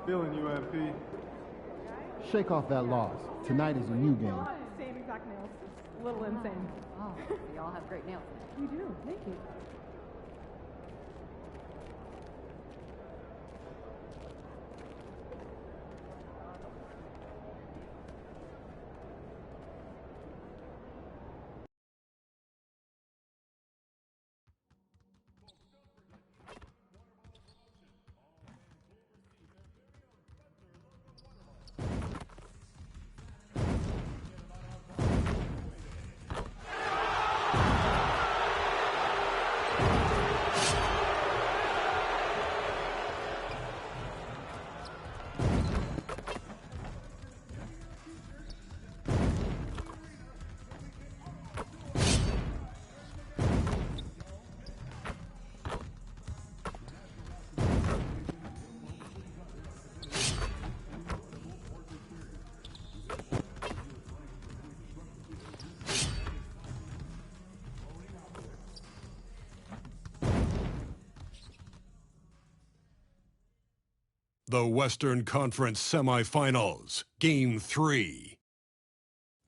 Feeling you, MP. Shake off that loss. Tonight is a new game. Same exact nails. Just a little insane. Oh, we all have great nails. You do. Thank you. The Western Conference Semifinals, Game 3.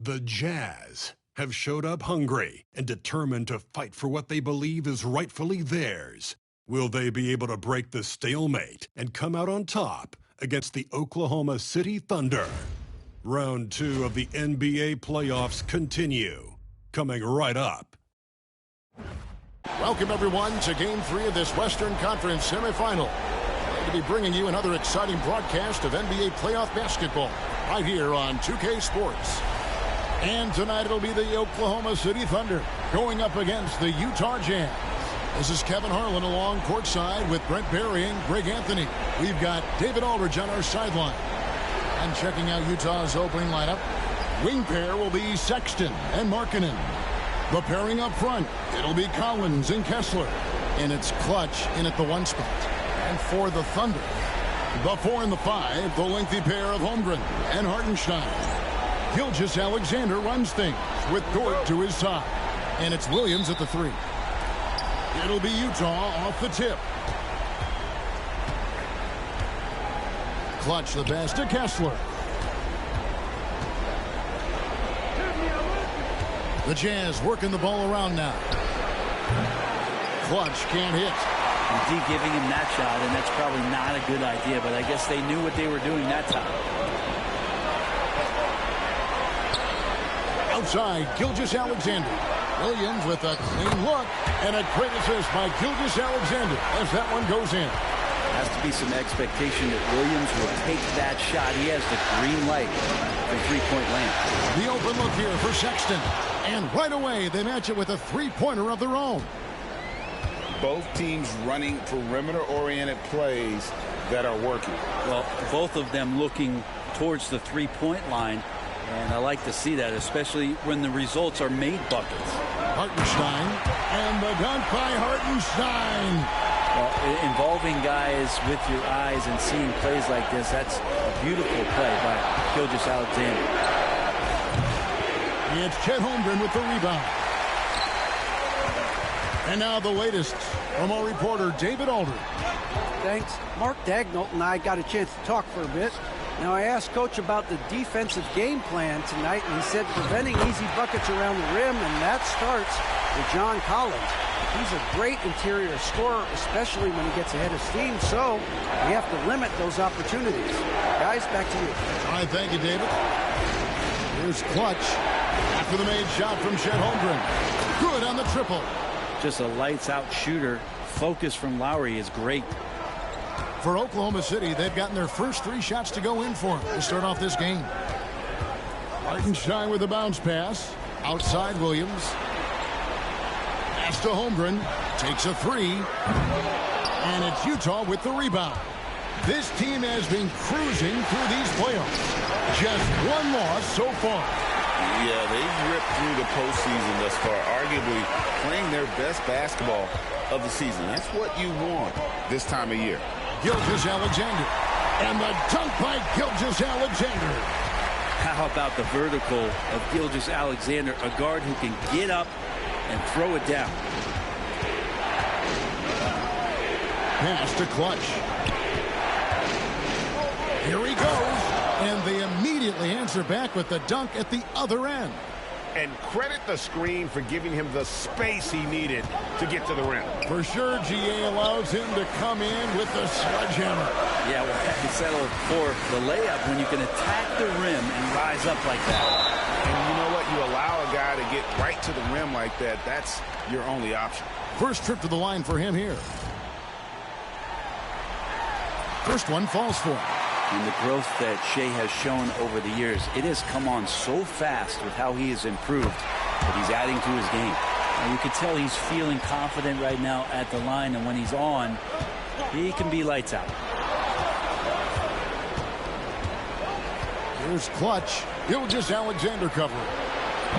The Jazz have showed up hungry and determined to fight for what they believe is rightfully theirs. Will they be able to break the stalemate and come out on top against the Oklahoma City Thunder? Round 2 of the NBA playoffs continue, coming right up. Welcome, everyone, to Game 3 of this Western Conference semifinal. To be bringing you another exciting broadcast of NBA playoff basketball right here on 2K Sports. And tonight it'll be the Oklahoma City Thunder going up against the Utah Jazz. This is Kevin Harlan along courtside with Brent Barry and Greg Anthony. We've got David Aldridge on our sideline. And checking out Utah's opening lineup, wing pair will be Sexton and Markkanen. The pairing up front, it'll be Collins and Kessler. And it's Clutch in at the 1 spot. And for the Thunder, the 4 and the 5, the lengthy pair of Holmgren and Hartenstein. Gilgeous-Alexander runs things with Dort to his side. And it's Williams at the 3. It'll be Utah off the tip. Clutch the pass to Kessler. The Jazz working the ball around now. Clutch can't hit. Indeed, giving him that shot, and that's probably not a good idea, but I guess they knew what they were doing that time. Outside, Gilgeous-Alexander. Williams with a clean look, and a great assist by Gilgeous-Alexander as that one goes in. Has to be some expectation that Williams will take that shot. He has the green light for three-point land. The open look here for Sexton, and right away they match it with a three-pointer of their own. Both teams running perimeter-oriented plays that are working. Well, both of them looking towards the three-point line, and I like to see that, especially when the results are made buckets. Hartenstein, and the dunk by Hartenstein. Well, involving guys with your eyes and seeing plays like this, that's a beautiful play by Gilgeous-Alexander. It's Chet Holmgren with the rebound. And now the latest from our reporter, David Aldridge. Thanks. Mark Dagnall and I got a chance to talk for a bit. Now, I asked Coach about the defensive game plan tonight, and he said preventing easy buckets around the rim, and that starts with John Collins. He's a great interior scorer, especially when he gets ahead of steam, so we have to limit those opportunities. Guys, back to you. All right, thank you, David. Here's Clutch after the made shot from Chet Holmgren. Good on the triple. Just a lights-out shooter. Focus from Lowry is great. For Oklahoma City, they've gotten their first 3 shots to go in for them to start off this game. Hartenstein with a bounce pass. Outside Williams. Pass to Holmgren. Takes a 3. And it's Utah with the rebound. This team has been cruising through these playoffs. Just 1 loss so far. Yeah, they've ripped through the postseason thus far, arguably playing their best basketball of the season. That's what you want this time of year. Gilgeous-Alexander. And the dunk by Gilgeous-Alexander. How about the vertical of Gilgeous-Alexander, a guard who can get up and throw it down. Pass to Clutch. Here he goes. And they immediately answer back with the dunk at the other end. And credit the screen for giving him the space he needed to get to the rim. For sure, GA allows him to come in with the sledgehammer. Yeah, well, you settle for the layup when you can attack the rim and rise up like that. And you know what? You allow a guy to get right to the rim like that. That's your only option. First trip to the line for him here. First one falls for him. And the growth that Shea has shown over the years, it has come on so fast with how he has improved that he's adding to his game. And you can tell he's feeling confident right now at the line, and when he's on, he can be lights out. Here's clutch. Gilgeous-Alexander covering.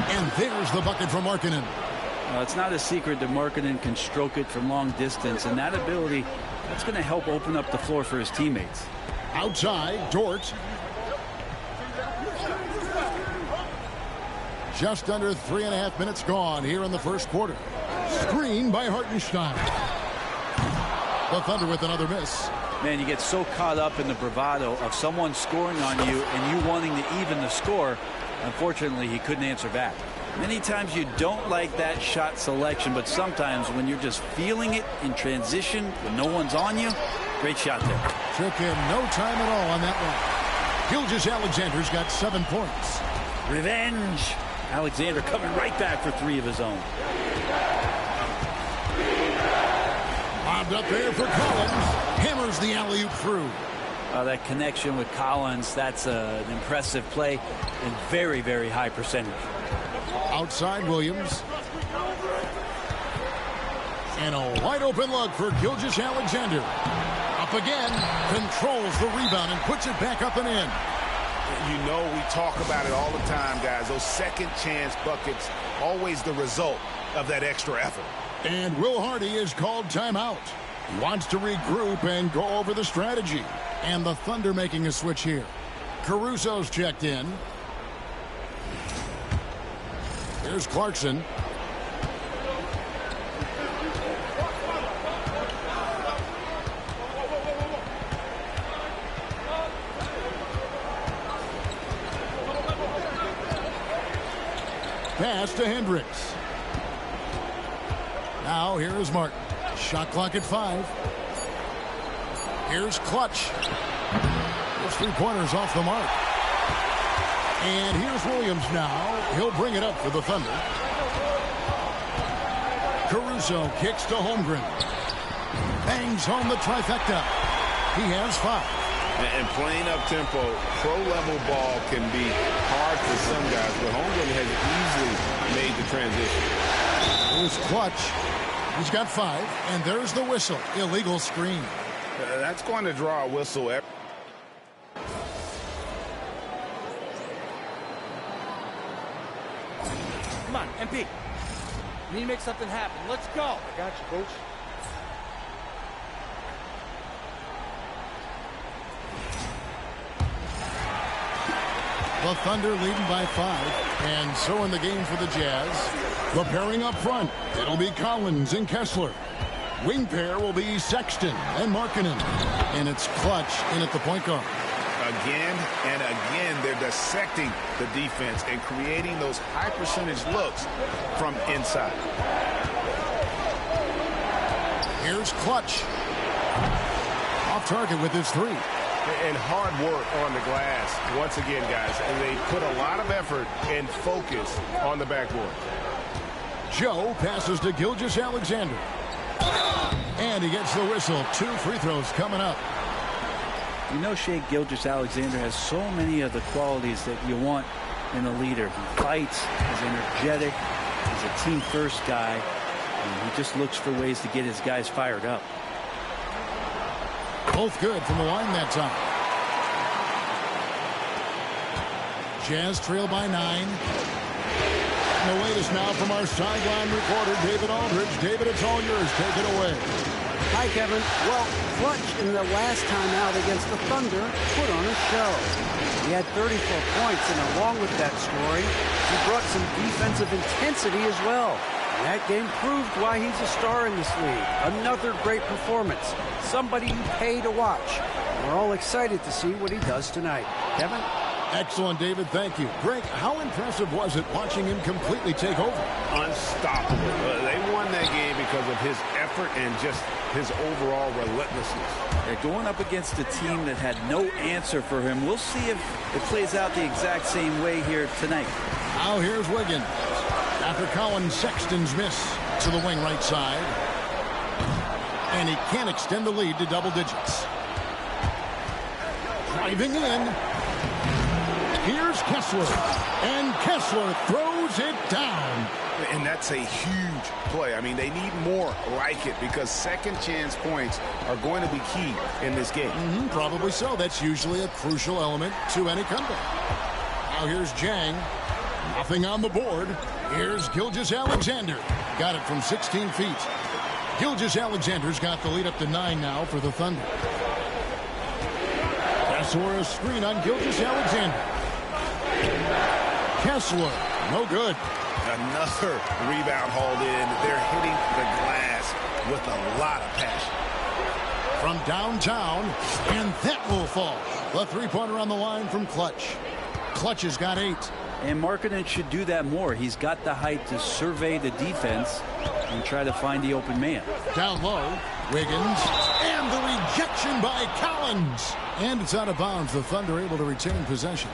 And there's the bucket from Markkanen. Well, it's not a secret that Markkanen can stroke it from long distance, and that ability, that's going to help open up the floor for his teammates. Outside, Dort. Just under 3.5 minutes gone here in the first quarter. Screen by Hartenstein. The Thunder with another miss. Man, you get so caught up in the bravado of someone scoring on you and you wanting to even the score. Unfortunately, he couldn't answer back. Many times you don't like that shot selection, but sometimes when you're just feeling it in transition when no one's on you, great shot there. Took him no time at all on that one. Gilgeous-Alexander's got 7 points. Revenge. Alexander coming right back for 3 of his own. Bobbed up there for Collins. Hammers the alley-oop through. That connection with Collins, that's an impressive play and very, very high percentage. Outside Williams. And a wide open look for Gilgeous-Alexander. Up again, controls the rebound and puts it back up and in. You know, we talk about it all the time, guys. Those second chance buckets, always the result of that extra effort. And Will Hardy is called timeout. He wants to regroup and go over the strategy. And the Thunder making a switch here. Caruso's checked in. Here's Clarkson. Pass to Hendricks. Now here is Martin. Shot clock at 5. Here's Clutch. Those 3-pointers off the mark. And here's Williams now. He'll bring it up for the Thunder. Caruso kicks to Holmgren. Bangs home the trifecta. He has 5. And playing up-tempo, pro-level ball can be hard for some guys, but Holmgren has easily made the transition. Here's Clutch. He's got 5, and there's the whistle. Illegal screen. That's going to draw a whistle. Come on, MP. You need to make something happen. Let's go. I got you, Coach. The Thunder leading by 5, and so in the game for the Jazz. The pairing up front, it'll be Collins and Kessler. Wing pair will be Sexton and Markkanen. And it's Clutch in at the point guard. Again and again, they're dissecting the defense and creating those high percentage looks from inside. Here's Clutch. Off target with his 3. And hard work on the glass once again, guys. And they put a lot of effort and focus on the backboard. Joe passes to Gilgeous-Alexander. And he gets the whistle. 2 free throws coming up. You know, Shea Gilgeous-Alexander has so many of the qualities that you want in a leader. He fights, he's energetic, he's a team-first guy, and he just looks for ways to get his guys fired up. Both good from the line that time. Jazz trail by 9. The latest now from our sideline reporter, David Aldridge. David, it's all yours. Take it away. Hi, Kevin. Well, Clutch in the last time out against the Thunder put on a show. He had 34 points, and along with that scoring, he brought some defensive intensity as well. And that game proved why he's a star in this league. Another great performance. Somebody you pay to watch. We're all excited to see what he does tonight. Kevin? Excellent, David. Thank you. Greg, how impressive was it watching him completely take over? Unstoppable. They won that game because of his effort and just his overall relentlessness. They're going up against a team that had no answer for him. We'll see if it plays out the exact same way here tonight. Now here's Wiggins. After Colin Sexton's miss to the wing right side. And he can't extend the lead to double digits. Driving in. Here's Kessler. And Kessler throws it down. And that's a huge play. I mean, they need more like it because second chance points are going to be key in this game. Probably so. That's usually a crucial element to any comeback. Now here's Jang. Nothing on the board. Here's Gilgeous-Alexander. Got it from 16 feet. Gilgeous-Alexander's got the lead up to 9 now for the Thunder. Kessler, a screen on Gilgeous-Alexander. Kessler, no good. Another rebound hauled in. They're hitting the glass with a lot of passion. From downtown, and that will fall. The three-pointer on the line from Clutch. Clutch has got 8. And Markkanen should do that more. He's got the height to survey the defense and try to find the open man. Down low, Wiggins, and the rejection by Collins. And it's out of bounds. The Thunder able to retain possession.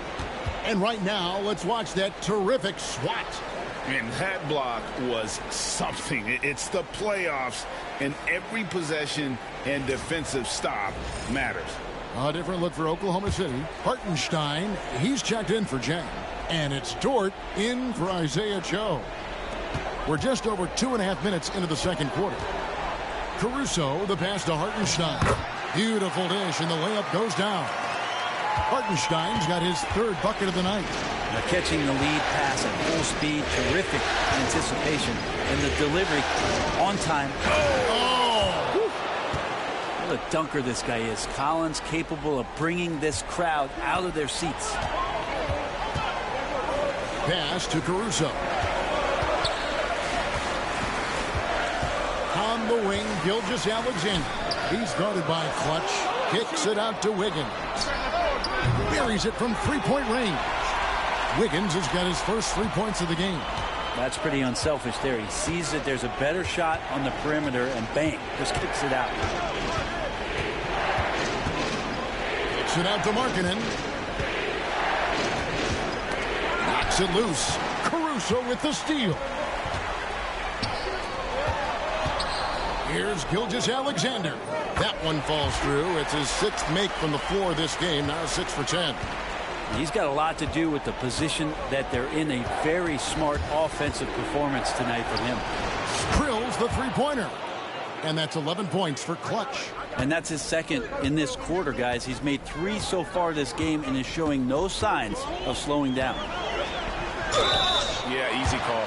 And right now, let's watch that terrific swat. And that block was something. It's the playoffs, and every possession and defensive stop matters. A different look for Oklahoma City. Hartenstein, he's checked in for Jang. And it's Dort in for Isaiah Cho. We're just over 2.5 minutes into the second quarter. Caruso, the pass to Hartenstein. Beautiful dish, and the layup goes down. Hartenstein's got his 3rd bucket of the night. Now catching the lead pass at full speed, terrific anticipation, and the delivery on time. What a dunker this guy is. Collins capable of bringing this crowd out of their seats. Pass to Caruso. On the wing, Gilgeous-Alexander. He's guarded by Clutch. Kicks it out to Wiggins. Buries it from 3-point range. Wiggins has got his first 3 points of the game. That's pretty unselfish there. He sees that there's a better shot on the perimeter and bang, just kicks it out. Kicks it out to Markkanen. Knocks it loose. Caruso with the steal. Here's Gilgeous-Alexander. That one falls through. It's his 6th make from the floor this game. Now 6 for 10. He's got a lot to do with the position that they're in. A very smart offensive performance tonight from him. Drills the three-pointer. And that's 11 points for Clutch. And that's his 2nd in this quarter, guys. He's made 3 so far this game and is showing no signs of slowing down. Yeah, easy call.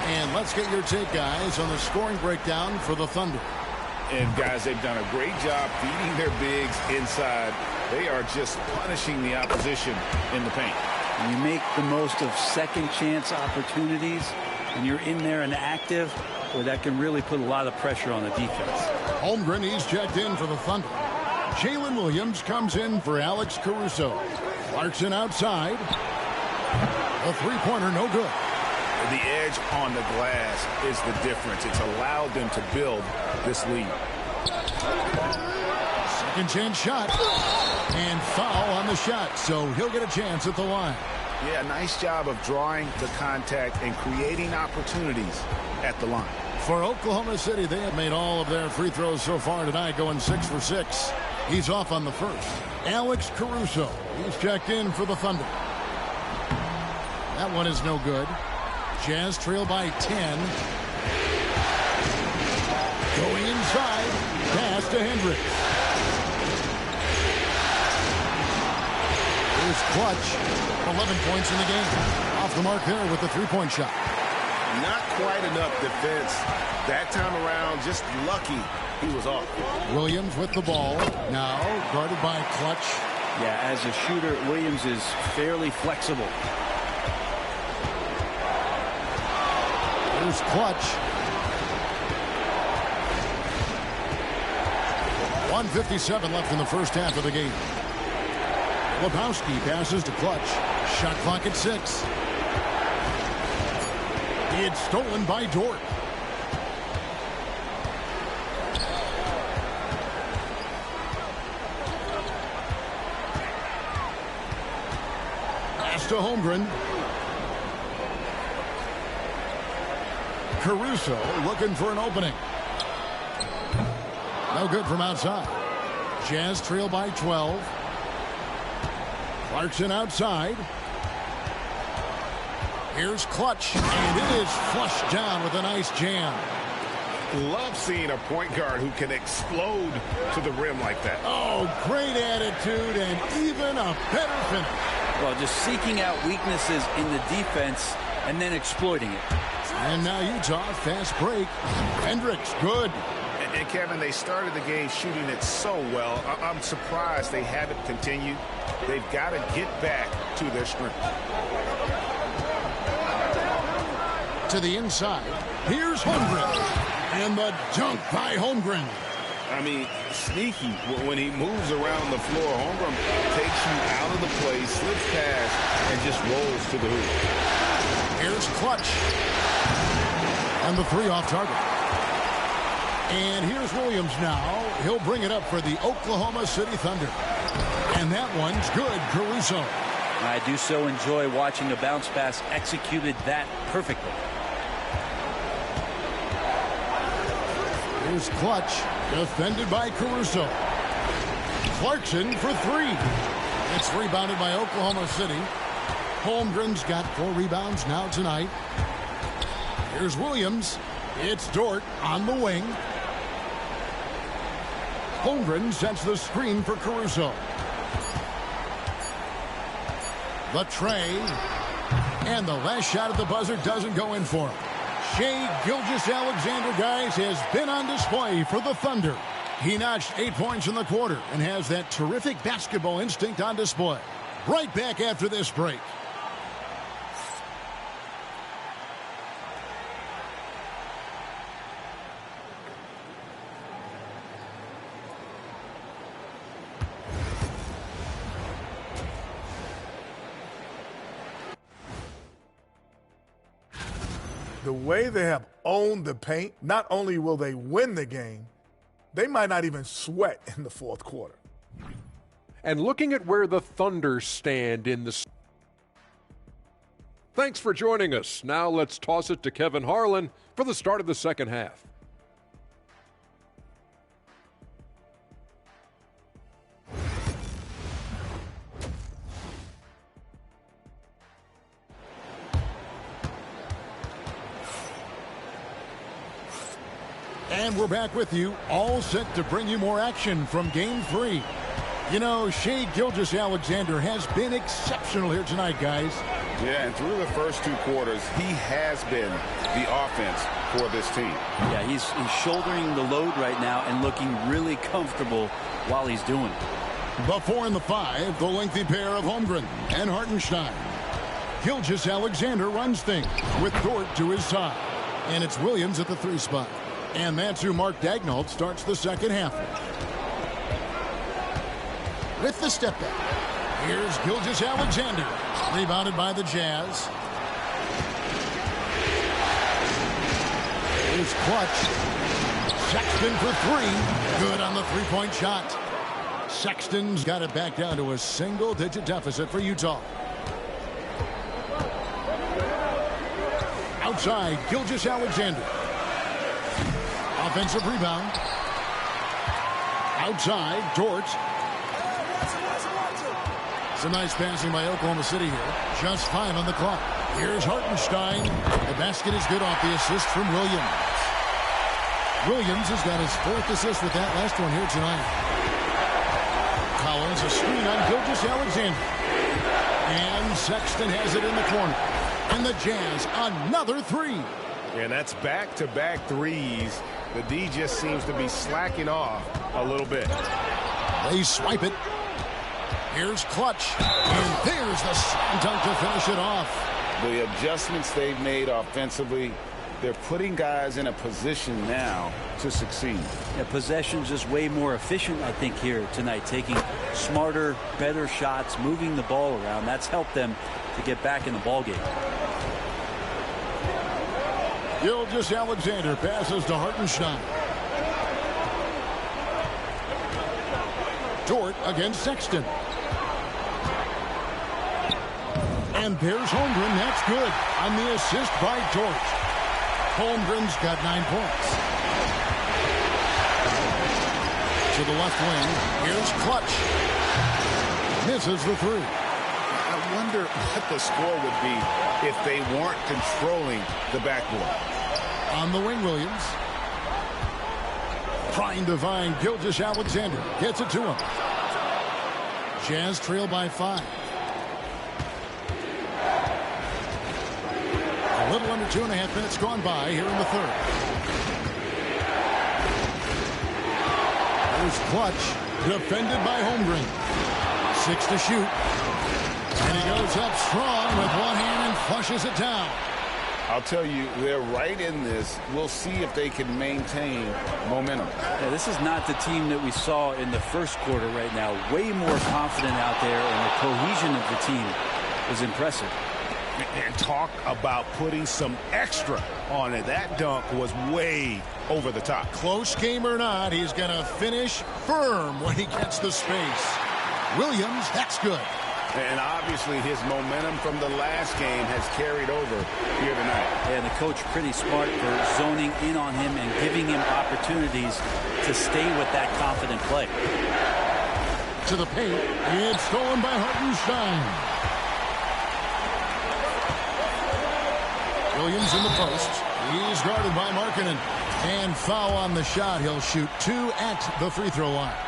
And let's get your take, guys, on the scoring breakdown for the Thunder. And, guys, they've done a great job feeding their bigs inside. They are just punishing the opposition in the paint. And you make the most of second chance opportunities, and you're in there and active, where that can really put a lot of pressure on the defense. Holmgren, he's checked in for the Thunder. Jalen Williams comes in for Alex Caruso. Clarkson outside. The three-pointer, no good. The edge on the glass is the difference. It's allowed them to build this lead. Second chance shot. And foul on the shot, so he'll get a chance at the line. Yeah, nice job of drawing the contact and creating opportunities at the line. For Oklahoma City, they have made all of their free throws so far tonight, going 6 for 6. He's off on the first. Alex Caruso, he's checked in for the Thunder. That one is no good. Jazz trail by 10. Going inside. Pass to Hendricks. Here's Clutch. 11 points in the game. Off the mark there with the three-point shot. Not quite enough defense. That time around, just lucky he was off. Williams with the ball. Now guarded by Clutch. Yeah, as a shooter, Williams is fairly flexible. Here's Clutch. 1:57 left in the first half of the game. Lebowski passes to Clutch. Shot clock at 6. It's stolen by Dort. Pass to Holmgren. Caruso looking for an opening. No good from outside. Jazz trail by 12. Clarkson outside. Here's Clutch, and it is flushed down with a nice jam. Love seeing a point guard who can explode to the rim like that. Oh, great attitude and even a better finish. Well, just seeking out weaknesses in the defense and then exploiting it. And now Utah, fast break. Hendricks, good. And Kevin, they started the game shooting it so well. I'm surprised they haven't continued. They've got to get back to their strength. To the inside. Here's Holmgren. And the dunk by Holmgren. I mean, sneaky. When he moves around the floor, Holmgren takes you out of the play, slips past, and just rolls to the hoop. Here's Clutch. And the 3 off target. And here's Williams now. He'll bring it up for the Oklahoma City Thunder. And that one's good, Caruso. I do so enjoy watching a bounce pass executed that perfectly. Here's Clutch, defended by Caruso. Clarkson for 3. It's rebounded by Oklahoma City. Holmgren's got 4 rebounds now tonight. Here's Williams. It's Dort on the wing. Holmgren sets the screen for Caruso. The tray. And the last shot at the buzzer doesn't go in for him. Shai Gilgeous-Alexander, guys, has been on display for the Thunder. He notched 8 points in the quarter and has that terrific basketball instinct on display. Right back after this break. The way they have owned the paint, not only will they win the game, they might not even sweat in the fourth quarter. And looking at where the Thunder stand in the... Thanks for joining us. Now let's toss it to Kevin Harlan for the start of the second half. And we're back with you, all set to bring you more action from Game 3. You know, Shai Gilgeous-Alexander has been exceptional here tonight, guys. Yeah, and through the first 2 quarters, he has been the offense for this team. Yeah, he's shouldering the load right now and looking really comfortable while he's doing it. The 4 and the 5, the lengthy pair of Holmgren and Hartenstein. Gilgeous-Alexander runs things with Dort to his side. And it's Williams at the 3 spot. And that's who Mark Daigneault starts the second half with the step back. Here's Gilgeous-Alexander. Rebounded by the Jazz. Here's Clutch. Sexton for 3. Good on the 3-point shot. Sexton's got it back down to a single-digit deficit for Utah. Outside, Gilgeous-Alexander. Offensive rebound. Outside, Dort. Some nice passing by Oklahoma City here. Just 5 on the clock. Here's Hartenstein. The basket is good off the assist from Williams. Williams has got his 4th assist with that last one here tonight. Collins, a screen on Gilgeous-Alexander. And Sexton has it in the corner. And the Jazz, another 3. And that's back-to-back threes. The D just seems to be slacking off a little bit. They swipe it. Here's Clutch. And there's the slam dunk to finish it off. The adjustments they've made offensively They're putting guys in a position now to succeed. Yeah, possession's just way more efficient, I think, here tonight. Taking smarter, better shots, moving the ball around. That's helped them to get back in the ball game. Gilgeous-Alexander passes to Hartenstein. Dort against Sexton. And there's Holmgren. That's good on the assist by Dort. Holmgren's got 9 points. To the left wing. Here's Clutch. Misses the three. I wonder what the score would be if they weren't controlling the backboard. On the wing, Williams. Trying to find Gilgeous-Alexander. Gets it to him. Jazz trail by 5. A little under 2.5 minutes gone by here in the third. There's Clutch. Defended by Holmgren. 6 to shoot. And he goes up strong with one hand and flushes it down. I'll tell you, they're right in this. We'll see if they can maintain momentum. Yeah, this is not the team that we saw in the first quarter right now. Way more confident out there, and the cohesion of the team is impressive. And talk about putting some extra on it. That dunk was way over the top. Close game or not, he's going to finish firm when he gets the space. Williams, that's good. And obviously his momentum from the last game has carried over here tonight. And the coach pretty smart for zoning in on him and giving him opportunities to stay with that confident play. To the paint. It's stolen by Hartenstein. Williams in the post. He's guarded by Markkanen. And foul on the shot. He'll shoot 2 at the free throw line.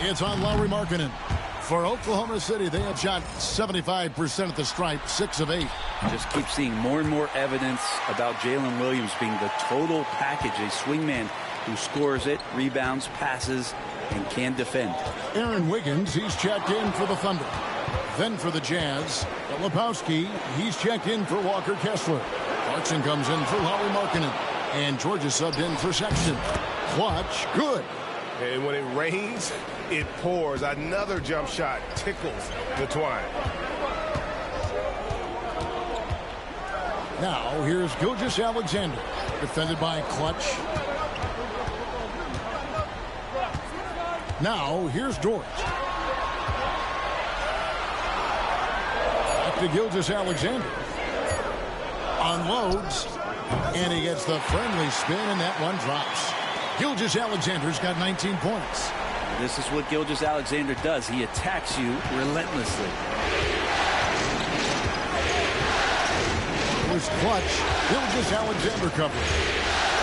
It's on Lauri Markkanen. For Oklahoma City, they have shot 75% at the stripe, 6 of 8. Just keep seeing more and more evidence about Jalen Williams being the total package, a swingman who scores it, rebounds, passes, and can defend. Aaron Wiggins, he's checked in for the Thunder. Then for the Jazz, Lepowski, he's checked in for Walker Kessler. Clarkson comes in for Lauri Markkanen. And Georgia subbed in for Sexton. Clutch, good. And when it rains, it pours. Another jump shot tickles the twine. Now, here's Gilgeous-Alexander. Defended by Clutch. Now, here's Dort. Back to Gilgeous-Alexander. Unloads. And he gets the friendly spin, and that one drops. Gilgeous-Alexander's got 19 points. This is what Gilgeous-Alexander does. He attacks you relentlessly. Here's Clutch. Gilgeous-Alexander covered.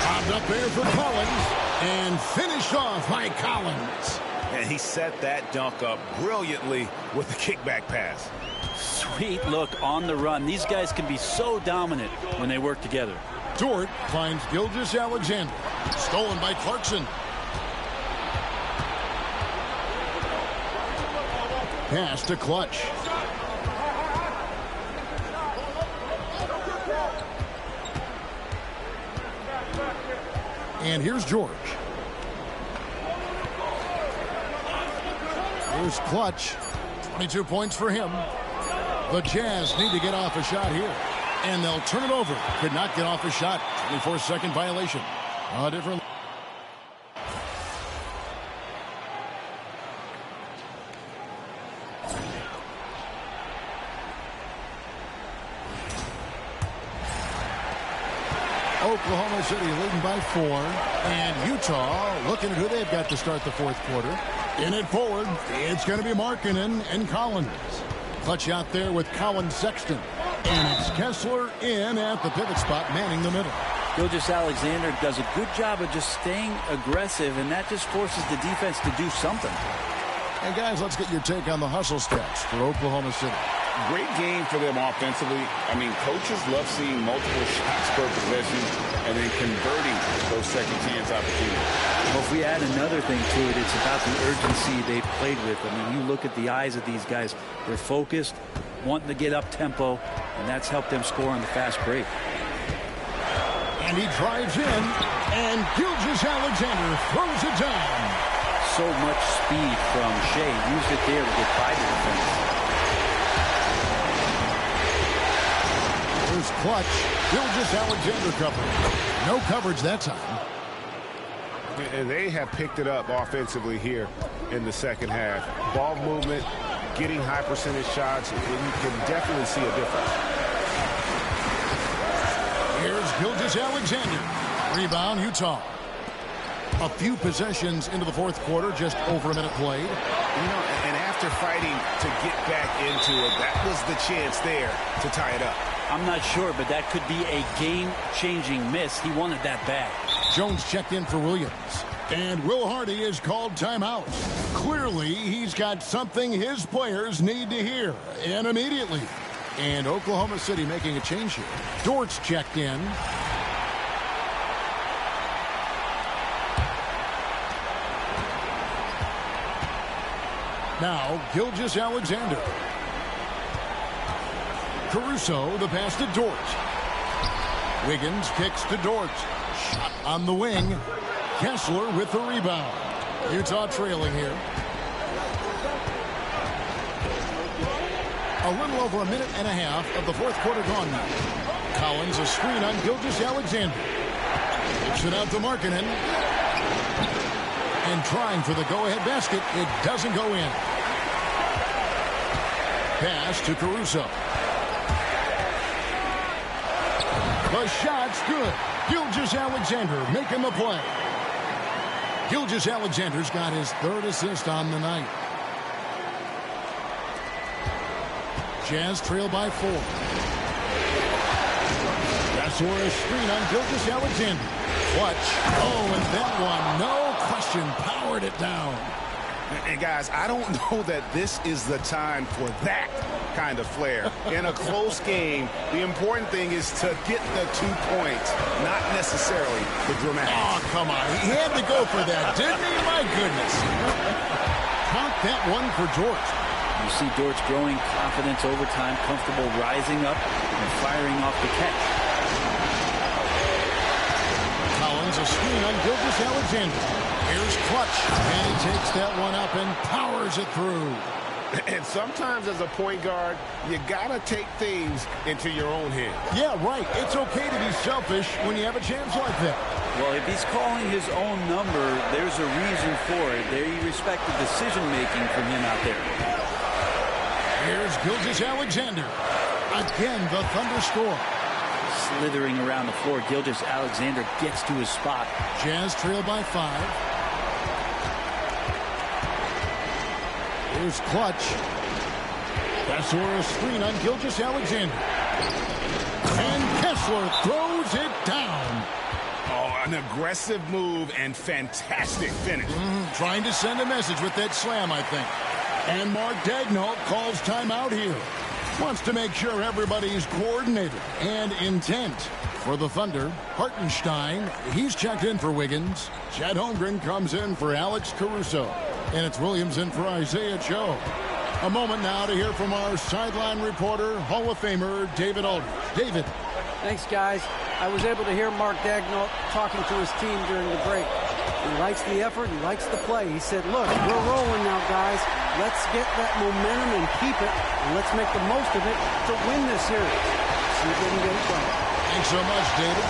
Popped up there for Collins. And finished off by Collins. And he set that dunk up brilliantly with the kickback pass. Sweet look on the run. These guys can be so dominant when they work together. Dort finds Gilgeous-Alexander. Stolen by Clarkson. Pass to Clutch. And here's George. Here's Clutch. 22 points for him. The Jazz need to get off a shot here. And they'll turn it over. Could not get off a shot. 24-second violation. A different. Oklahoma City leading by 4. And Utah looking at who they've got to start the fourth quarter. In it forward, it's going to be Markkanen and Collins. Clutch out there with Collins Sexton. And it's Kessler in at the pivot spot, manning the middle. Gilgeous-Alexander does a good job of just staying aggressive, and that just forces the defense to do something. And guys, let's get your take on the hustle stats for Oklahoma City. Great game for them offensively. I mean, coaches love seeing multiple shots per possession and then converting those second chance opportunities. Well, if we add another thing to it, it's about the urgency they've played with. I mean, you look at the eyes of these guys. They're focused, wanting to get up tempo, and that's helped them score on the fast break. And he drives in, and Gilgeous-Alexander throws it down. So much speed from Shea. Used it there to get by the defense. Here's Clutch. Gilgeous-Alexander covering. No coverage that time. And they have picked it up offensively here in the second half. Ball movement, getting high percentage shots, and you can definitely see a difference. Here's Gilgeous-Alexander. Rebound, Utah. A few possessions into the fourth quarter, just over a minute played. You know, and after fighting to get back into it, that was the chance there to tie it up. I'm not sure, but that could be a game-changing miss. He wanted that bad. Jones checked in for Williams. And Will Hardy is called timeout. Clearly, he's got something his players need to hear, and immediately. And Oklahoma City making a change here. Dortz checked in. Now, Gilgeous-Alexander. Caruso, the pass to Dort. Wiggins kicks to Dort. Shot on the wing. Kessler with the rebound. Utah trailing here. A little over a minute and a half of the fourth quarter gone now. Collins a screen on Gilgeous-Alexander. Kicks it out to Markkanen. And trying for the go-ahead basket. It doesn't go in. Pass to Caruso. The shot's good. Gilgeous-Alexander making the play. Gilgeous-Alexander's got his third assist on the night. Jazz trail by 4. That's screen on Gilgeous-Alexander. Clutch. Oh, and that one, no question, powered it down. And guys, I don't know that this is the time for that kind of flair. In a close game, the important thing is to get the 2 points, not necessarily the dramatics. Oh, come on. He had to go for that, didn't he? My goodness. Count that one for Dort. You see Dort's growing confidence over time, comfortable rising up and firing off the catch. Collins a screen on Gilgeous-Alexander. Here's Clutch, and he takes that one up and powers it through. And sometimes as a point guard, you gotta take things into your own hands. Yeah, right. It's okay to be selfish when you have a chance like that. Well, if he's calling his own number, there's a reason for it. They respect the decision-making from him out there. Here's Gilgeous-Alexander. Again, the Thunder score. Slithering around the floor, Gilgeous-Alexander gets to his spot. Jazz trail by 5. Here's Clutch. That's screen on Gilgeous-Alexander. And Kessler throws it down. Oh, an aggressive move and fantastic finish. Trying to send a message with that slam, I think. And Mark Daigneault calls timeout here. Wants to make sure everybody's coordinated and intent. For the Thunder, Hartenstein, he's checked in for Wiggins. Chet Holmgren comes in for Alex Caruso. And it's Williams in for Isaiah Joe. A moment now to hear from our sideline reporter, Hall of Famer David Aldridge. David. Thanks, guys. I was able to hear Mark Daigneault talking to his team during the break. He likes the effort. He likes the play. He said, look, we're rolling now, guys. Let's get that momentum and keep it, and let's make the most of it to win this series. See if we can get it done. Thanks so much, David.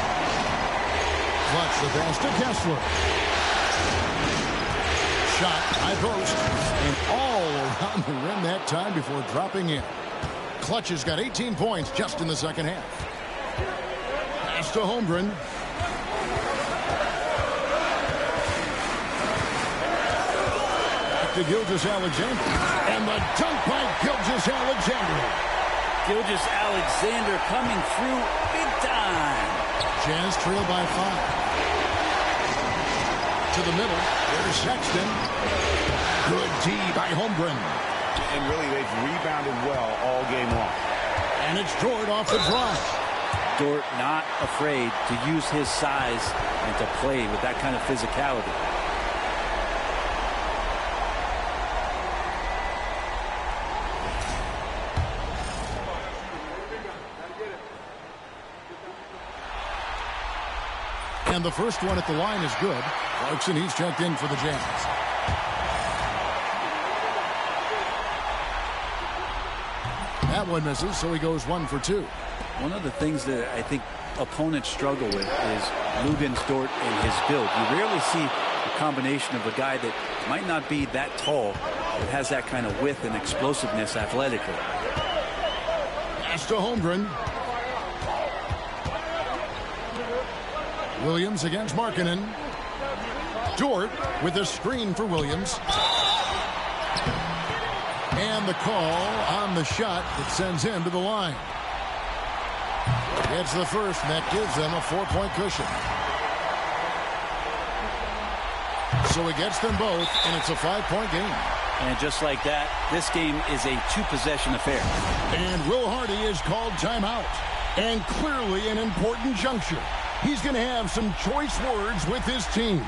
Clutch the pass to Kessler. Shot, high post, and all around the rim that time before dropping in. Clutch has got 18 points just in the second half. Pass to Holmgren. To Gilgeous-Alexander. And the dunk by Gilgeous-Alexander. Gilgeous-Alexander coming through big time. Jazz trail by 5. To the middle. There's Sexton. Good D by Holmgren. And really, they've rebounded well all game long. And it's Dort off the drive. Dort not afraid to use his size and to play with that kind of physicality. And the first one at the line is good. Clarkson, he's checked in for the Jazz. That one misses, so he goes 1 for 2. One of the things that I think opponents struggle with is Luguentz-Dort and his build. You rarely see a combination of a guy that might not be that tall, but has that kind of width and explosiveness athletically. Pass to Holmgren. Williams against Markkanen. Dort with a screen for Williams. And the call on the shot that sends him to the line. Gets the first, and that gives them a 4-point cushion. So he gets them both, and it's a 5-point game. And just like that, this game is a 2-possession affair. And Will Hardy is called timeout. And clearly an important juncture. He's going to have some choice words with his team.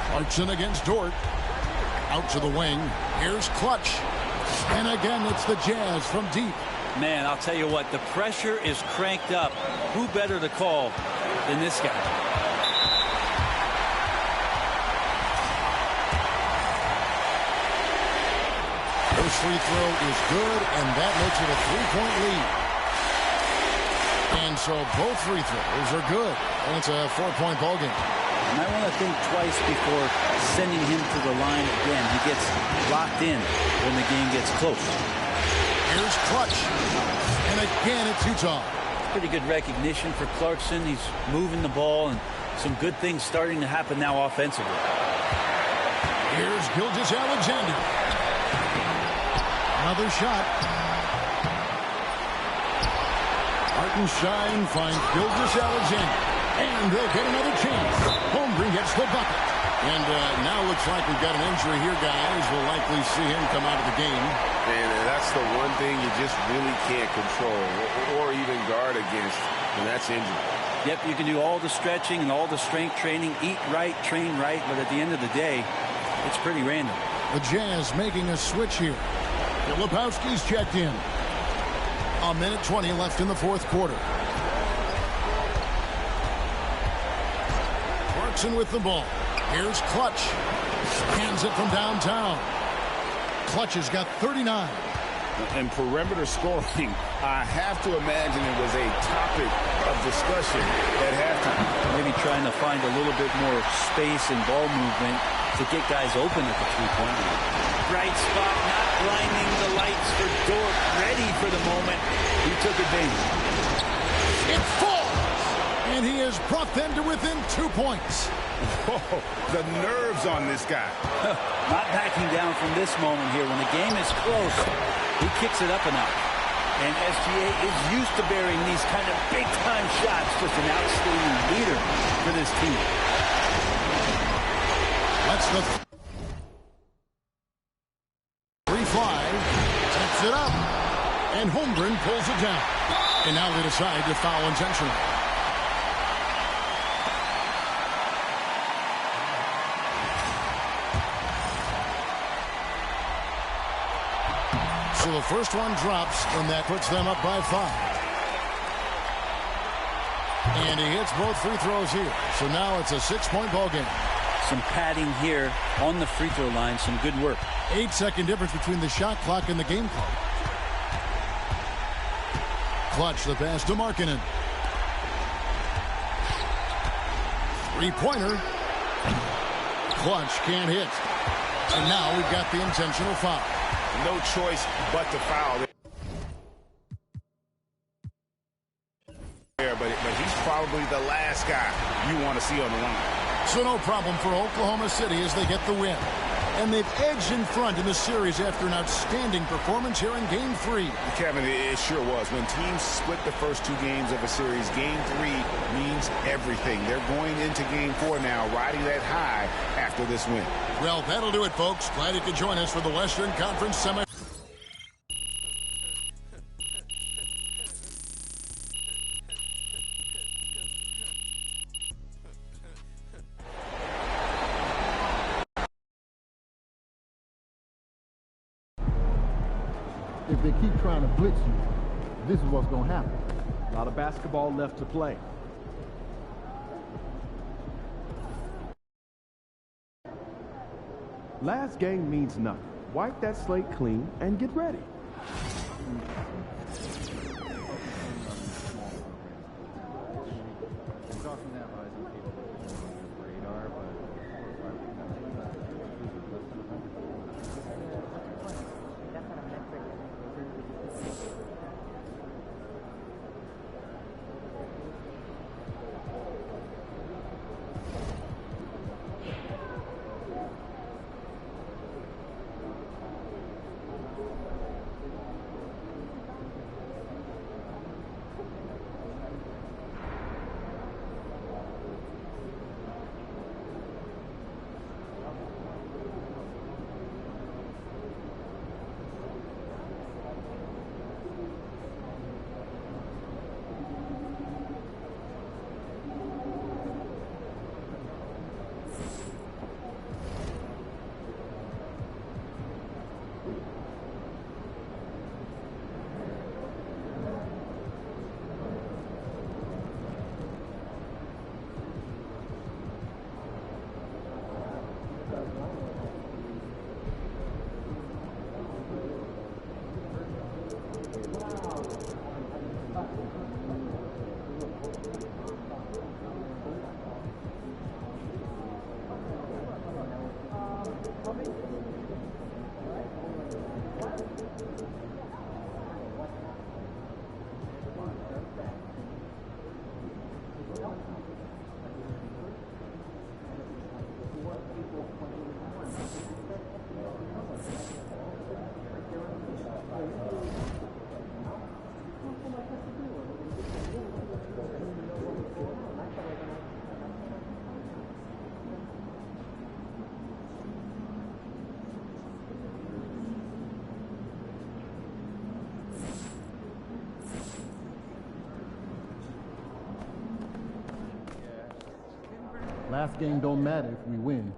Clarkson against Dort. Out to the wing. Here's Clutch. And again, it's the Jazz from deep. Man, I'll tell you what, the pressure is cranked up. Who better to call than this guy? First free throw is good, and that makes it a 3-point lead. And so both free throws are good, and it's a 4-point ball game. You might want to think twice before sending him to the line again. He gets locked in when the game gets close. Here's Clutch. And again, it's Utah. Pretty good recognition for Clarkson. He's moving the ball, and some good things starting to happen now offensively. Here's Gilgeous-Alexander. Another shot. Hartenstein finds Gilgeous-Alexander. And they'll get another chance. Holmgren gets the bucket. And now looks like we've got an injury here, guys. We'll likely see him come out of the game. And that's the one thing you just really can't control or even guard against, and that's injury. Yep, you can do all the stretching and all the strength training, eat right, train right, but at the end of the day, it's pretty random. The Jazz making a switch here. Filipowski's checked in. 1:20 left in the fourth quarter. Clarkson with the ball. Here's Clutch. Hands it from downtown. Clutch has got 39. And perimeter scoring, I have to imagine it was a topic of discussion at halftime. Maybe trying to find a little bit more space and ball movement to get guys open at the three-point line. Bright spot, not blinding the lights for Dort. Ready for the moment. He took advantage. It falls! And he has brought them to within 2 points. Oh, the nerves on this guy. Not backing down from this moment here. When the game is close, he kicks it up a notch. And SGA is used to bearing these kind of big-time shots. Just an outstanding leader for this team. That's the free fly. Sets it up. And Holmgren pulls it down. And now they decide to foul intentionally. So the first one drops, and that puts them up by 5. And he hits both free throws here. So now it's a 6-point ball game. Some padding here on the free throw line. Some good work. 8-second difference between the shot clock and the game clock. Clutch the pass to Markkanen. Three-pointer. Clutch can't hit. And now we've got the intentional foul. No choice but to foul. But he's probably the last guy you want to see on the line. So no problem for Oklahoma City as they get the win. And they've edged in front in the series after an outstanding performance here in Game 3. Kevin, it sure was. When teams split the first 2 games of a series, Game 3 means everything. They're going into Game 4 now, riding that high after this win. Well, that'll do it, folks. Glad you could join us for the Western Conference semi. If they keep trying to blitz you, this is what's going to happen. A lot of basketball left to play. Last game means nothing. Wipe that slate clean and get ready. Last game don't matter if we win.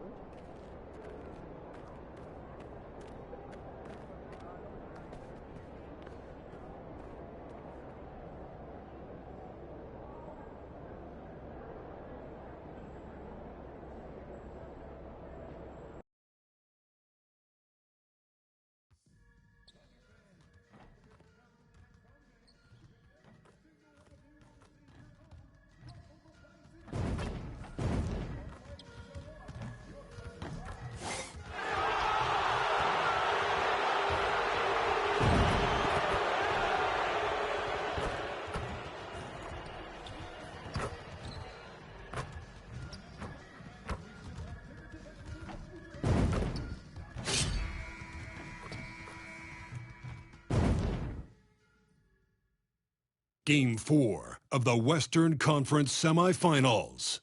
Game 4 of the Western Conference semifinals.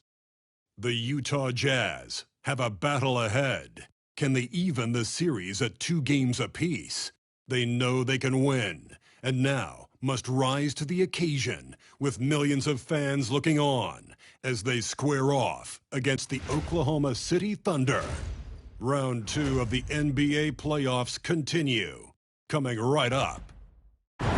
The Utah Jazz have a battle ahead. Can they even the series at 2 games apiece? They know they can win, and now must rise to the occasion with millions of fans looking on as they square off against the Oklahoma City Thunder. Round 2 of the NBA playoffs continue. Coming right up.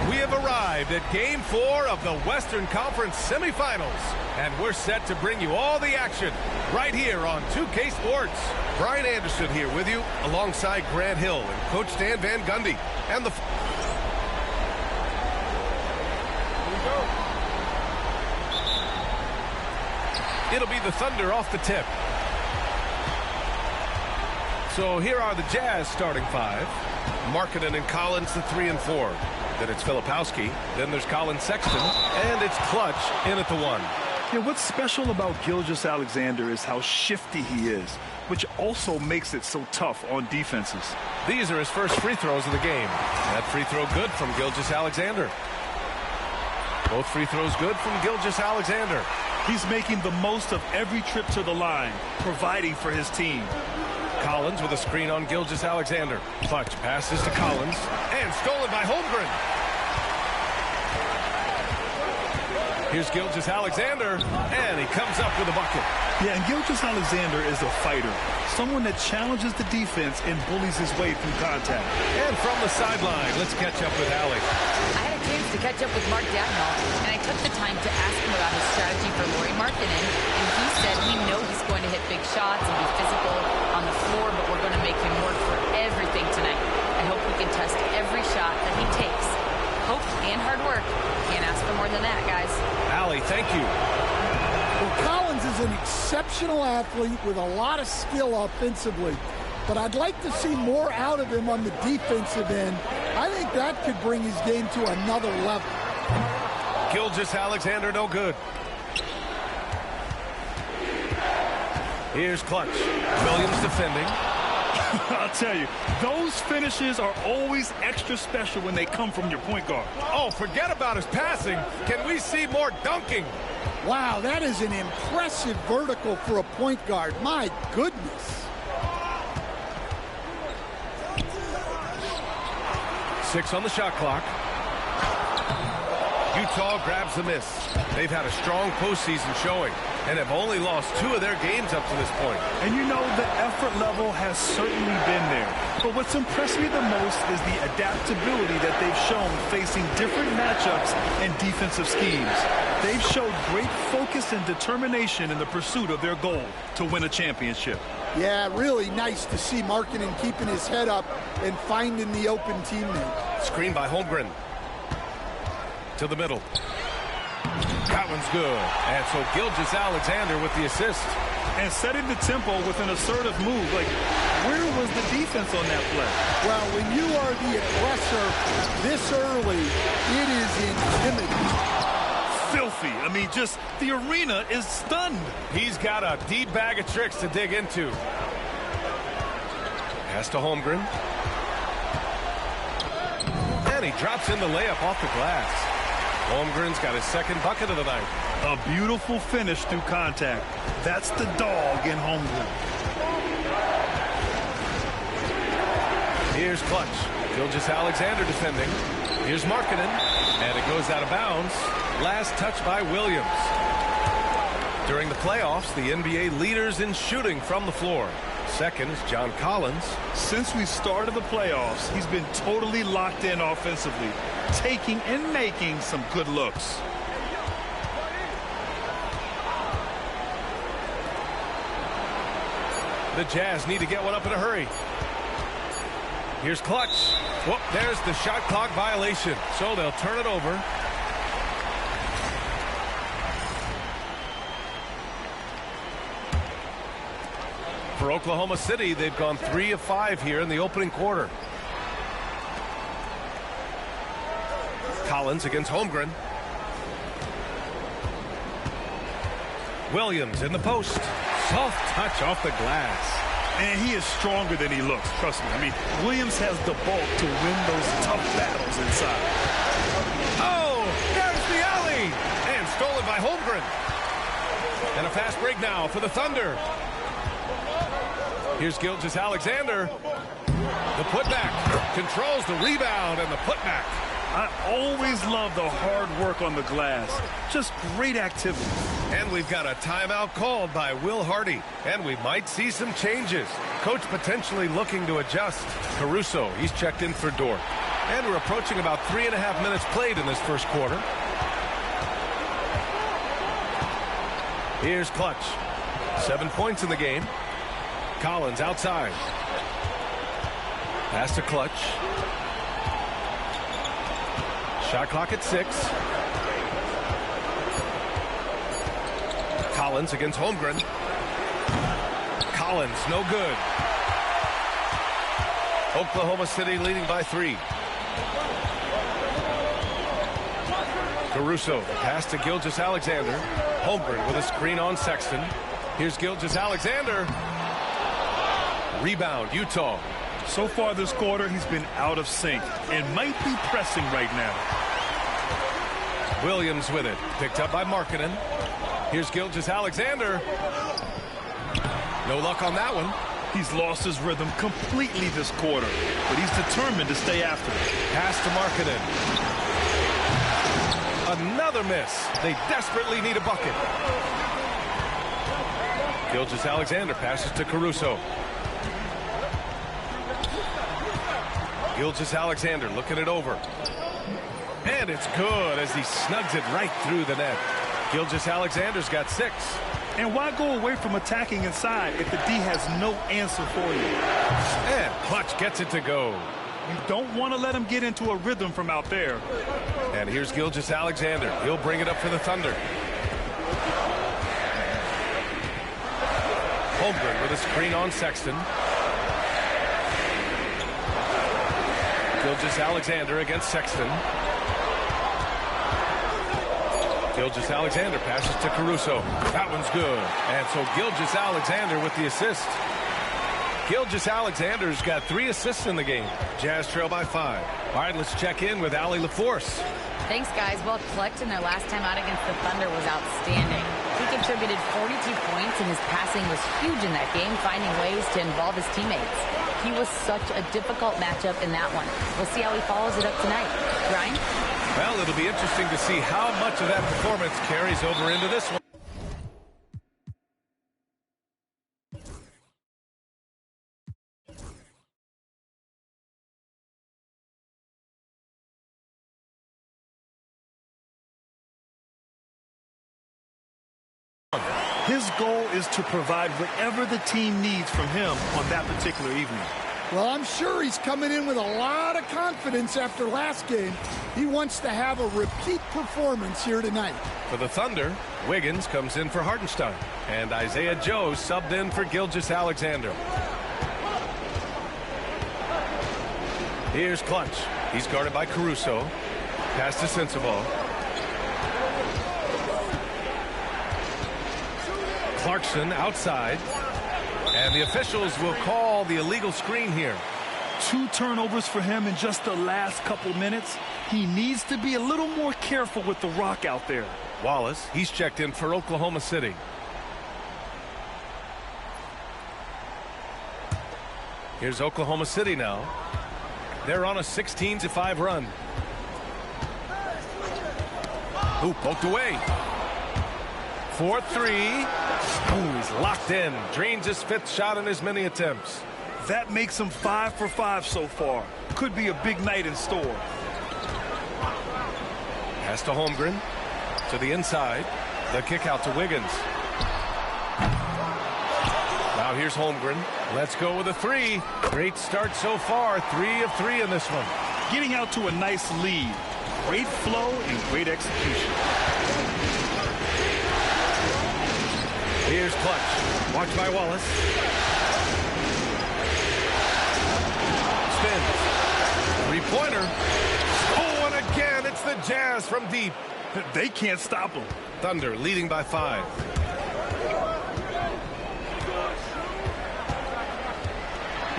We have arrived at Game 4 of the Western Conference semifinals, and we're set to bring you all the action right here on 2K Sports. Brian Anderson here with you alongside Grant Hill and Coach Dan Van Gundy. And it'll be the Thunder off the tip. So here are the Jazz starting 5. Markkanen and Collins, the 3 and 4. Then it's Filipowski. Then there's Colin Sexton. And it's Clutch in at the 1. Yeah, what's special about Gilgeous-Alexander is how shifty he is, which also makes it so tough on defenses. These are his first free throws of the game. That free throw good from Gilgeous-Alexander. Both free throws good from Gilgeous-Alexander. He's making the most of every trip to the line, providing for his team. Collins with a screen on Gilgeous-Alexander. Clutch passes to Collins, and stolen by Holmgren. Here's Gilgeous-Alexander, and he comes up with a bucket. Yeah, and Gilgeous-Alexander is a fighter, someone that challenges the defense and bullies his way through contact. And from the sideline, let's catch up with Allie. I had a chance to catch up with Mark Dagnall, and I took the time to ask him about his strategy for Lauri Markkanen, and he said we know he's going to hit big shots and be physical on the floor, but we're going to make him work for everything tonight. I hope we can test every shot that he takes. Hope and hard work. Can't ask for more than that, guys. Allie, thank you. Well, Collins is an exceptional athlete with a lot of skill offensively, but I'd like to see more out of him on the defensive end. I think that could bring his game to another level. Gilgeous-Alexander, no good. Here's Clutch. Williams defending. I'll tell you, those finishes are always extra special when they come from your point guard. Oh, forget about his passing. Can we see more dunking? Wow, that is an impressive vertical for a point guard. My goodness. 6 on the shot clock. Utah grabs the miss. They've had a strong postseason showing and have only lost 2 of their games up to this point. And you know the effort level has certainly been there. But what's impressed me the most is the adaptability that they've shown facing different matchups and defensive schemes. They've showed great focus and determination in the pursuit of their goal to win a championship. Yeah, really nice to see Markkanen keeping his head up and finding the open teammate. Screen by Holmgren. To the middle. That one's good. And so Gilgeous-Alexander with the assist. And setting the tempo with an assertive move. Like, where was the defense on that play? Well, when you are the aggressor this early, it is intimidating. Filthy. I mean, just the arena is stunned. He's got a deep bag of tricks to dig into. Pass to Holmgren. And he drops in the layup off the glass. Holmgren's got his second bucket of the night. A beautiful finish through contact. That's the dog in Holmgren. Here's Clutch. Gilgeous-Alexander defending. Here's Markkanen. And it goes out of bounds. Last touch by Williams. During the playoffs, the NBA leaders in shooting from the floor. Second is John Collins. Since we started the playoffs, he's been totally locked in offensively, taking and making some good looks. The Jazz need to get one up in a hurry. Here's Clutch. Whoop, there's the shot clock violation. So they'll turn it over. For Oklahoma City, they've gone 3 of 5 here in the opening quarter. Collins against Holmgren. Williams in the post. Soft touch off the glass. And he is stronger than he looks, trust me. I mean, Williams has the bulk to win those tough battles inside. Oh, there's the alley! And stolen by Holmgren. And a fast break now for the Thunder. Here's Gilgeous-Alexander. The putback. Controls the rebound and the putback. I always love the hard work on the glass. Just great activity. And we've got a timeout called by Will Hardy. And we might see some changes. Coach potentially looking to adjust. Caruso, he's checked in for Dort. And we're approaching about 3.5 minutes played in this first quarter. Here's Clutch. 7 points in the game. Collins outside. Pass to Clutch. Shot clock at 6. Collins against Holmgren. Collins, no good. Oklahoma City leading by 3. Caruso, pass to Gilgeous-Alexander. Holmgren with a screen on Sexton. Here's Gilgeous-Alexander. Rebound, Utah. So far this quarter, he's been out of sync and might be pressing right now. Williams with it. Picked up by Markkanen. Here's Gilgeous-Alexander. No luck on that one. He's lost his rhythm completely this quarter, but he's determined to stay after it. Pass to Markkanen. Another miss. They desperately need a bucket. Gilgeous-Alexander passes to Caruso. Gilgeous-Alexander looking it over. And it's good as he snugs it right through the net. Gilgeous-Alexander's got 6. And why go away from attacking inside if the D has no answer for you? And Clutch gets it to go. You don't want to let him get into a rhythm from out there. And here's Gilgeous-Alexander. He'll bring it up for the Thunder. Holmgren with a screen on Sexton. Gilgeous-Alexander against Sexton. Gilgeous-Alexander passes to Caruso. That one's good. And so Gilgeous-Alexander with the assist. Gilgeous-Alexander's got 3 assists in the game. Jazz trail by 5. All right, let's check in with Allie LaForce. Thanks, guys. Well, Clutch in their last time out against the Thunder was outstanding. He contributed 42 points, and his passing was huge in that game, finding ways to involve his teammates. He was such a difficult matchup in that one. We'll see how he follows it up tonight. Brian? Well, it'll be interesting to see how much of that performance carries over into this one. His goal is to provide whatever the team needs from him on that particular evening. Well, I'm sure he's coming in with a lot of confidence after last game. He wants to have a repeat performance here tonight. For the Thunder, Wiggins comes in for Hartenstein. And Isaiah Joe subbed in for Gilgeous-Alexander. Here's Clutch. He's guarded by Caruso. Pass to Sensabaugh. Clarkson outside. And the officials will call the illegal screen here. 2 turnovers for him in just the last couple minutes. He needs to be a little more careful with the rock out there. Wallace, he's checked in for Oklahoma City. Here's Oklahoma City now. They're on a 16-5 run. Ooh, poked away. 4-3. Ooh, he's locked in. Drains his 5th shot in as many attempts. That makes him 5 for 5 so far. Could be a big night in store. Pass to Holmgren. To the inside. The kick out to Wiggins. Now here's Holmgren. Let's go with a 3. Great start so far. 3 of 3 in this one. Getting out to a nice lead. Great flow and great execution. Here's Clutch. Watched by Wallace. Spins. 3-pointer. Oh, and again, it's the Jazz from deep. They can't stop him. Thunder leading by 5.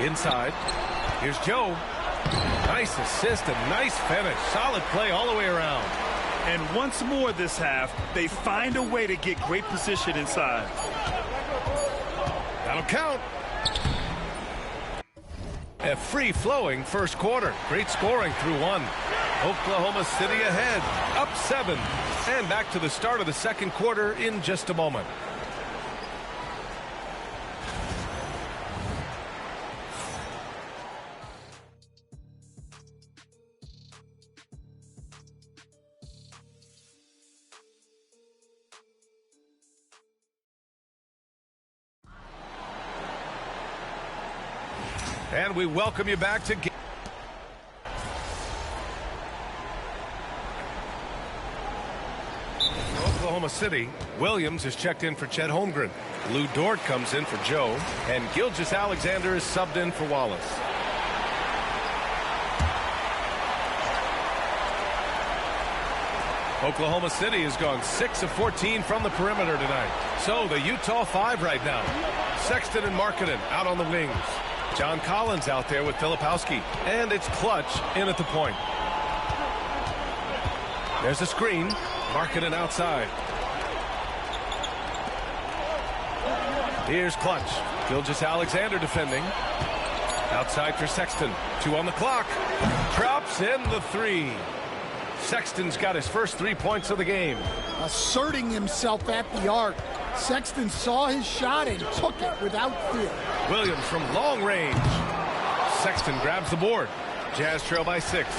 Inside. Here's Joe. Nice assist and nice finish. Solid play all the way around. And once more this half, they find a way to get great position inside. That'll count. A free-flowing first quarter. Great scoring through 1. Oklahoma City ahead, up 7. And back to the start of the second quarter in just a moment. And we welcome you back to Oklahoma City. Williams is checked in for Chet Holmgren. Lou Dort comes in for Joe. And Gilgeous-Alexander is subbed in for Wallace. Oklahoma City has gone 6 of 14 from the perimeter tonight. So the Utah 5 right now. Sexton and Markkanen out on the wings. John Collins out there with Filipowski. And it's Clutch in at the point. There's a screen. Markkanen outside. Here's Clutch. Gilgeous-Alexander defending. Outside for Sexton. 2 on the clock. Drops in the 3. Sexton's got his first 3 points of the game. Asserting himself at the arc. Sexton saw his shot and took it without fear. Williams from long range. Sexton grabs the board. Jazz trail by 6.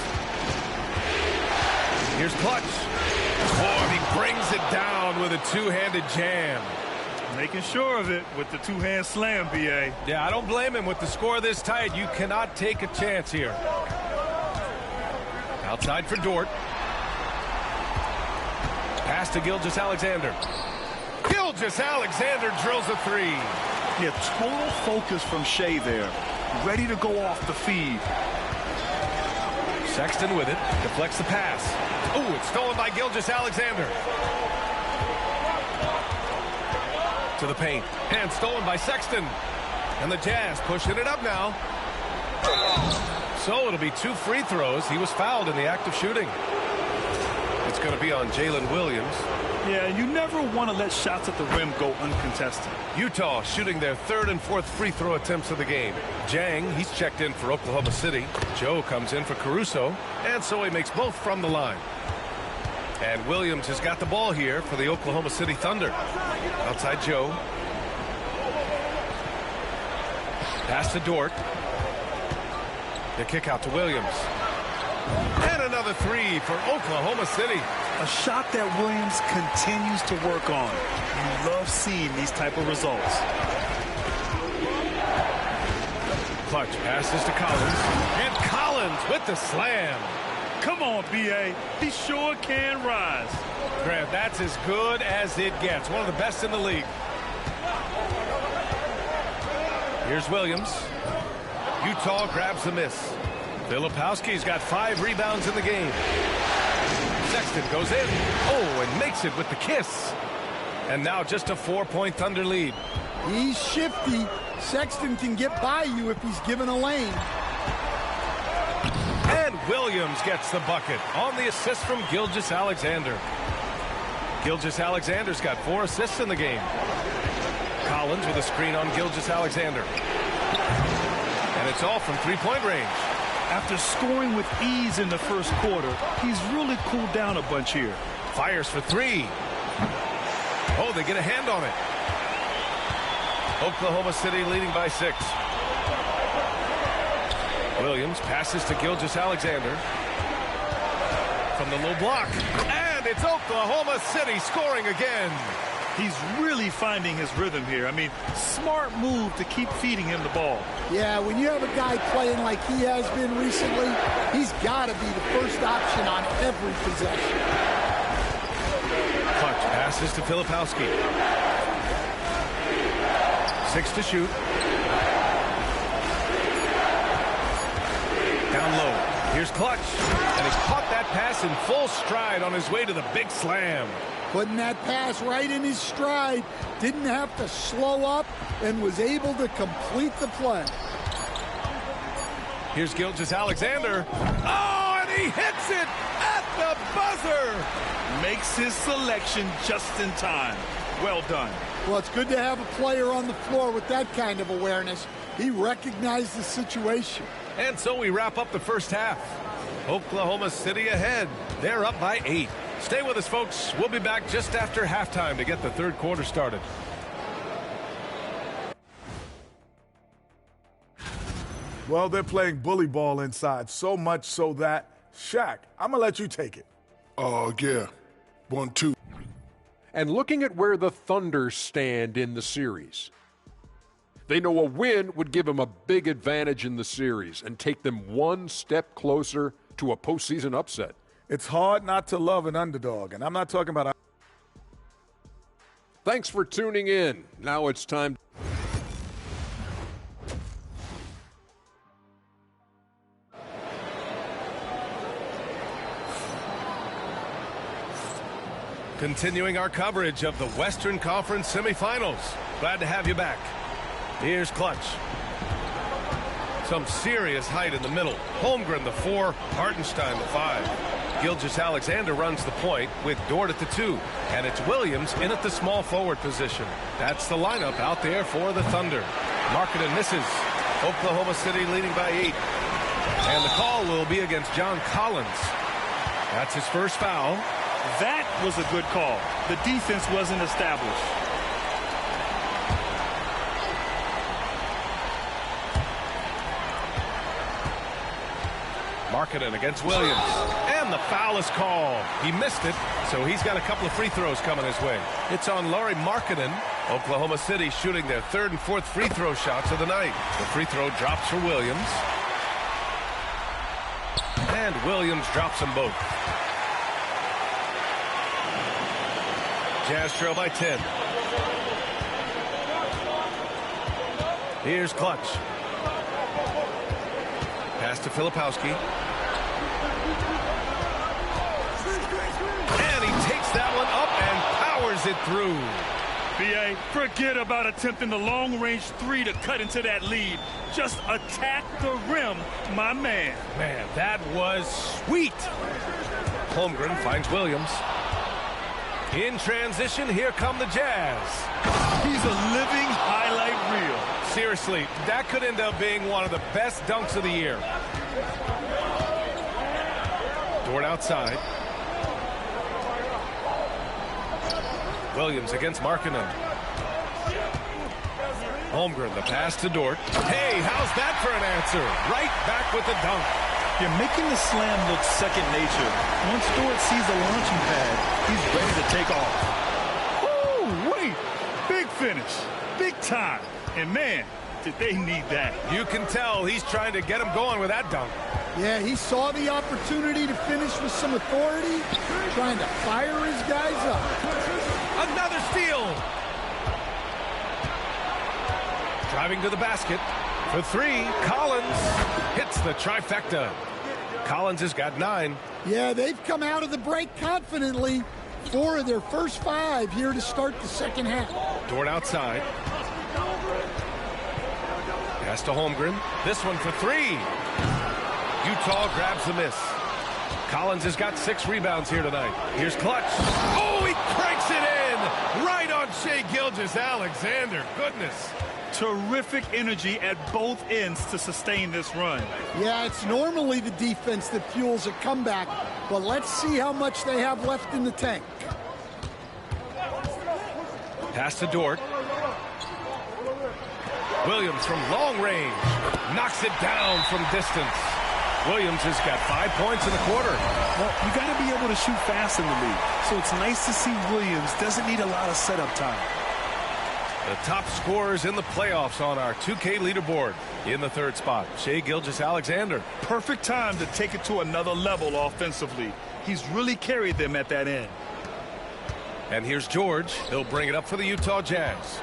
Here's Clutch. Oh, he brings it down with a two-handed jam. Making sure of it with the two-hand slam, B.A. Yeah, I don't blame him. With the score this tight, you cannot take a chance here. Outside for Dort. Pass to Gilgeous-Alexander. Gilgeous-Alexander drills a 3. Yeah, total focus from Shea there. Ready to go off the feed. Sexton with it. Deflects the pass. Oh, it's stolen by Gilgeous-Alexander. To the paint. And stolen by Sexton. And the Jazz pushing it up now. So it'll be 2 free throws. He was fouled in the act of shooting. It's going to be on Jalen Williams. Yeah, you never want to let shots at the rim go uncontested. Utah shooting their 3rd and 4th free throw attempts of the game. Jang, he's checked in for Oklahoma City. Joe comes in for Caruso. And so he makes both from the line. And Williams has got the ball here for the Oklahoma City Thunder. Outside Joe. Pass to Dort. The kick out to Williams. And another 3 for Oklahoma City. A shot that Williams continues to work on. You love seeing these type of results. Clutch passes to Collins. And Collins with the slam. Come on, B.A. He sure can rise. Grant, that's as good as it gets. One of the best in the league. Here's Williams. Utah grabs the miss. Filipowski's got 5 rebounds in the game. Sexton goes in. Oh, and makes it with the kiss. And now just a 4-point Thunder lead. He's shifty. Sexton can get by you if he's given a lane. And Williams gets the bucket on the assist from Gilgeous-Alexander. Gilgeous-Alexander's got 4 assists in the game. Collins with a screen on Gilgeous-Alexander. And it's all from 3-point range. After scoring with ease in the first quarter, he's really cooled down a bunch here. Fires for 3. Oh, they get a hand on it. Oklahoma City leading by 6. Williams passes to Gilgeous-Alexander. From the low block. And it's Oklahoma City scoring again. He's really finding his rhythm here. I mean, smart move to keep feeding him the ball. Yeah, when you have a guy playing like he has been recently, he's got to be the first option on every possession. Clutch passes to Filipowski. 6 to shoot. Down low. Here's Clutch. And he caught that pass in full stride on his way to the big slam. Putting that pass right in his stride. Didn't have to slow up and was able to complete the play. Here's Gilgeous-Alexander. Oh, and he hits it at the buzzer. Makes his selection just in time. Well done. Well, it's good to have a player on the floor with that kind of awareness. He recognized the situation. And so we wrap up the first half. Oklahoma City ahead. They're up by 8. Stay with us, folks. We'll be back just after halftime to get the third quarter started. Well, they're playing bully ball inside, so much so that, Shaq, I'm going to let you take it. Oh, yeah. 1-2. And looking at where the Thunder stand in the series, they know a win would give them a big advantage in the series and take them one step closer to a postseason upset. It's hard not to love an underdog, and I'm not talking about... Thanks for tuning in. Now it's time. Continuing our coverage of the Western Conference semifinals. Glad to have you back. Here's Clutch. Some serious height in the middle. Holmgren the 4, Hartenstein the 5. Gilgeous-Alexander runs the point with Dort at the 2. And it's Williams in at the small forward position. That's the lineup out there for the Thunder. Markkanen misses. Oklahoma City leading by 8. And the call will be against John Collins. That's his first foul. That was a good call. The defense wasn't established. Markkanen against Williams. And the foul is called. He missed it, so he's got a couple of free throws coming his way. It's on Lauri Markkanen. Oklahoma City shooting their third and fourth free throw shots of the night. The free throw drops for Williams. And Williams drops them both. Jazz trail by 10. Here's Clutch. Pass to Filipowski. And he takes that one up and powers it through. B.A., forget about attempting the long-range three to cut into that lead. Just attack the rim, my man. Man, that was sweet. Holmgren finds Williams. In transition, here come the Jazz. He's a living highlight reel. Seriously, that could end up being one of the best dunks of the year. Dort outside. Williams against Markkanen. Holmgren, the pass to Dort. Hey, how's that for an answer? Right back with the dunk. You're making the slam look second nature. Once Dort sees the launching pad, he's ready to take off. Woo, wait, big finish, big time. And man, did they need that. You can tell he's trying to get him going with that dunk. Yeah, he saw the opportunity to finish with some authority, trying to fire his guys up. Another steal. Driving to the basket for three. Collins hits the trifecta. Collins has got 9. Yeah, they've come out of the break confidently. 4 of their first 5 here to start the second half. Dort outside. Pass to Holmgren. This one for 3. Utah grabs the miss. Collins has got 6 rebounds here tonight. Here's Clutch. Oh, he cranks it in! Right on Shai Gilgeous-Alexander. Goodness. Terrific energy at both ends to sustain this run. Yeah, it's normally the defense that fuels a comeback, but let's see how much they have left in the tank. Pass to Dort. Williams from long range knocks it down from distance. Williams has got 5 points in the quarter. Well, you got to be able to shoot fast in the league, so it's nice to see Williams doesn't need a lot of setup time. The top scorers in the playoffs on our 2K leaderboard. In the third spot, Shai Gilgeous-Alexander. Perfect time to take it to another level offensively. He's really carried them at that end. And here's George. He'll bring it up for the Utah Jazz.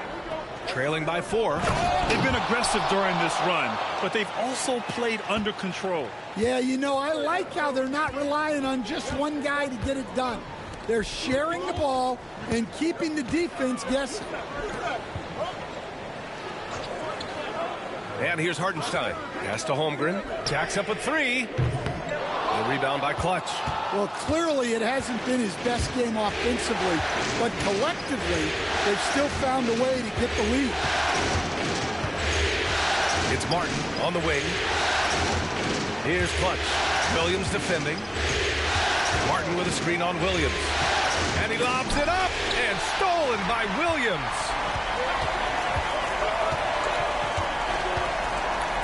Trailing by 4. They've been aggressive during this run, but they've also played under control. Yeah, you know, I like how they're not relying on just one guy to get it done. They're sharing the ball and keeping the defense guessing. And here's Hartenstein. Pass to Holmgren. Jacks up a 3. The rebound by Clutch. Well, clearly it hasn't been his best game offensively, but collectively, they've still found a way to get the lead. It's Martin on the wing. Here's Clutch. Williams defending. Martin with a screen on Williams. And he lobs it up and stolen by Williams.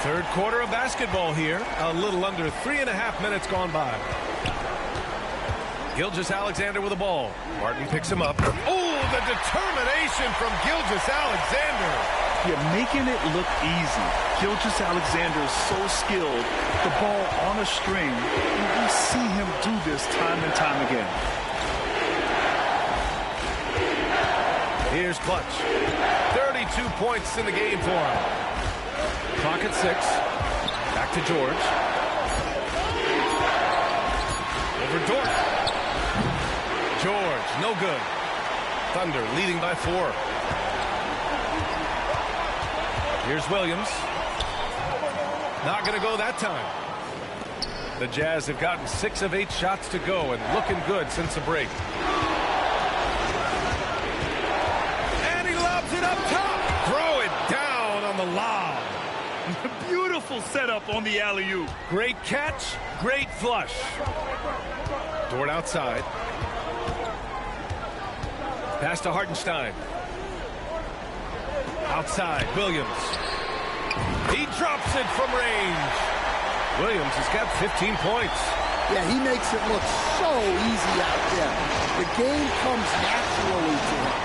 Third quarter of basketball here. A little under 3.5 minutes gone by. Gilgeous-Alexander with the ball. Martin picks him up. Oh, the determination from Gilgeous-Alexander. You're making it look easy. Gilgeous-Alexander is so skilled. The ball on a string. And we see him do this time and time again. Here's Clutch. 32 points in the game for him. Clock at 6. Back to George. Over Dort. George, no good. Thunder leading by 4. Here's Williams. Not going to go that time. The Jazz have gotten 6 of 8 shots to go and looking good since the break. And he lobs it up top. Throw it down on the lob. Beautiful setup on the alley-oop. Great catch, great flush. Dort outside. Pass to Hartenstein. Outside, Williams. He drops it from range. Williams has got 15 points. Yeah, he makes it look so easy out there. The game comes naturally to him.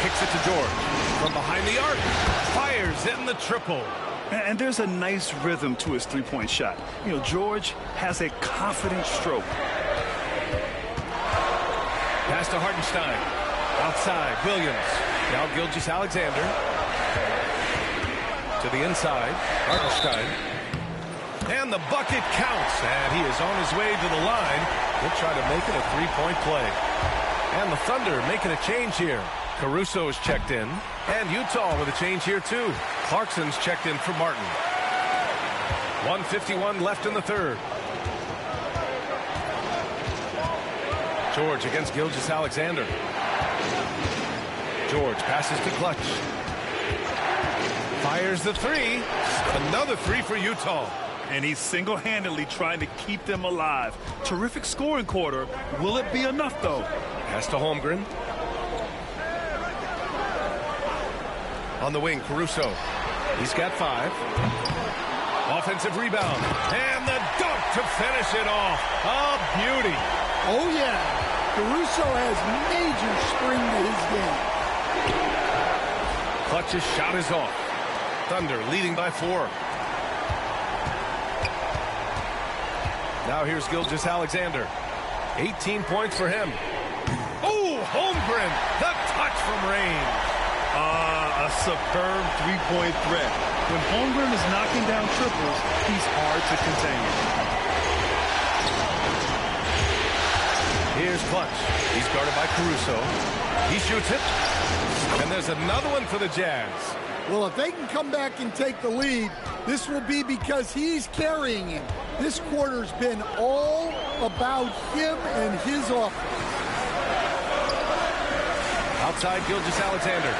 Kicks it to George. From behind the arc. Fires in the triple. And there's a nice rhythm to his three-point shot. You know, George has a confident stroke. Pass to Hartenstein. Outside, Williams. Now Gilgeous-Alexander. To the inside, Hartenstein. And the bucket counts. And he is on his way to the line. He'll try to make it a three-point play. And the Thunder making a change here. Caruso is checked in. And Utah with a change here, too. Clarkson's checked in for Martin. 1:51 left in the third. George against Gilgeous-Alexander. George passes to Clutch. Fires the three. Another three for Utah. And he's single-handedly trying to keep them alive. Terrific scoring quarter. Will it be enough, though? Pass to Holmgren. On the wing, Caruso. He's got 5. Offensive rebound. And the dunk to finish it off. A beauty. Oh, yeah. Caruso has major spring to his game. Clutch's shot is off. Thunder leading by 4. Now here's Gilgeous-Alexander. 18 points for him. Oh, Holmgren. The touch from range. A superb three-point threat. When Holmgren is knocking down triples, he's hard to contain. Here's Clutch. He's guarded by Caruso. He shoots it. And there's another one for the Jazz. Well, if they can come back and take the lead, this will be because he's carrying him. This quarter's been all about him and his offense. Outside, Gilgeous-Alexander.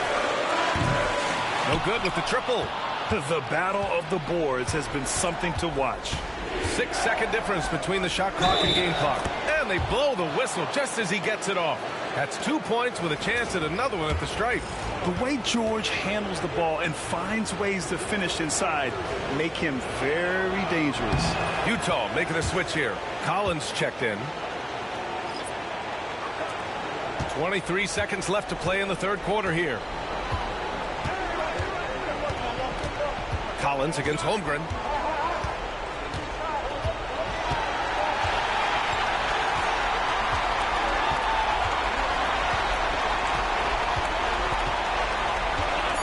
No good with the triple. The battle of the boards has been something to watch. 6-second difference between the shot clock and game clock. And they blow the whistle just as he gets it off. That's 2 points with a chance at another one at the stripe. The way George handles the ball and finds ways to finish inside make him very dangerous. Utah making a switch here. Collins checked in. 23 seconds left to play in the third quarter here. Collins against Holmgren.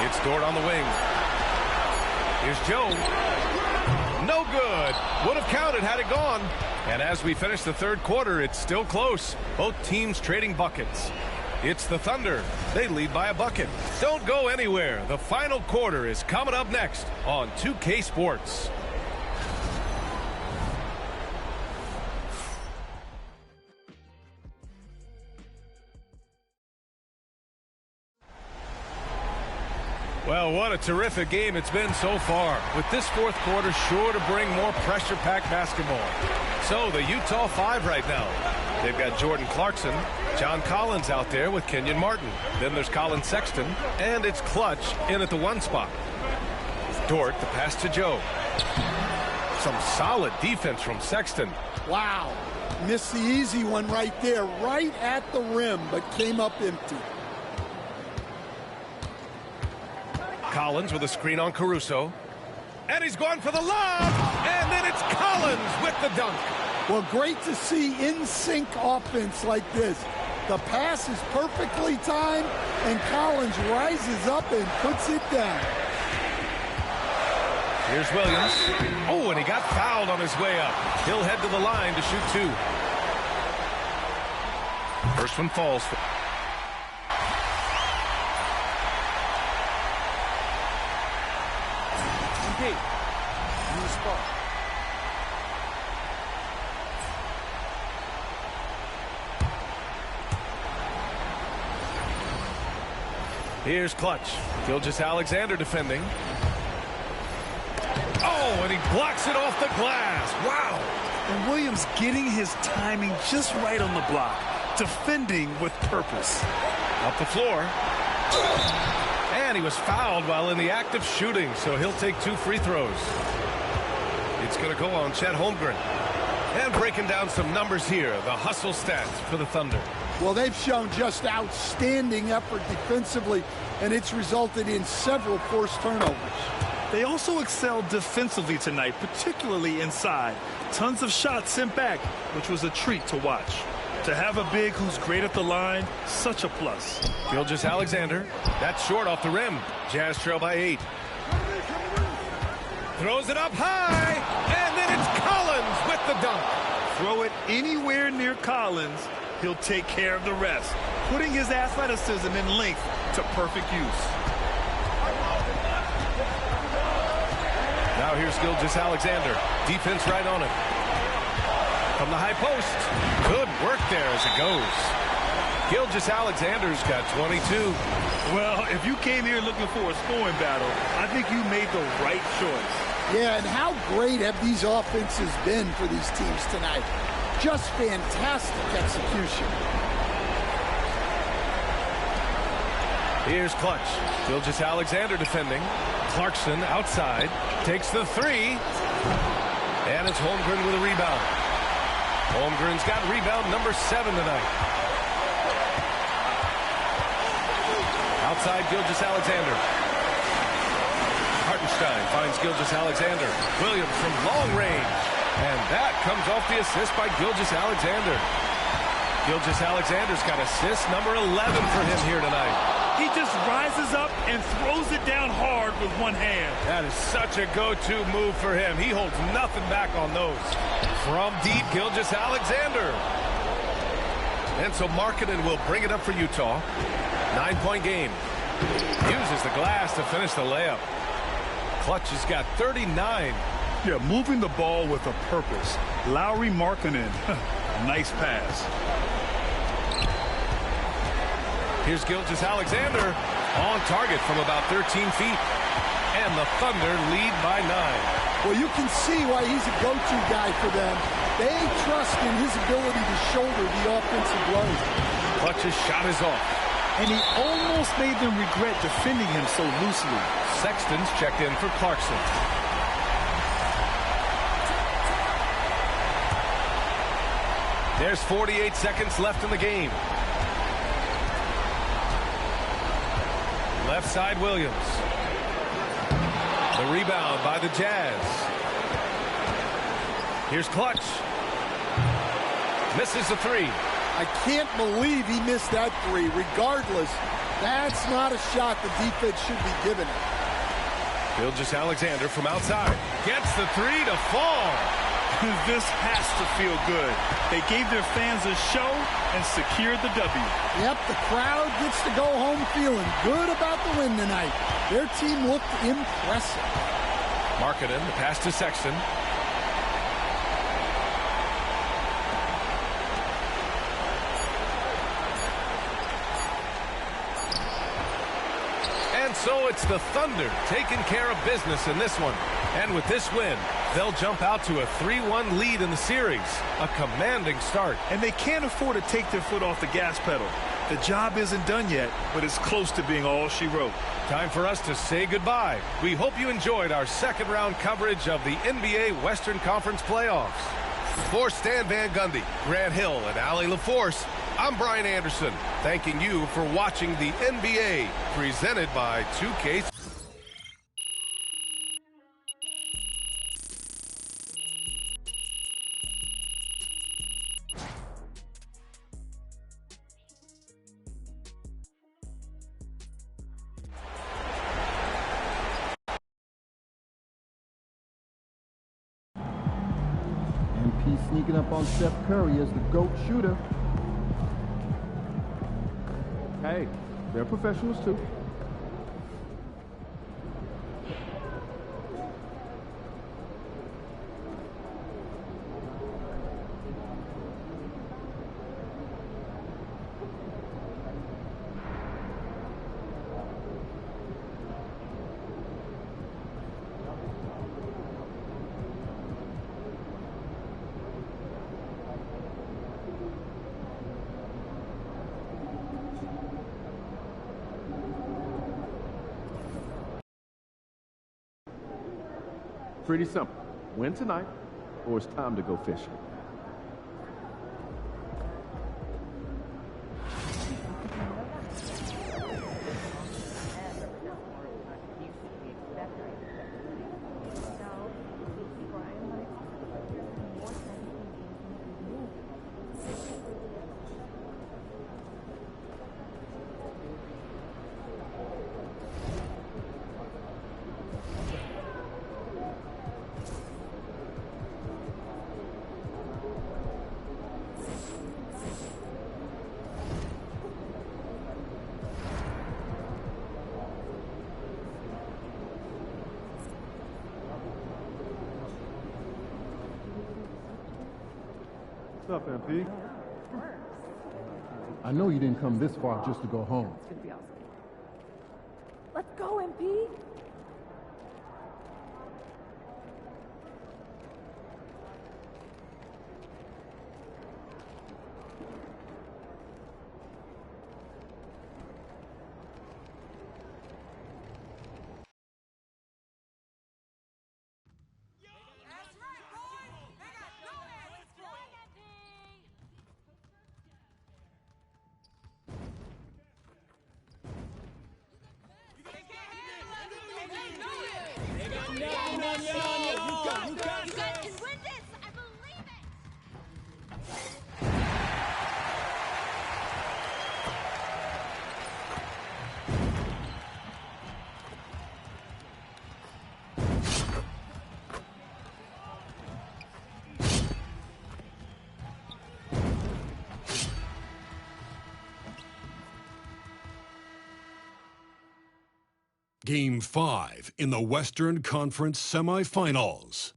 It's Dort on the wing. Here's Joe. No good. Would have counted had it gone. And as we finish the third quarter, it's still close. Both teams trading buckets. It's the Thunder. They lead by a bucket. Don't go anywhere. The final quarter is coming up next on 2K Sports. Well, what a terrific game it's been so far. With this fourth quarter sure to bring more pressure-packed basketball. So the Utah 5 right now. They've got Jordan Clarkson, John Collins out there with Kenyon Martin. Then there's Colin Sexton, and it's Clutch in at the 1 spot. Dort, the pass to Joe. Some solid defense from Sexton. Wow. Missed the easy one right there, right at the rim, but came up empty. Collins with a screen on Caruso. And he's going for the lob. And then it's Collins with the dunk. Well, great to see in-sync offense like this. The pass is perfectly timed, and Collins rises up and puts it down. Here's Williams. Oh, and he got fouled on his way up. He'll head to the line to shoot 2. First one falls. New spot. Here's Clutch. Gilgeous-Alexander defending. Oh, and he blocks it off the glass. Wow. And Williams getting his timing just right on the block. Defending with purpose. Up the floor. And he was fouled while in the act of shooting, so he'll take 2 free throws. It's going to go on Chet Holmgren. And breaking down some numbers here, the hustle stats for the Thunder. Well, they've shown just outstanding effort defensively, and it's resulted in several forced turnovers. They also excelled defensively tonight, particularly inside. Tons of shots sent back, which was a treat to watch. To have a big who's great at the line, such a plus. Gilgeous-Alexander, that's short off the rim. Jazz trail by 8. Throws it up high, and then it's Collins with the dunk. Throw it anywhere near Collins, he'll take care of the rest, putting his athleticism and length to perfect use. Now here's Gilgeous-Alexander. Defense right on him. From the high post. Good work there as it goes. Gilgeous-Alexander's got 22. Well, if you came here looking for a scoring battle, I think you made the right choice. Yeah, and how great have these offenses been for these teams tonight? Just fantastic execution. Here's Clutch. Gilgeous-Alexander defending. Clarkson outside. Takes the 3. And it's Holmgren with a rebound. Holmgren's got rebound number 7 tonight. Outside Gilgeous-Alexander. Hartenstein finds Gilgeous-Alexander. Williams from long range. And that comes off the assist by Gilgeous-Alexander. Gilgeous-Alexander's got assist number 11 for him here tonight. He just rises up and throws it down hard with one hand. That is such a go-to move for him. He holds nothing back on those. From deep, Gilgeous-Alexander. And so Markkanen will bring it up for Utah. 9-point game. Uses the glass to finish the layup. Clutch has got 39. Yeah, moving the ball with a purpose. Lowry Markkanen. Nice pass. Here's Gilgeous-Alexander on target from about 13 feet. And the Thunder lead by 9. Well, you can see why he's a go-to guy for them. They trust in his ability to shoulder the offensive load. Clutch's shot is off. And he almost made them regret defending him so loosely. Sexton's checked in for Clarkson. There's 48 seconds left in the game. Left side, Williams. The rebound by the Jazz. Here's Clutch. Misses the 3. I can't believe he missed that 3. Regardless, that's not a shot the defense should be giving him. Gilgeous-Alexander from outside. Gets the 3 to fall. This has to feel good. They gave their fans a show and secured the W. Yep, the crowd gets to go home feeling good about the win tonight. Their team looked impressive. Markkanen, the pass to Sexton. And so it's the Thunder taking care of business in this one. And with this win, they'll jump out to a 3-1 lead in the series. A commanding start. And they can't afford to take their foot off the gas pedal. The job isn't done yet, but it's close to being all she wrote. Time for us to say goodbye. We hope you enjoyed our second round coverage of the NBA Western Conference playoffs. For Stan Van Gundy, Grant Hill, and Allie LaForce, I'm Brian Anderson, thanking you for watching the NBA, presented by 2K. MP sneaking up on Steph Curry as the GOAT shooter. Hey, they're professionals too. Pretty simple. Win tonight, or it's time to go fishing. What's up, MP? I know you didn't come this far just to go home. It's going to be awesome. Let's go, MP. Game 5 in the Western Conference semifinals.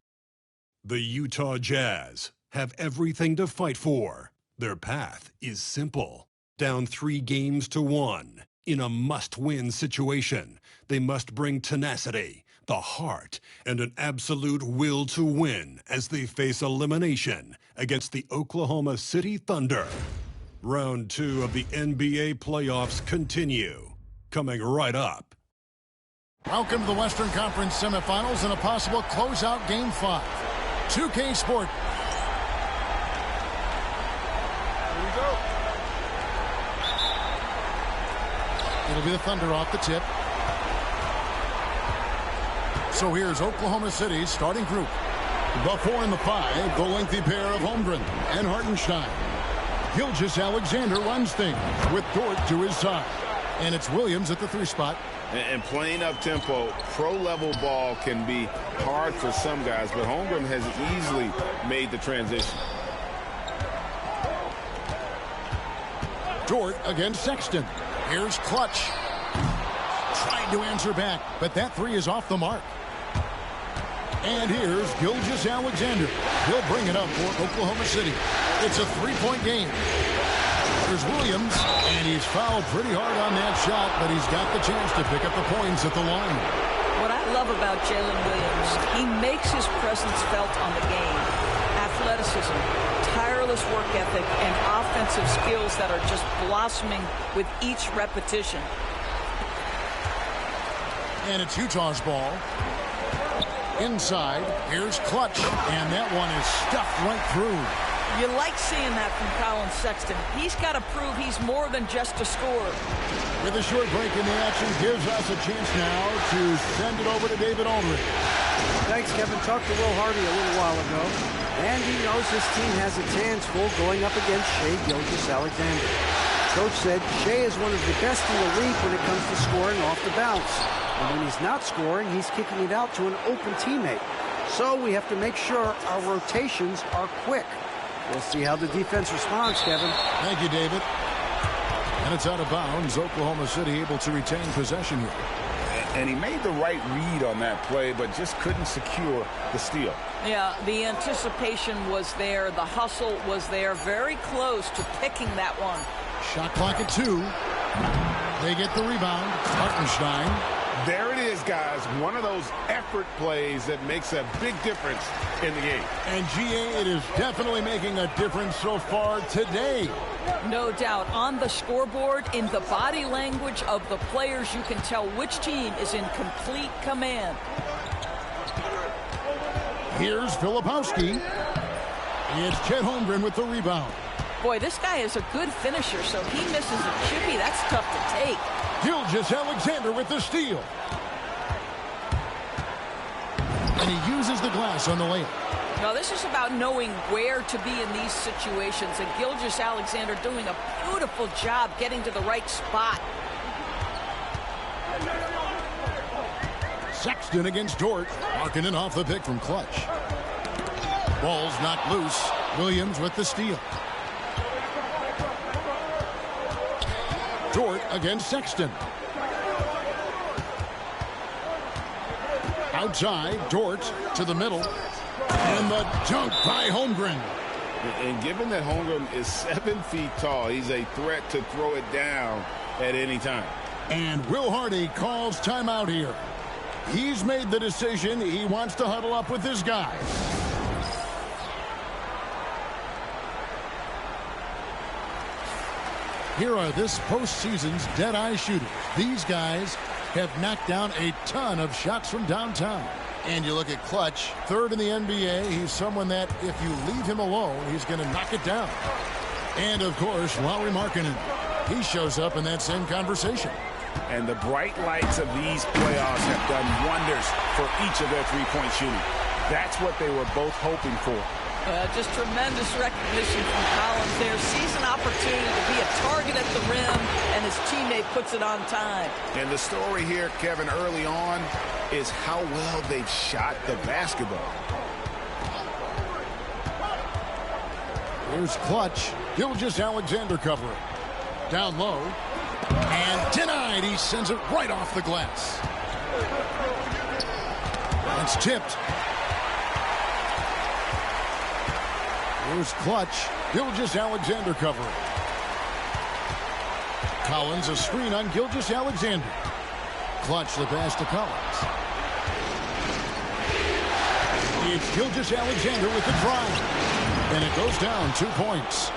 The Utah Jazz have everything to fight for. Their path is simple. Down 3-1 in a must-win situation, they must bring tenacity, the heart, and an absolute will to win as they face elimination against the Oklahoma City Thunder. Round 2 of the NBA playoffs continue. Coming right up. Welcome to the Western Conference semifinals and a possible closeout Game 5. 2K Sport. Here we go. It'll be the Thunder off the tip. So here's Oklahoma City's starting group. The 4 and the 5, the lengthy pair of Holmgren and Hartenstein. Gilgeous-Alexander runs things with Dort to his side. And it's Williams at the 3 spot. And playing up-tempo, pro-level ball can be hard for some guys, but Holmgren has easily made the transition. Dort against Sexton. Here's Clutch. Trying to answer back, but that 3 is off the mark. And here's Gilgeous-Alexander. He'll bring it up for Oklahoma City. It's a 3-point game. There's Williams, and he's fouled pretty hard on that shot, but he's got the chance to pick up the points at the line. What I love about Jalen Williams, he makes his presence felt on the game. Athleticism, tireless work ethic, and offensive skills that are just blossoming with each repetition. And it's Utah's ball. Inside, here's Clutch, and that one is stuffed right through. You like seeing that from Colin Sexton. He's got to prove he's more than just a scorer. With a short break in the action, gives us a chance now to send it over to David Aldridge. Thanks, Kevin. Talked to Will Hardy a little while ago, and he knows his team has its hands full going up against Shai Gilgeous-Alexander. Coach said Shai is one of the best in the league when it comes to scoring off the bounce. And when he's not scoring, he's kicking it out to an open teammate. So we have to make sure our rotations are quick. We'll see how the defense responds, Kevin. Thank you, David. And it's out of bounds. Oklahoma City able to retain possession here. And he made the right read on that play, but just couldn't secure the steal. Yeah, the anticipation was there. The hustle was there. Very close to picking that one. Shot clock at 2. They get the rebound. Hartenstein. There it is, guys. One of those effort plays that makes a big difference in the game. And GA, it is definitely making a difference so far today. No doubt. On the scoreboard, in the body language of the players, you can tell which team is in complete command. Here's Filipowski. It's Chet Holmgren with the rebound. Boy, this guy is a good finisher, so he misses a chippy. That's tough to take. Gilgeous-Alexander with the steal. And he uses the glass on the layup. Now, this is about knowing where to be in these situations, and Gilgeous-Alexander doing a beautiful job getting to the right spot. Sexton against Dort. Markkanen off the pick from Clutch. Ball's knocked loose. Williams with the steal. Dort against Sexton. Outside, Dort to the middle. And the dunk by Holmgren. And given that Holmgren is 7 feet tall, he's a threat to throw it down at any time. And Will Hardy calls timeout here. He's made the decision. He wants to huddle up with his guys. Here are this postseason's dead-eye shooters. These guys have knocked down a ton of shots from downtown. And you look at Clutch, third in the NBA. He's someone that if you leave him alone, he's going to knock it down. And, of course, Lauri Markkanen. He shows up in that same conversation. And the bright lights of these playoffs have done wonders for each of their three-point shooting. That's what they were both hoping for. Just tremendous recognition from Collins there. Sees an opportunity to be a target at the rim, and his teammate puts it on time. And the story here, Kevin, early on is how well they've shot the basketball. Here's Clutch. Gilgeous-Alexander covering. Down low. And denied. He sends it right off the glass. It's tipped. Here's Clutch. Gilgeous-Alexander covering. Collins a screen on Gilgeous-Alexander. Clutch the pass to Collins. It's Gilgeous-Alexander with the drive. And it goes down 2 points.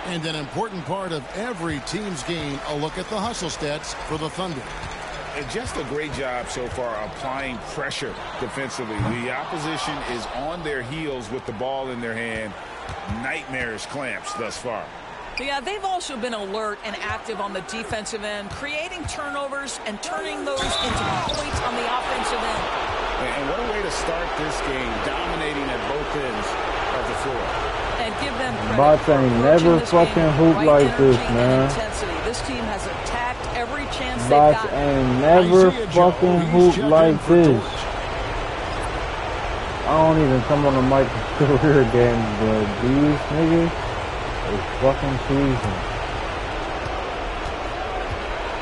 And an important part of every team's game, a look at the hustle stats for the Thunder. And just a great job so far applying pressure defensively. The opposition is on their heels with the ball in their hand. Nightmarish clamps thus far. Yeah, they've also been alert and active on the defensive end, creating turnovers and turning those into points on the offensive end. And what a way to start this game, dominating at both ends of the floor. And give them credit. Bots ain't never fucking hoop like this, man. This team has attacked every chance they've Bots got. ain't never fucking hoop like this. I don't even come on the MyCareer games, but these niggas is fucking season.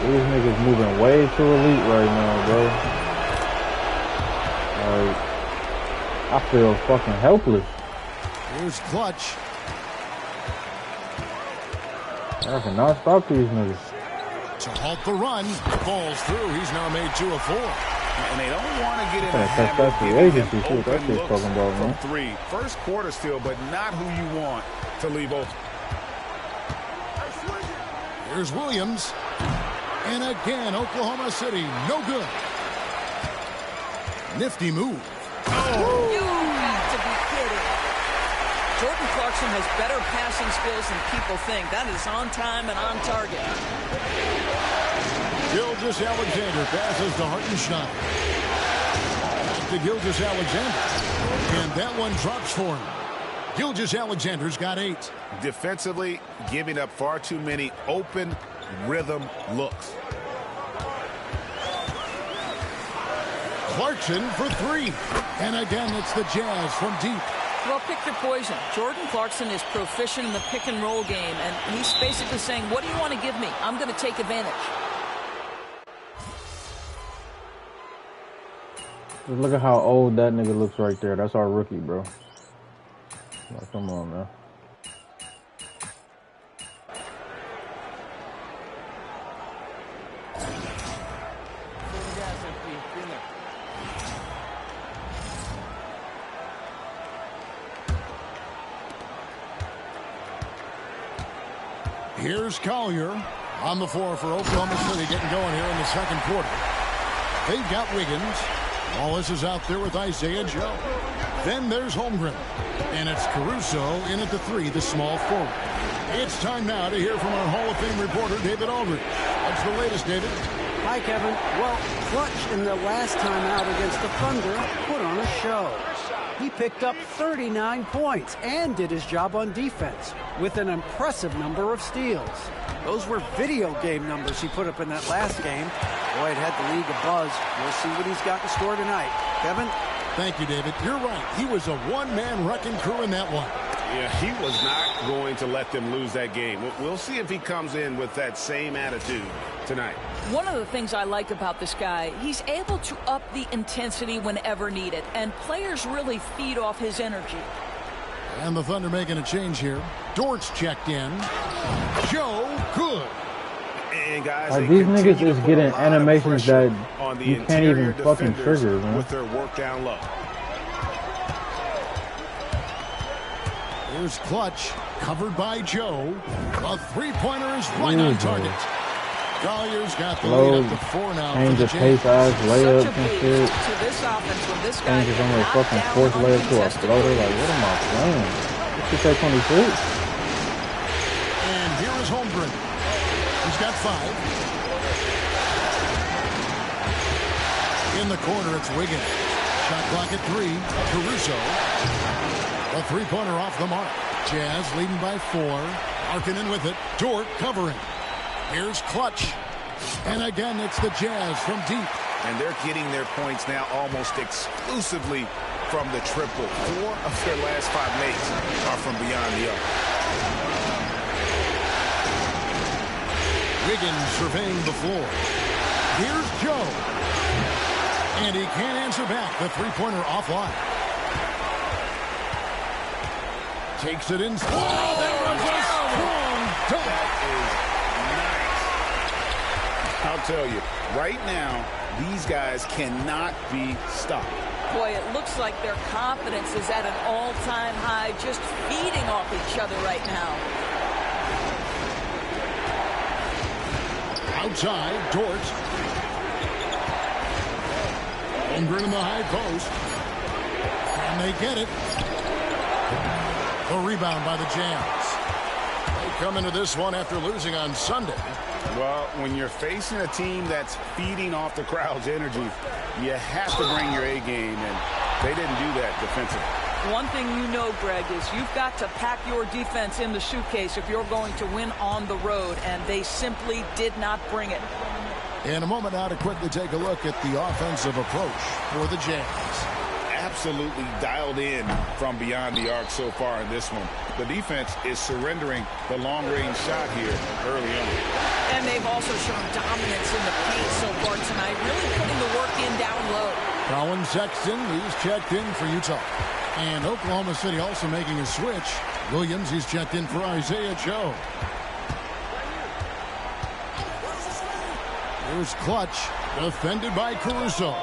These niggas moving way too elite right now, bro. Like, I feel fucking helpless. Here's Clutch. I cannot stop these niggas. To halt the run, falls through. He's now made 2 of 4. And they don't want to get in the That's habit of the giving agency him too. That's open what looks talking about, man. from three. First quarter still, but not who you want to leave open. Here's Williams. And again, Oklahoma City, no good. Nifty move. Oh. You got to be kidding. Jordan Clarkson has better passing skills than people think. That is on time and on target. Gilgeous-Alexander passes to Hartenstein. Back to Gilgeous-Alexander. And that one drops for him. Gilgeous-Alexander's got 8. Defensively, giving up far too many open rhythm looks. Clarkson for 3. And again, it's the Jazz from deep. Well, pick your poison. Jordan Clarkson is proficient in the pick and roll game, and he's basically saying, what do you want to give me? I'm going to take advantage. Just look at how old that nigga looks right there. That's our rookie, bro. Like, come on, man. Here's Collier on the floor for Oklahoma City, getting going here in the second quarter. They've got Wiggins. Wallace is out there with Isaiah Joe. Then there's Holmgren. And it's Caruso in at the 3, the small forward. It's time now to hear from our Hall of Fame reporter, David Aldridge. What's the latest, David? Hi, Kevin. Well, Clutch in the last time out against the Thunder put on a show. He picked up 39 points and did his job on defense with an impressive number of steals. Those were video game numbers he put up in that last game. Boy, it had the league abuzz. We'll see what he's got in store tonight. Kevin? Thank you, David. You're right. He was a one-man wrecking crew in that one. Yeah, he was not going to let them lose that game. We'll see if he comes in with that same attitude tonight. One of the things I like about this guy, he's able to up the intensity whenever needed, and players really feed off his energy. And the Thunder making a change here. Dort's checked in. Joe Good. And guys, these niggas is getting animations that on the you can't even fucking trigger, man. With their work down low. Here's Clutch, covered by Joe. A three-pointer is right on target. Collier's got the lead up to 4 now. Change the pace, eyes, layups and shit. To this offense when this guy Changes from a fucking fourth layup to a floater. Like, what am I playing? What you say, 26? And here is Holmgren. He's got 5. In the corner, it's Wiggins. Shot clock at 3. Caruso. A three-pointer off the mark. Jazz leading by 4. Markkanen with it. Dort covering. Here's Clutch. And again, it's the Jazz from deep. And they're getting their points now almost exclusively from the triple. 4 of their last 5 makes are from beyond the arc. Wiggins surveying the floor. Here's Joe. And he can't answer back. The three-pointer offline. Takes it in. Oh, there was a strong dunk. That is nice. I'll tell you, right now, these guys cannot be stopped. Boy, it looks like their confidence is at an all-time high, just feeding off each other right now. Outside, Dort. Holmgren in the high post. And they get it. A rebound by the Jazz. They come into this one after losing on Sunday. Well, when you're facing a team that's feeding off the crowd's energy, you have to bring your A game, and they didn't do that defensively. One thing you know, Greg, is you've got to pack your defense in the suitcase if you're going to win on the road, and they simply did not bring it. In a moment now to quickly take a look at the offensive approach for the Jazz. Absolutely dialed in from beyond the arc so far in this one. The defense is surrendering the long-range shot here early on. And they've also shown dominance in the paint so far tonight, really putting the work in down low. Colin Sexton, he's checked in for Utah. And Oklahoma City also making a switch. Williams, he's checked in for Isaiah Joe. Here's Clutch, defended by Caruso.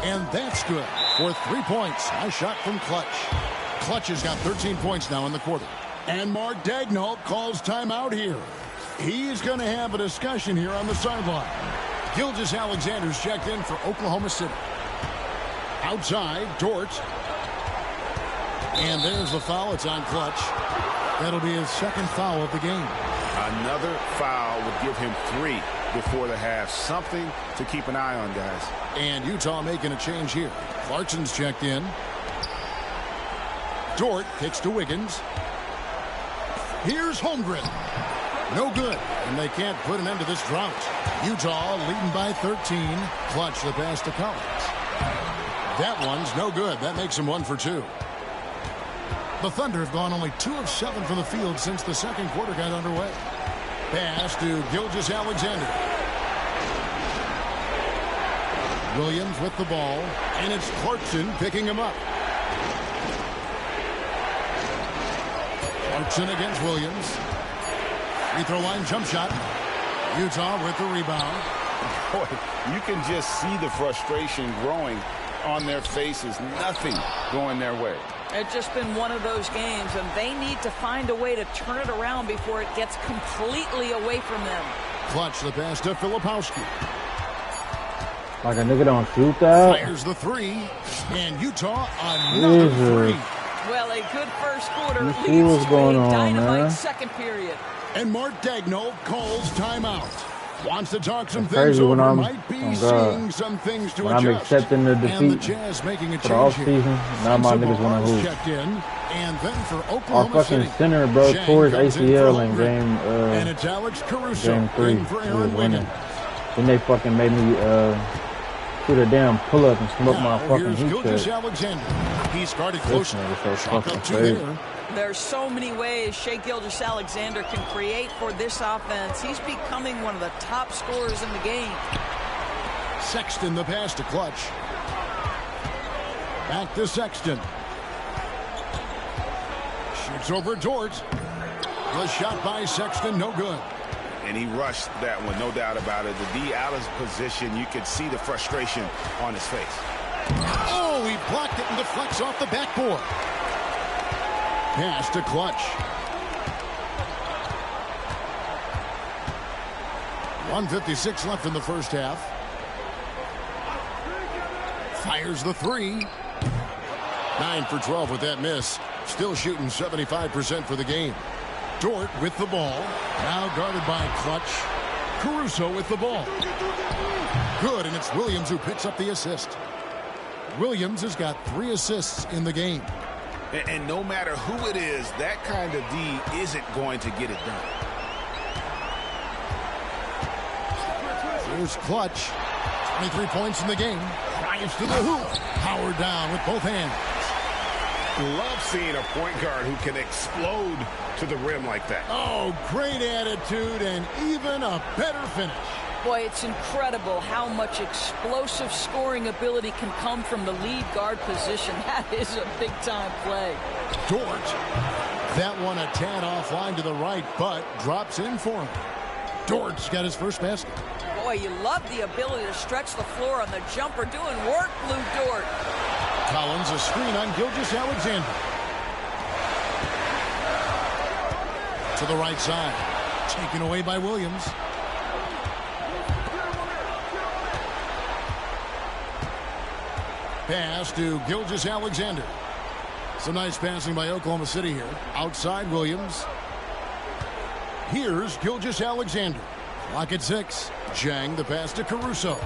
And that's good for 3 points. Nice shot from Clutch. Clutch has got 13 points now in the quarter. And Mark Daigneault calls timeout here. He's going to have a discussion here on the sideline. Gilgeous-Alexander's checked in for Oklahoma City. Outside, Dort. And there's the foul. It's on Clutch. That'll be his second foul of the game. Another foul would give him 3 before the half. Something to keep an eye on, guys. And Utah making a change here. Clarkson's checked in. Dort kicks to Wiggins. Here's Holmgren. No good. And they can't put an end to this drought. Utah leading by 13. Clutch the pass to Collins. That one's no good. That makes him 1 for 2. The Thunder have gone only 2 of 7 from the field since the second quarter got underway. Pass to Gilgeous-Alexander. Williams with the ball, and it's Clarkson picking him up. Clarkson against Williams. Free throw line jump shot. Utah with the rebound. Boy, you can just see the frustration growing on their faces. Nothing going their way. It's just been one of those games, and they need to find a way to turn it around before it gets completely away from them. Clutch the pass to Filipowski. Like a nigga don't shoot that. Fires the three, and Utah another three. Well, a good first quarter You leads see what's to going a on, dynamite man. second period. And Mark Daigneault calls timeout. Wants to talk some It's things crazy when over. I'm Might be on seeing God. some things to When I'm adjust. accepting the And the defeat Jazz making a for the change here. offseason, now my niggas want to hoop. Checked in, and then for Our Oklahoma fucking City, center, bro, Shang tore his comes in ACL for in Holmgren. game And it's Alex Caruso game 3. in for He was Aaron winning. Wiggins. Then they fucking made me shoot a damn pull up and smoke my Now fucking here's heat Gilgeous check. Alexander. He's guarded This closer. nigga so Shot fucking up two crazy. there. There's so many ways Shai Gilgeous-Alexander can create for this offense. He's becoming one of the top scorers in the game. Sexton the pass to Clutch. Back to Sexton. Shoots over Dort. The shot by Sexton, no good. And he rushed that one, no doubt about it. The D out of position, you could see the frustration on his face. Oh, he blocked it and deflects off the backboard. Pass to Clutch. 1:56 left in the first half. Fires the three. 9 for 12 with that miss. Still shooting 75% for the game. Dort with the ball. Now guarded by Clutch. Caruso with the ball. Good, and it's Williams who picks up the assist. Williams has got 3 assists in the game. And no matter who it is, that kind of D isn't going to get it done. Here's Clutch. 23 points in the game. Drives to the hoop. Powered down with both hands. Love seeing a point guard who can explode to the rim like that. Oh, great attitude and even a better finish. Boy, it's incredible how much explosive scoring ability can come from the lead guard position. That is a big-time play. Dort. That one a tad offline to the right, but drops in for him. Dort's got his first basket. Boy, you love the ability to stretch the floor on the jumper. Doing work, Lou Dort. Collins a screen on Gilgeous-Alexander. To the right side. Taken away by Williams. Pass to Gilgeous-Alexander. Some nice passing by Oklahoma City here. Outside Williams. Here's Gilgeous-Alexander. Clock at 6. Jang the pass to Caruso.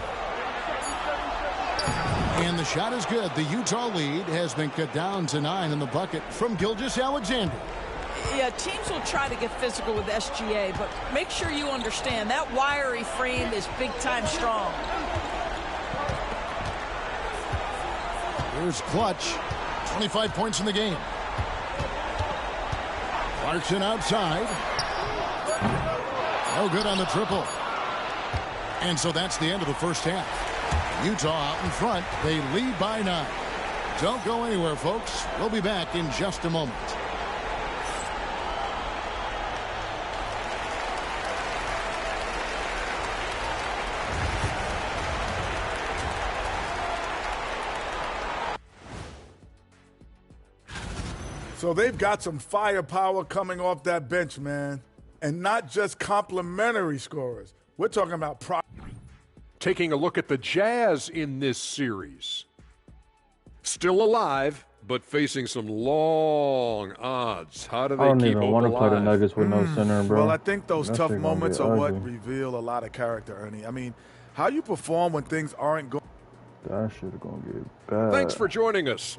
And the shot is good. The Utah lead has been cut down to 9 in the bucket from Gilgeous-Alexander. Yeah, teams will try to get physical with SGA, but make sure you understand that wiry frame is big-time strong. Here's Clutch. 25 points in the game. Clarkson outside. No good on the triple. And so that's the end of the first half. Utah out in front. They lead by 9. Don't go anywhere, folks. We'll be back in just a moment. So they've got some firepower coming off that bench, man. And not just complimentary scorers. We're talking about Taking a look at the Jazz in this series. Still alive, but facing some long odds. How do they I don't keep even hope want to play the alive? Nuggets with no center, bro. Well, I think those That tough shit gonna moments get are what ugly. reveal a lot of character, Ernie. I mean, how you perform when things aren't going. That shit gonna get bad. Thanks for joining us.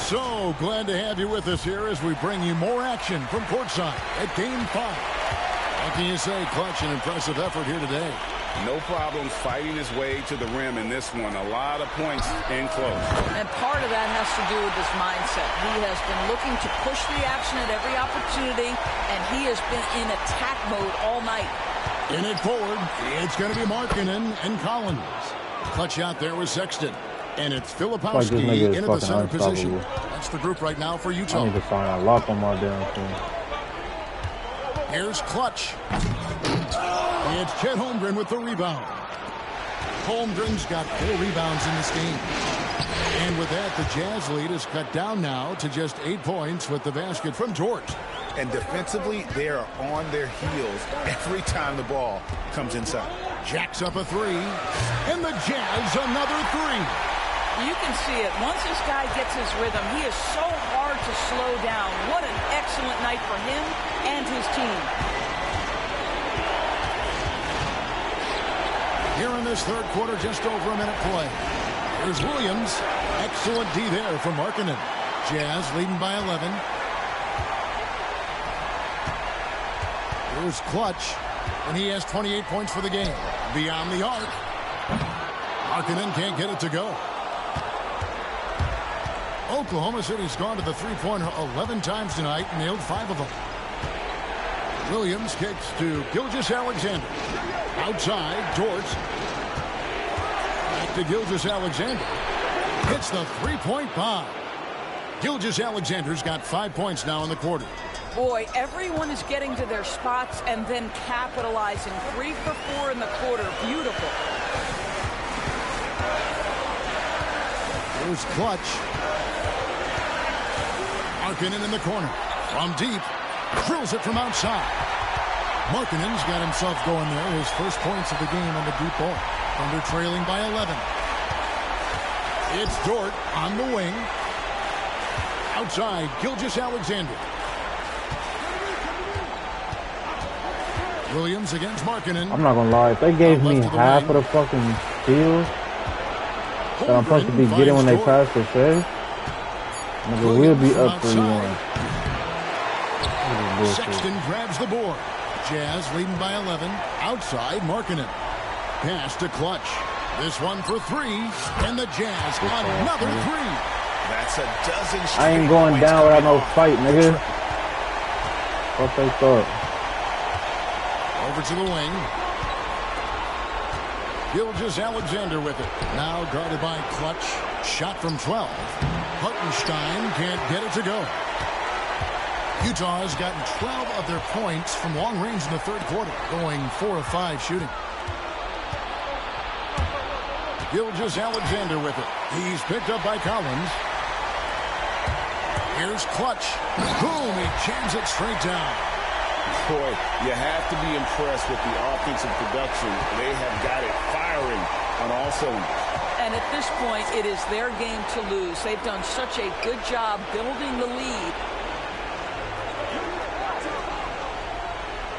So glad to have you with us here as we bring you more action from courtside at Game 5. What can you say? Clutch, an impressive effort here today. No problems fighting his way to the rim in this one. A lot of points in close. And part of that has to do with his mindset. He has been looking to push the action at every opportunity, and he has been in attack mode all night. In it forward, it's going to be Markkanen and Collins. Clutch out there with Sexton. And it's Filipowski in at the center position. That's the group right now for Utah. I need to find a lock on my damn thing. Here's Clutch. It's Chet Holmgren with the rebound. Holmgren's got 4 rebounds in this game. And with that, the Jazz lead is cut down now to just 8 points with the basket from George. And defensively, they are on their heels every time the ball comes inside. Jacks up a three, and the Jazz another three. You can see it. Once this guy gets his rhythm, he is so hard to slow down. What an excellent night for him and his team. Here in this third quarter, just over a minute play. Here's Williams. Excellent D there from Markkanen. Jazz leading by 11. Here's Clutch, and he has 28 points for the game. Beyond the arc. Markkanen can't get it to go. Oklahoma City's gone to the three-pointer 11 times tonight, nailed 5 of them. Williams kicks to Gilgeous-Alexander. Outside, Dort. Back to Gilgeous-Alexander. Hits the three-point bomb. Gilgeous-Alexander's got 5 points now in the quarter. Boy, everyone is getting to their spots and then capitalizing. 3 for 4 in the quarter. Beautiful. Here's Clutch. Markkanen in the corner. From deep. Drills it from outside. Markkanen's got himself going there. His first points of the game on the deep ball. Thunder trailing by 11. It's Dort on the wing. Outside, Gilgeous-Alexander. Williams against Markkanen. I'm not gonna lie, if they gave me half of the fucking steals that I'm supposed to be getting when they pass the save, nigga, we'll be up 3-1. Sexton grabs the board. Jazz leading by 11. Outside, Markkanen. Pass to Clutch. This one for 3, and the Jazz on another 3. That's a dozen. I ain't going down without no fight, nigga. What they thought. Over to the wing. Gilgeous-Alexander with it. Now guarded by Clutch. Shot from 12. Hartenstein can't get it to go. Utah has gotten 12 of their points from long range in the third quarter, going 4 of 5 shooting. Gilgeous-Alexander with it. He's picked up by Collins. Here's Clutch. Boom, he jams it straight down. Boy, you have to be impressed with the offensive production. They have got it firing on all cylinders. And at this point, it is their game to lose. They've done such a good job building the lead.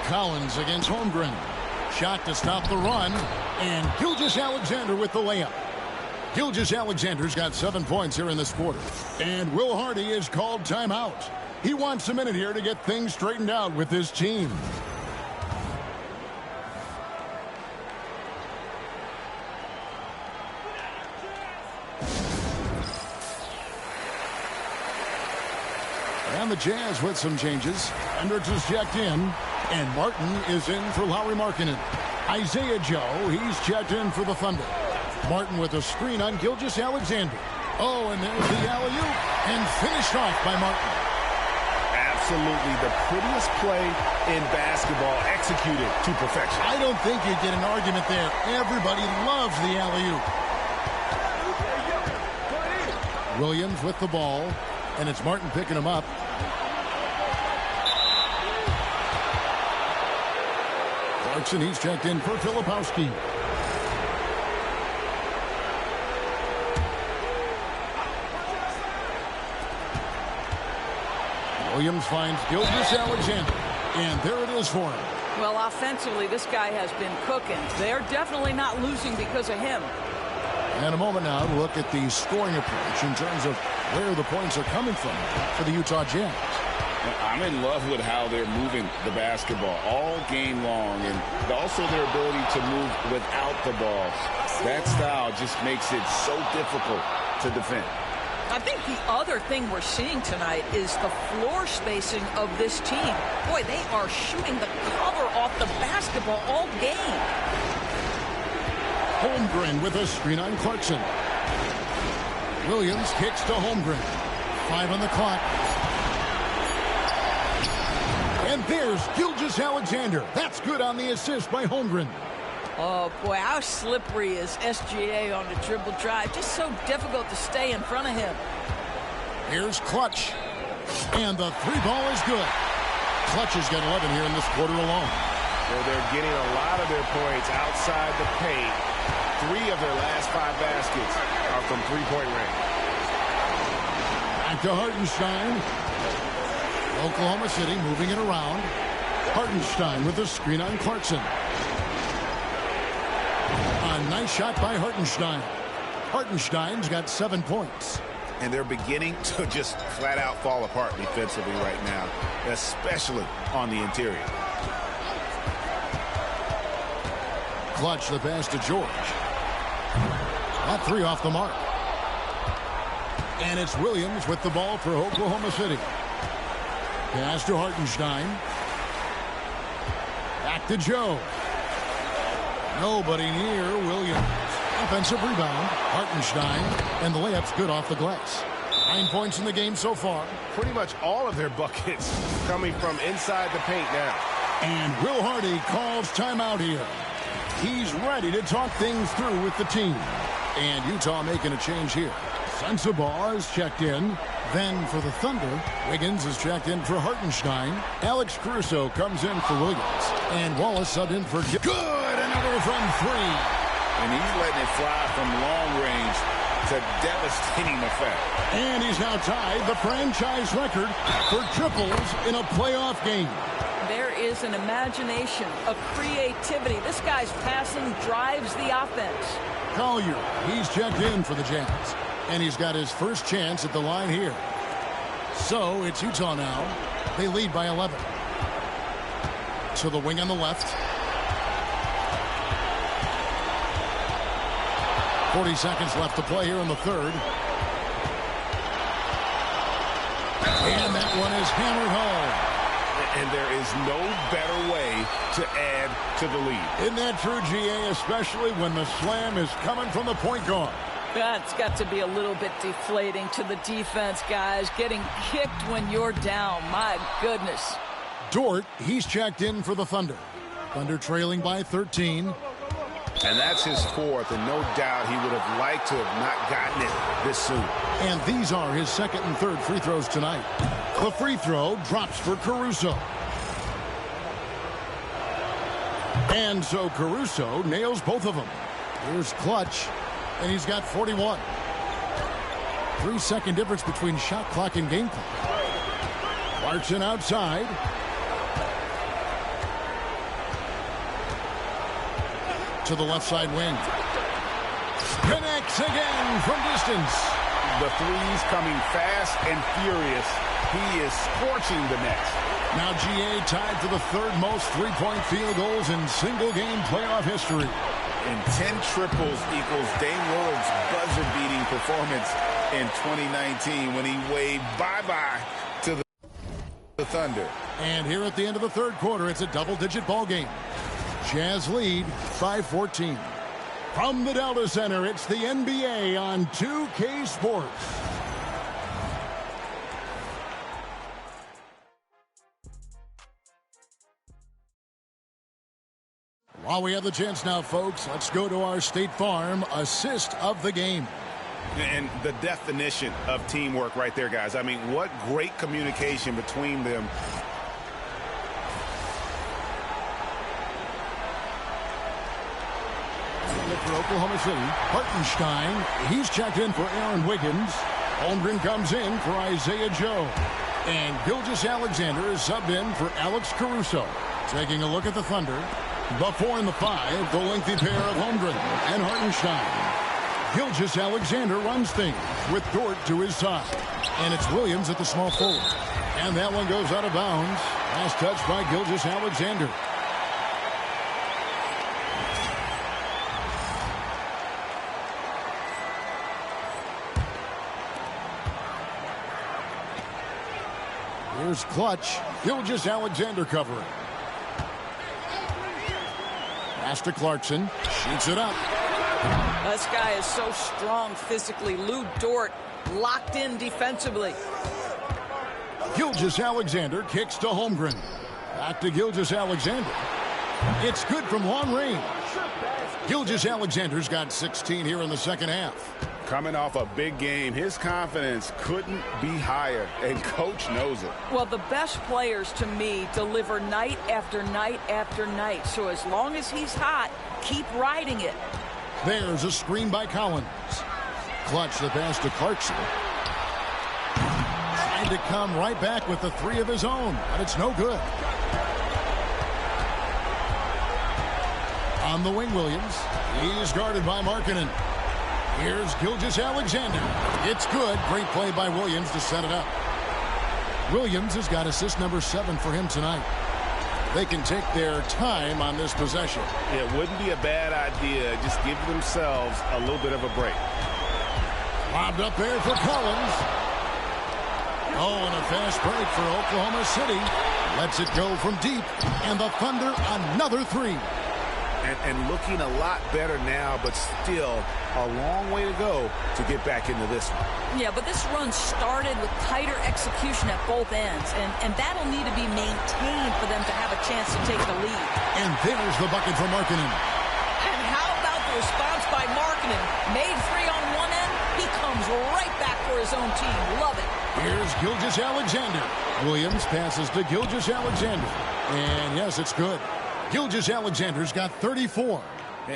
Collins against Holmgren. Shot to stop the run. And Gilgeous-Alexander with the layup. Gilgeous-Alexander's got 7 points here in this quarter. And Will Hardy is called timeout. He wants a minute here to get things straightened out with his team. And the Jazz with some changes. Hendricks is checked in. And Martin is in for Lauri Markkanen. Isaiah Joe, he's checked in for the Thunder. Martin with a screen on Gilgeous-Alexander. Oh, and there's the alley-oop. And finished off by Martin. Absolutely the prettiest play in basketball, executed to perfection. I don't think you get an argument there. Everybody loves the alley-oop. Williams with the ball, and it's Martin picking him up. Clarkson, he's checked in for Filipowski. Williams finds Gilgeous-Alexander, and there it is for him. Well, offensively, this guy has been cooking. They're definitely not losing because of him. And a moment now to look at the scoring approach in terms of where the points are coming from for the Utah Jazz. I'm in love with how they're moving the basketball all game long, and also their ability to move without the ball. That style just makes it so difficult to defend. I think the other thing we're seeing tonight is the floor spacing of this team. Boy, they are shooting the cover off the basketball all game. Holmgren with a screen on Clarkson. Williams kicks to Holmgren. 5 on the clock. And there's Gilgeous-Alexander. That's good on the assist by Holmgren. Oh, boy, how slippery is SGA on the dribble drive? Just so difficult to stay in front of him. Here's Clutch. And the three ball is good. Clutch has got 11 here in this quarter alone. Well, they're getting a lot of their points outside the paint. 3 of their last 5 baskets are from three-point range. Back to Hartenstein. Oklahoma City moving it around. Hartenstein with the screen on Clarkson. A nice shot by Hartenstein. Hartenstein's got 7 points. And they're beginning to just flat out fall apart defensively right now, especially on the interior. Clutch the pass to George. That 3 off the mark. And it's Williams with the ball for Oklahoma City. Pass to Hartenstein. Back to Joe. Nobody near Williams. Offensive rebound. Hartenstein. And the layup's good off the glass. 9 points in the game so far. Pretty much all of their buckets coming from inside the paint now. And Will Hardy calls timeout here. He's ready to talk things through with the team. And Utah making a change here. Sensabaugh is checked in. Then for the Thunder, Wiggins is checked in for Hartenstein. Alex Caruso comes in for Williams. And Wallace subbed in for good. Another from 3. And he's letting it fly from long range to devastating effect. And he's now tied the franchise record for triples in a playoff game. There is an imagination, a creativity. This guy's passing drives the offense. Collier, he's checked in for the Jazz. And he's got his first chance at the line here. So it's Utah now. They lead by 11. To the wing on the left. 40 seconds left to play here in the third. And that one is hammered home. And there is no better way to add to the lead. Isn't that true, GA, especially when the slam is coming from the point guard? That's got to be a little bit deflating to the defense, guys. Getting kicked when you're down. My goodness. Dort, he's checked in for the Thunder. Thunder trailing by 13. And that's his 4th, and no doubt he would have liked to have not gotten it this soon. And these are his second and third free throws tonight. The free throw drops for Caruso. And so Caruso nails both of them. Here's Clutch, and he's got 41. 3-second difference between shot clock and game clock. Clarkson outside. To the left side wing. Connects again from distance. The threes coming fast and furious. He is scorching the nets. Now GA tied for the 3rd most three-point field goals in single-game playoff history. And 10 triples equals Dame Lillard's buzzer-beating performance in 2019 when he waved bye-bye to the Thunder. And here at the end of the third quarter, it's a double-digit ball game. Jazz lead 5-14. From the Delta Center, it's the NBA on 2K Sports. While we have the chance now, folks, let's go to our State Farm assist of the game. And the definition of teamwork right there, guys. I mean, what great communication between them. For Oklahoma City, Hartenstein, he's checked in for Aaron Wiggins. Holmgren comes in for Isaiah Joe. And Gilgeous-Alexander is subbed in for Alex Caruso. Taking a look at the Thunder. The 4 and the 5, the lengthy pair of Holmgren and Hartenstein. Gilgeous-Alexander runs things with Dort to his side. And it's Williams at the small forward. And that one goes out of bounds. Last touch by Gilgeous-Alexander. Here's Clutch. Gilgeous-Alexander covering. Pass to Clarkson. Shoots it up. This guy is so strong physically. Lou Dort locked in defensively. Gilgeous-Alexander kicks to Holmgren. Back to Gilgeous-Alexander. It's good from long range. Gilgeous-Alexander's got 16 here in the second half. Coming off a big game, his confidence couldn't be higher, and coach knows it. Well, the best players, to me, deliver night after night after night. So as long as he's hot, keep riding it. There's a screen by Collins. Clutch the pass to Clarkson. Trying to come right back with the three of his own, but it's no good. On the wing, Williams. He's guarded by Markkanen. Here's Gilgeous-Alexander. It's good. Great play by Williams to set it up. Williams has got assist number 7 for him tonight. They can take their time on this possession. It wouldn't be a bad idea. Just give themselves a little bit of a break. Lobbed up there for Collins. Oh, and a fast break for Oklahoma City. Lets it go from deep. And the Thunder another 3. And looking a lot better now, but still a long way to go to get back into this one. Yeah, but this run started with tighter execution at both ends, and that'll need to be maintained for them to have a chance to take the lead. And there's the bucket for Markkanen. And how about the response by Markkanen? Made 3 on one end, he comes right back for his own team. Love it. Here's Gilgeous-Alexander. Williams passes to Gilgeous-Alexander. And yes, it's good. Gilgeous-Alexander's got 34.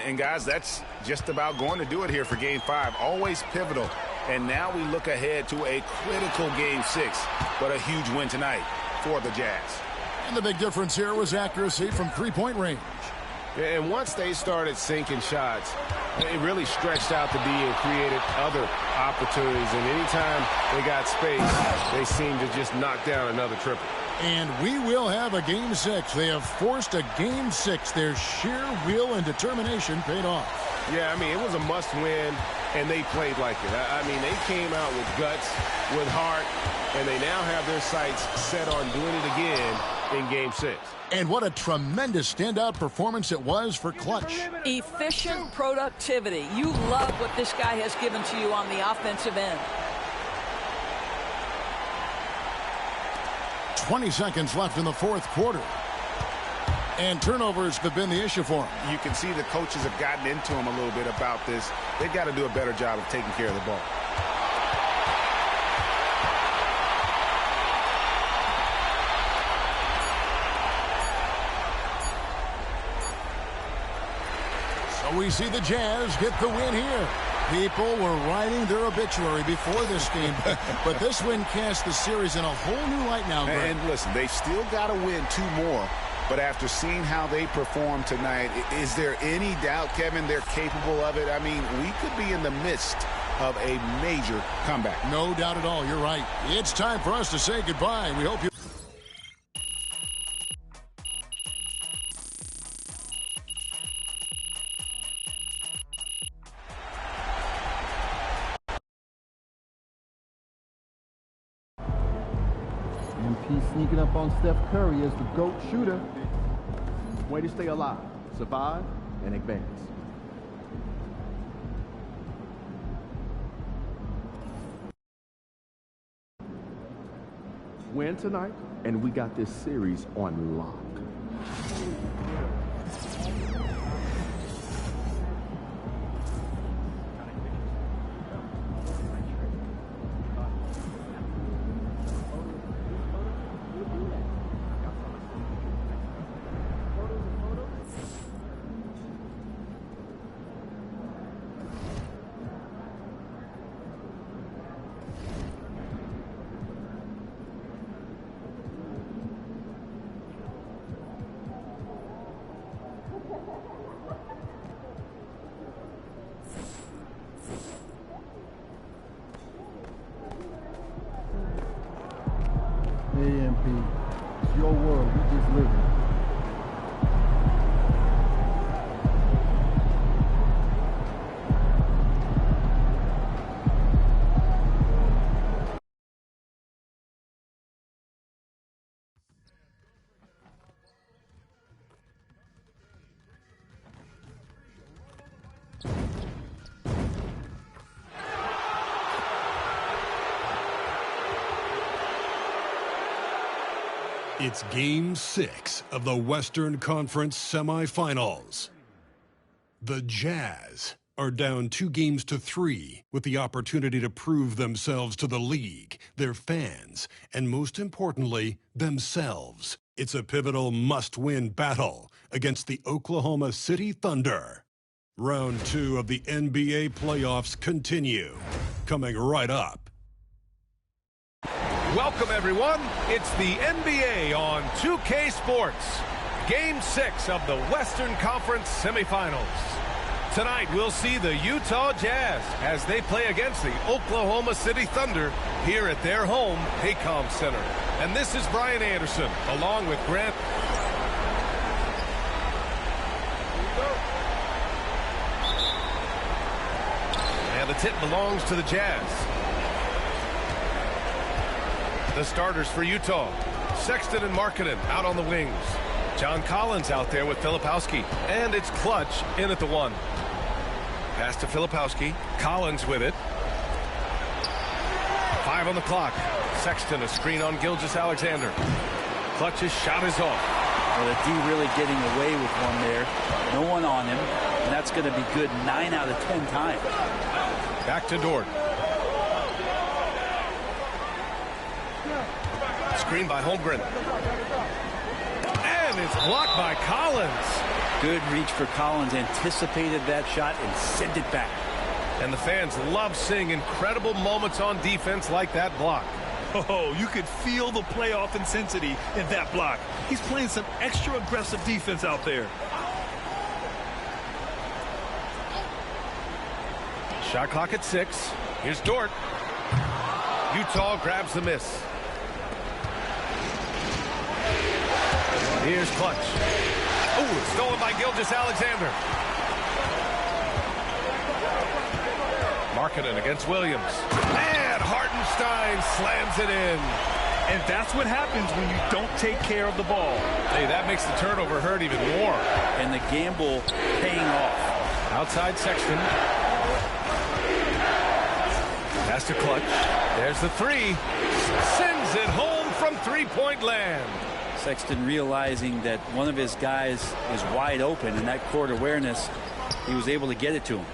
And guys, that's just about going to do it here for Game 5. Always pivotal. And now we look ahead to a critical Game 6. But a huge win tonight for the Jazz. And the big difference here was accuracy from three-point range. And once they started sinking shots, it really stretched out the D and created other opportunities. And anytime they got space, they seemed to just knock down another triple. And we will have a Game 6. They have forced a Game 6. Their sheer will and determination paid off. Yeah, I mean, it was a must-win, and they played like it. I mean, they came out with guts, with heart, and they now have their sights set on doing it again in Game 6. And what a tremendous standout performance it was for Clutch. Efficient productivity. You love what this guy has given to you on the offensive end. 20 seconds left in the fourth quarter. And turnovers have been the issue for him. You can see the coaches have gotten into him a little bit about this. They've got to do a better job of taking care of the ball. So we see the Jazz get the win here. People were writing their obituary before this game, but this win cast the series in a whole new light now, Greg. And listen, they've still got to win 2 more, but after seeing how they performed tonight, is there any doubt, Kevin, they're capable of it? I mean, we could be in the midst of a major comeback. No doubt at all. You're right. It's time for us to say goodbye. We hope you... MP sneaking up on Steph Curry as the GOAT shooter. Way to stay alive, survive, and advance. Win tonight, and we got this series on lock. It's Game 6 of the Western Conference semifinals. The Jazz are down 2-3 with the opportunity to prove themselves to the league, their fans, and most importantly, themselves. It's a pivotal must-win battle against the Oklahoma City Thunder. Round 2 of the NBA playoffs continue. Coming right up. Welcome, everyone. It's the NBA on 2K Sports. Game 6 of the Western Conference semifinals. Tonight, we'll see the Utah Jazz as they play against the Oklahoma City Thunder here at their home, Paycom Center. And this is Brian Anderson, along with Grant. And the tip belongs to the Jazz. The starters for Utah, Sexton and Markkanen out on the wings. John Collins out there with Filipowski. And it's Clutch in at the 1. Pass to Filipowski. Collins with it. 5 on the clock. Sexton a screen on Gilgeous-Alexander. Clutch's shot is off. Well, the D really getting away with one there. No one on him. And that's going to be good 9 out of 10 times. Back to Dort. Screen by Holmgren. And it's blocked by Collins. Good reach for Collins. Anticipated that shot and sent it back. And the fans love seeing incredible moments on defense like that block. Oh, you could feel the playoff intensity in that block. He's playing some extra aggressive defense out there. Shot clock at 6. Here's Dort. Utah grabs the miss. Here's Clutch. Oh, stolen by Gilgeous-Alexander. Markkanen against Williams. And Hartenstein slams it in. And that's what happens when you don't take care of the ball. Hey, that makes the turnover hurt even more. And the gamble paying off. Outside Sexton. Pass to Clutch. There's the 3. Sends it home from three-point land. Sexton realizing that one of his guys is wide open, and that court awareness, he was able to get it to him.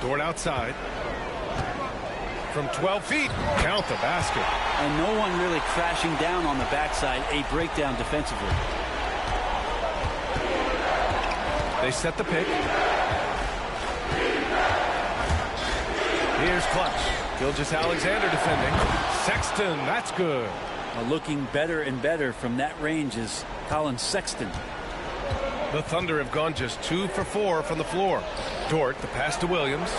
Dort outside. From 12 feet, count the basket. And no one really crashing down on the backside, a breakdown defensively. They set the pick. Here's Clutch. Gilgeous-Alexander defending. Sexton, that's good. Looking better and better from that range is Colin Sexton. The Thunder have gone just 2 for 4 from the floor. Dort, the pass to Williams.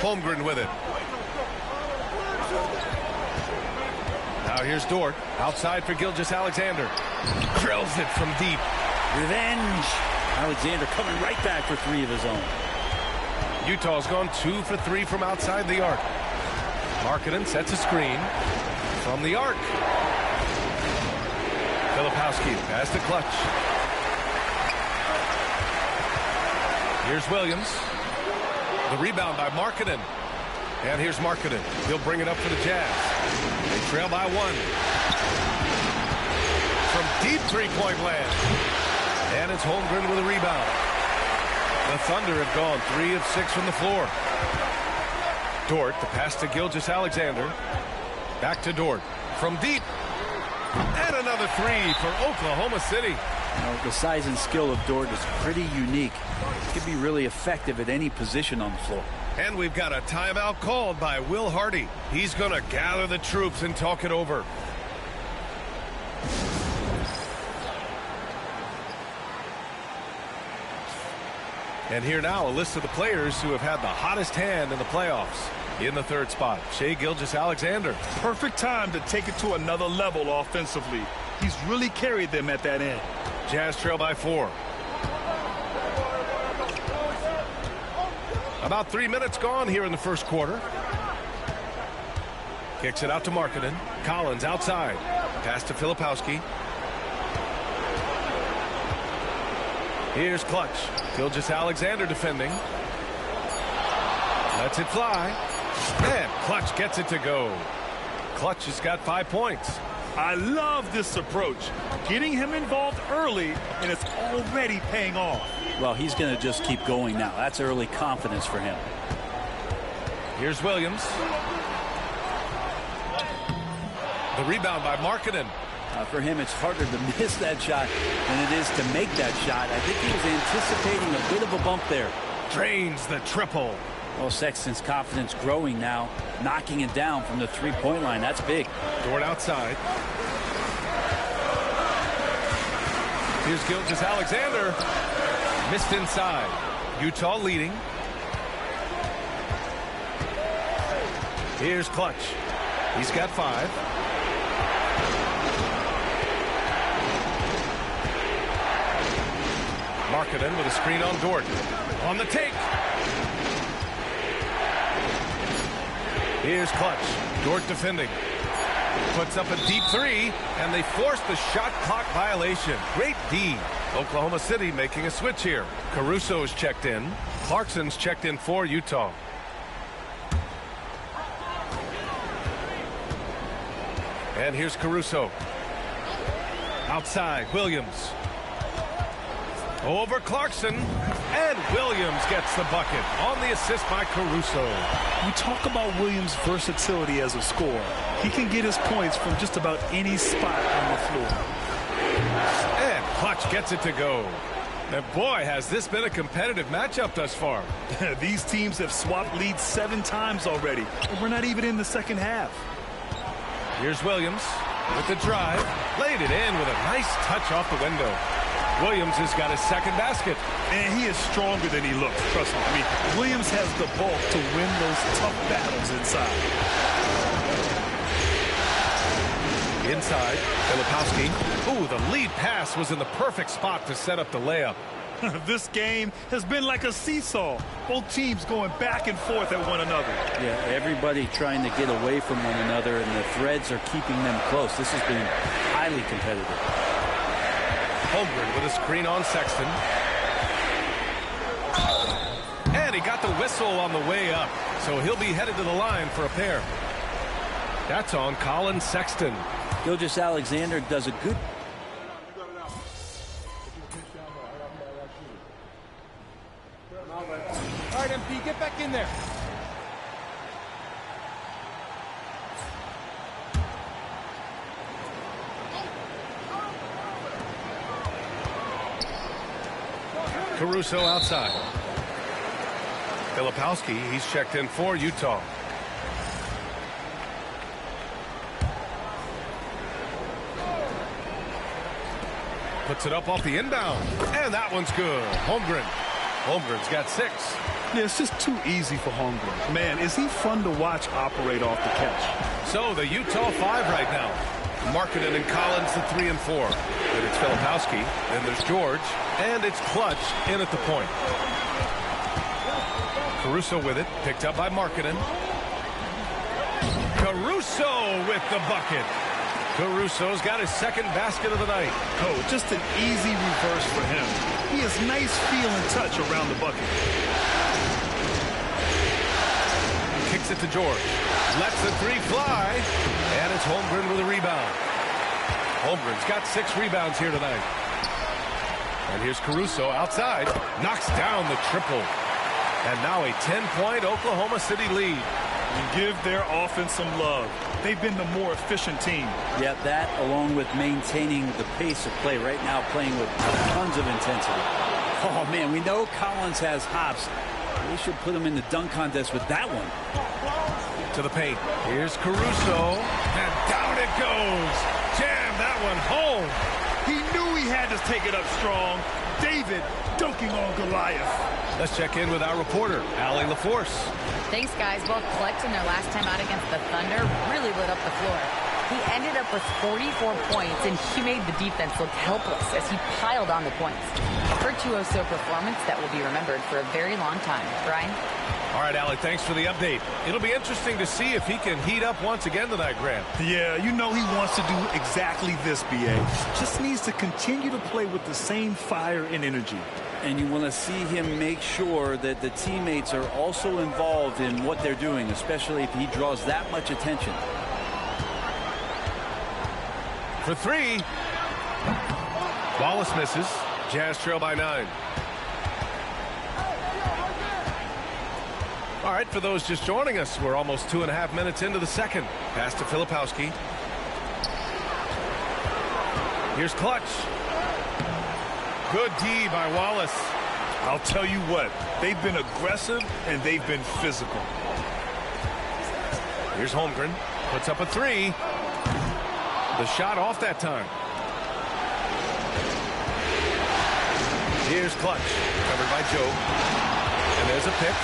Holmgren with it. Now here's Dort. Outside for Gilgeous-Alexander. Drills it from deep. Revenge. Alexander coming right back for 3 of his own. Utah's gone 2 for 3 from outside the arc. Markkanen sets a screen from the arc. Filipowski pass to Clutch. Here's Williams. The rebound by Markkanen. And here's Markkanen. He'll bring it up for the Jazz. They trail by 1. From deep three-point land. And it's Holmgren with a rebound. The Thunder have gone 3 of 6 from the floor. Dort, the pass to Gilgeous-Alexander. Back to Dort. From deep. And another 3 for Oklahoma City. The size and skill of Dort is pretty unique. He can be really effective at any position on the floor. And we've got a timeout called by Will Hardy. He's going to gather the troops and talk it over. And here now, a list of the players who have had the hottest hand in the playoffs. In the 3rd spot, Shai Gilgeous-Alexander. Perfect time to take it to another level offensively. He's really carried them at that end. Jazz trail by 4. About 3 minutes gone here in the first quarter. Kicks it out to Markkanen. Collins outside. Pass to Filipowski. Here's Clutch. Gilgeous-Alexander defending. Lets it fly. And Clutch gets it to go. Clutch has got 5 points. I love this approach. Getting him involved early, and it's already paying off. Well, he's going to just keep going now. That's early confidence for him. Here's Williams. The rebound by Markkanen. For him, it's harder to miss that shot than it is to make that shot. I think he was anticipating a bit of a bump there. Drains the triple. Well, Sexton's confidence growing now, knocking it down from the three-point line. That's big. Dort outside. Here's Gilgeous-Alexander. Missed inside. Utah leading. Here's Clutch. He's got 5. Markkanen with a screen on Dort. On the take. Here's Clutch. Dort defending. Puts up a deep 3, and they force the shot clock violation. Great D. Oklahoma City making a switch here. Caruso's checked in. Clarkson's checked in for Utah. And here's Caruso. Outside, Williams. Over Clarkson, and Williams gets the bucket on the assist by Caruso. We talk about Williams' versatility as a scorer. He can get his points from just about any spot on the floor. And Clutch gets it to go. And boy, has this been a competitive matchup thus far. These teams have swapped leads 7 times already, and we're not even in the second half. Here's Williams with the drive. Laid it in with a nice touch off the window. Williams has got his second basket. And he is stronger than he looks, trust me. I mean, Williams has the bulk to win those tough battles inside. Inside, Filipowski. Ooh, the lead pass was in the perfect spot to set up the layup. This game has been like a seesaw. Both teams going back and forth at one another. Yeah, everybody trying to get away from one another, and the threads are keeping them close. This has been highly competitive. Holmgren with a screen on Sexton. And he got the whistle on the way up, so he'll be headed to the line for a pair. That's on Colin Sexton. Gilgeous-Alexander does a good... All right, MP, get back in there. Caruso outside. Filipowski, he's checked in for Utah. Puts it up off the inbound. And that one's good. Holmgren. Holmgren's got 6. Yeah, it's just too easy for Holmgren. Man, is he fun to watch operate off the catch. So the Utah 5 right now. Markkanen and Collins the 3 and 4. Then it's Filipowski. Then there's George. And it's Clutch in at the point. Caruso with it. Picked up by Markkanen. Caruso with the bucket. Caruso's got his second basket of the night. Oh, just an easy reverse for him. He has nice feel and touch around the bucket. Kicks it to George. Lets the 3 fly. And it's Holmgren with a rebound. Holmgren's got 6 rebounds here tonight. And here's Caruso outside. Knocks down the triple. And now a 10-point Oklahoma City lead. And give their offense some love. They've been the more efficient team. Yeah, that along with maintaining the pace of play right now, playing with tons of intensity. Oh, man, we know Collins has hops. They should put him in the dunk contest with that one. To the paint. Here's Caruso. And down it goes. Jam that one home. He knew he had to take it up strong. David dunking on Goliath. Let's check in with our reporter, Allie LaForce. Thanks, guys. Well, Clutch in their last time out against the Thunder really lit up the floor. He ended up with 44 points, and he made the defense look helpless as he piled on the points. A virtuoso performance that will be remembered for a very long time. Brian? All right, Alec, thanks for the update. It'll be interesting to see if he can heat up once again tonight, Grant. Yeah, you know he wants to do exactly this, B.A. Just needs to continue to play with the same fire and energy. And you want to see him make sure that the teammates are also involved in what they're doing, especially if he draws that much attention. For three. Wallace misses. Jazz trail by 9. All right, for those just joining us, we're almost 2.5 minutes into the second. Pass to Filipowski. Here's Clutch. Good D by Wallace. I'll tell you what, they've been aggressive and they've been physical. Here's Holmgren. Puts up a 3. The shot off that time. Here's Clutch. Covered by Joe. And there's a pick.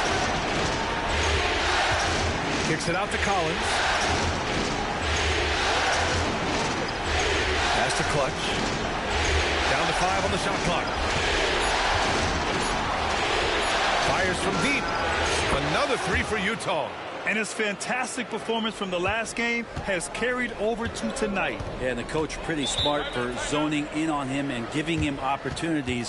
Kicks it out to Collins. Pass to Clutch. Down to 5 on the shot clock. Fires from deep. Another 3 for Utah. And his fantastic performance from the last game has carried over to tonight. Yeah, and the coach pretty smart for zoning in on him and giving him opportunities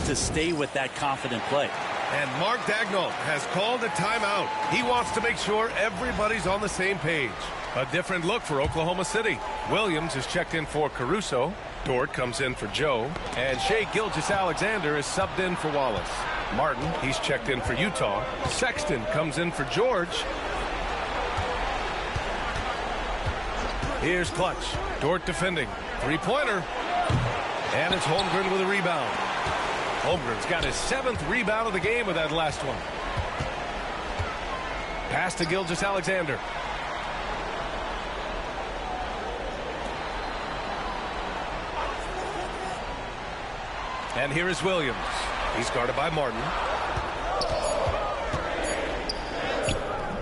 to stay with that confident play. And Mark Daigneault has called a timeout. He wants to make sure everybody's on the same page. A different look for Oklahoma City. Williams is checked in for Caruso. Dort comes in for Joe. And Shai Gilgeous-Alexander is subbed in for Wallace. Martin, he's checked in for Utah. Sexton comes in for George. Here's Clutch. Dort defending. Three-pointer. And it's Holmgren with a rebound. Holmgren's got his 7th rebound of the game with that last one. Pass to Gilgeous-Alexander. And here is Williams. He's guarded by Martin.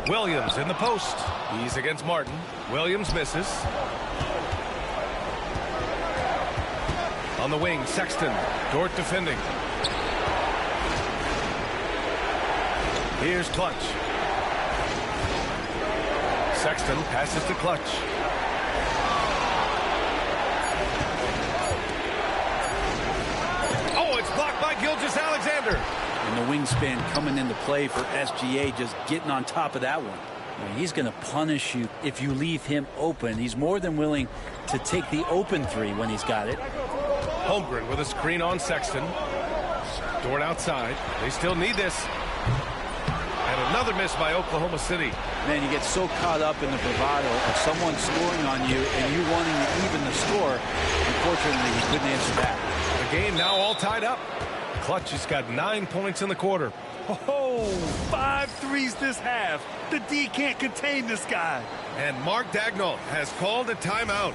Williams in the post. He's against Martin. Williams misses. On the wing, Sexton. Dort defending. Here's Clutch. Sexton passes to Clutch. Oh, it's blocked by Gilgeous-Alexander. And the wingspan coming into play for SGA, just getting on top of that one. He's going to punish you if you leave him open. He's more than willing to take the open 3 when he's got it. Holmgren with a screen on Sexton. Dort outside. They still need this. And another miss by Oklahoma City. Man, you get so caught up in the bravado of someone scoring on you and you wanting to even the score. Unfortunately, he couldn't answer that. The game now all tied up. Clutch has got 9 points in the quarter. Oh, 5 threes this half. The D can't contain this guy. And Mark Daigneault has called a timeout.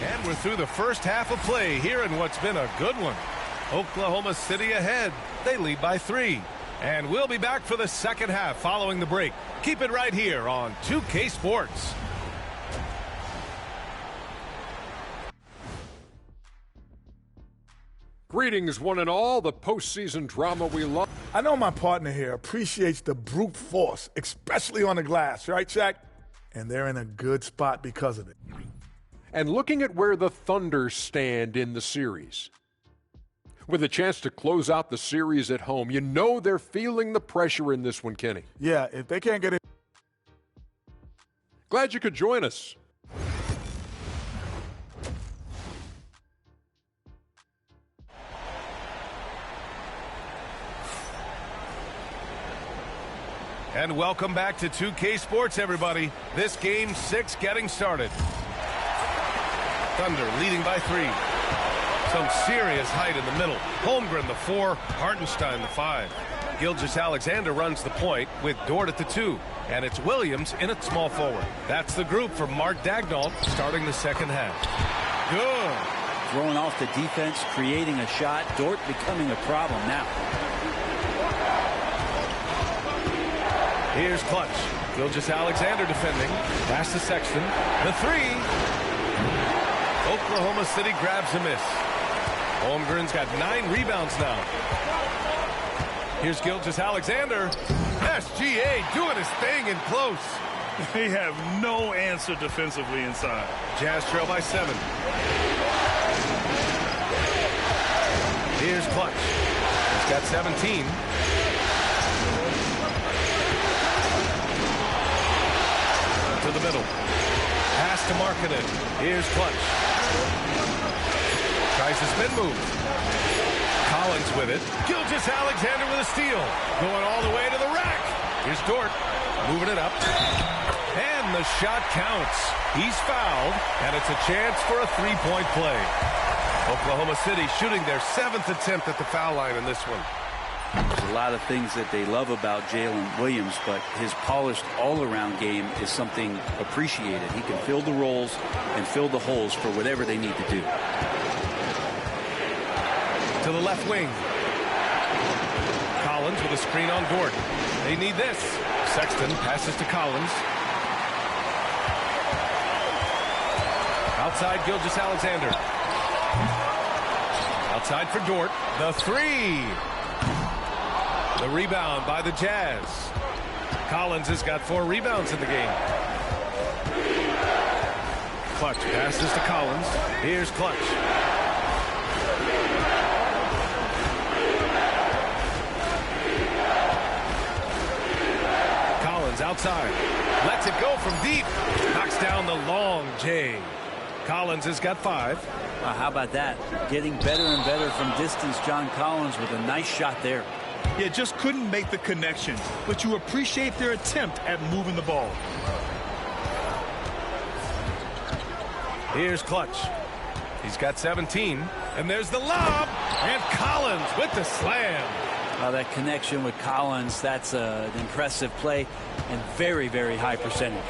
And we're through the first half of play here in what's been a good one. Oklahoma City ahead. They lead by 3. And we'll be back for the second half following the break. Keep it right here on 2K Sports. Greetings, one and all. The postseason drama we love. I know my partner here appreciates the brute force, especially on the glass, right, Shaq? And they're in a good spot because of it. And looking at where the Thunder stand in the series. With a chance to close out the series at home, you know they're feeling the pressure in this one, Kenny. Yeah, if they can't get it. Glad you could join us. And welcome back to 2K Sports, everybody. This game 6 getting started. Thunder leading by 3. Some serious height in the middle. Holmgren the 4, Hartenstein the 5. Gilgeous-Alexander runs the point with Dort at the 2. And it's Williams in at small forward. That's the group from Mark Daigneault starting the second half. Good. Throwing off the defense, creating a shot. Dort becoming a problem now. Here's Clutch. Gilgeous-Alexander defending. Pass to Sexton. The 3. Oklahoma City grabs a miss. Holmgren's got 9 rebounds now. Here's Gilgeous-Alexander. SGA doing his thing in close. They have no answer defensively inside. Jazz trail by 7. Here's Clutch. He's got 17. To the middle. Pass to Markkanen. Here's Clutch. Tries the spin move. Collins with it. Gilgeous-Alexander with a steal. Going all the way to the rack. Here's Dort. Moving it up. And the shot counts. He's fouled, and it's a chance for a three-point play. Oklahoma City shooting their 7th attempt at the foul line in this one. There's a lot of things that they love about Jalen Williams, but his polished all-around game is something appreciated. He can fill the roles and fill the holes for whatever they need to do. To the left wing. Collins with a screen on Dort. They need this. Sexton passes to Collins. Outside Gilgeous-Alexander. Outside for Dort. The 3. The rebound by the Jazz. Collins has got 4 rebounds in the game. Clutch passes to Collins. Here's Clutch. Collins outside. Lets it go from deep. Knocks down the long J. Collins has got 5. How about that? Getting better and better from distance, John Collins with a nice shot there. Yeah, just couldn't make the connection, but you appreciate their attempt at moving the ball. Here's Clutch. He's got 17, and there's the lob, and Collins with the slam. That connection with Collins, that's an impressive play and very, very high percentage.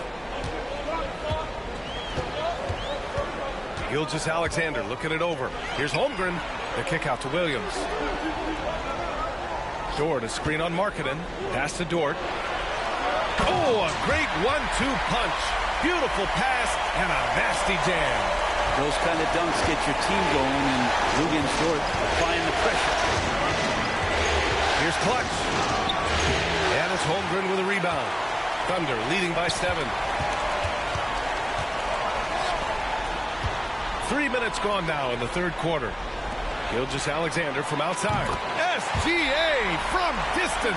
Gilgeous-Alexander looking it over. Here's Holmgren. The kick out to Williams. Dort, a screen on Markkanen. Pass to Dort. Oh, a great 1-2 punch. Beautiful pass and a nasty jam. Those kind of dunks get your team going, and Luguentz Dort applying the pressure. Here's Clutch. And it's Holmgren with a rebound. Thunder leading by 7. 3 minutes gone now in the third quarter. Gilgeous-Alexander from outside. SGA from distance.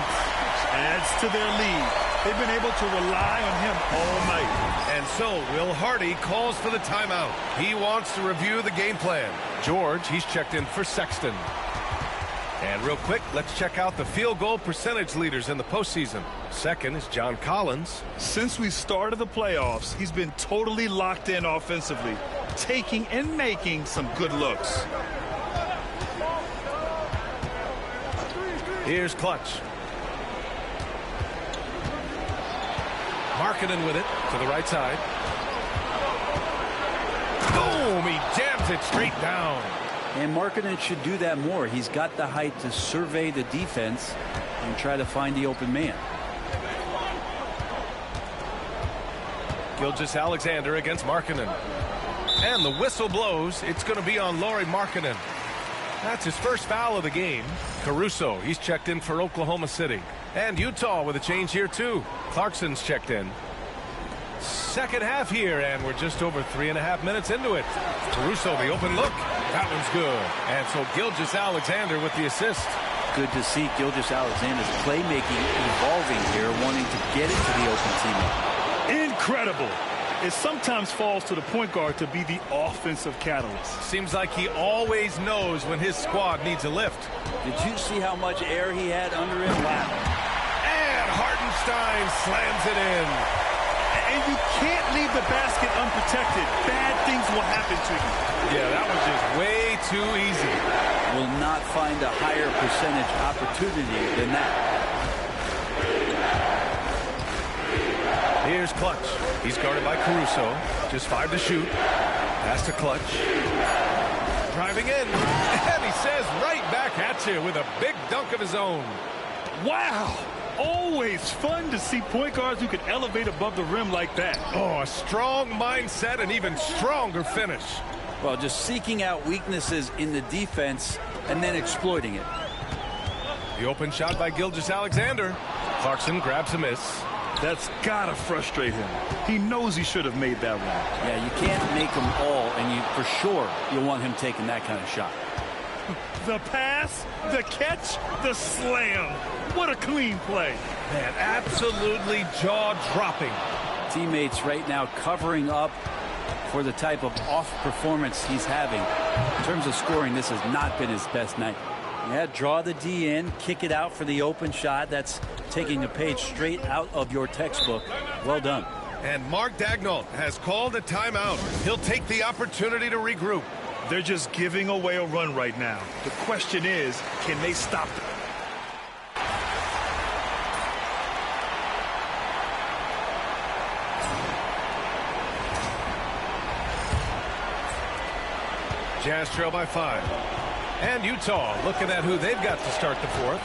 Adds to their lead. They've been able to rely on him all night. And so Will Hardy calls for the timeout. He wants to review the game plan. George, he's checked in for Sexton. And real quick, let's check out the field goal percentage leaders in the postseason. Second is John Collins. Since we started the playoffs, he's been totally locked in offensively, taking and making some good looks. Here's Clutch. Markkanen with it to the right side. Boom! He jams it straight down. And Markkanen should do that more. He's got the height to survey the defense and try to find the open man. Gilgeous-Alexander against Markkanen. And the whistle blows. It's going to be on Lauri Markkanen. That's his first foul of the game. Caruso, he's checked in for Oklahoma City. And Utah with a change here too. Clarkson's checked in. Second half here, and we're just over 3.5 minutes into it. Caruso, the open look. That one's good. And so Gilgeous-Alexander with the assist. Good to see Gilgeous-Alexander's playmaking evolving here, wanting to get it to the open teammate. Incredible. It sometimes falls to the point guard to be the offensive catalyst. Seems like he always knows when his squad needs a lift. Did you see how much air he had under him? Wow. And Hartenstein slams it in. And you can't leave the basket unprotected. Bad things will happen to you. Yeah, that was just way too easy. Will not find a higher percentage opportunity than that. Here's Clutch. He's guarded by Caruso. Just 5 to shoot. Pass to Clutch. Driving in. And he says right back at you with a big dunk of his own. Wow. Always fun to see point guards who can elevate above the rim like that. Oh, a strong mindset and even stronger finish. Well, just seeking out weaknesses in the defense and then exploiting it. The open shot by Gilgeous-Alexander. Clarkson grabs a miss. That's gotta frustrate him. He knows he should have made that one. Yeah, you can't make them all, and for sure you want him taking that kind of shot. The pass, the catch, the slam. What a clean play. Man, absolutely jaw-dropping. Teammates right now covering up for the type of off performance he's having. In terms of scoring, this has not been his best night. Yeah, draw the D in, kick it out for the open shot. That's taking a page straight out of your textbook. Well done. And Mark Daigneault has called a timeout. He'll take the opportunity to regroup. They're just giving away a run right now. The question is, can they stop them? Jazz trail by 5. And Utah looking at who they've got to start the fourth.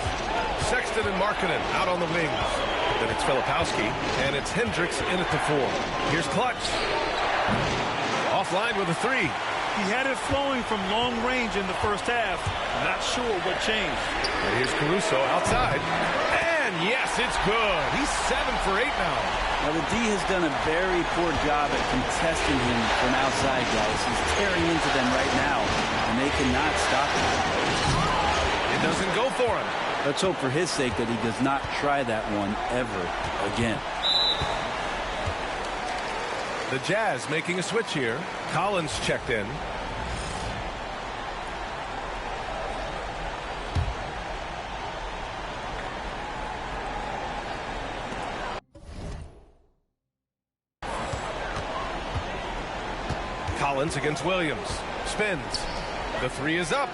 Sexton and Markkanen out on the wings. Then it's Filipowski, and it's Hendricks in at the 4. Here's Clutch. Offline with a 3. He had it flowing from long range in the first half. Not sure what changed. And here's Caruso outside. And yes, it's good. He's 7 for 8 now. Now, the D has done a very poor job at contesting him from outside, guys. He's tearing into them right now, and they cannot stop him. It doesn't go for him. Let's hope for his sake that he does not try that one ever again. The Jazz making a switch here. Collins checked in. Collins against Williams. Spins. The 3 is up.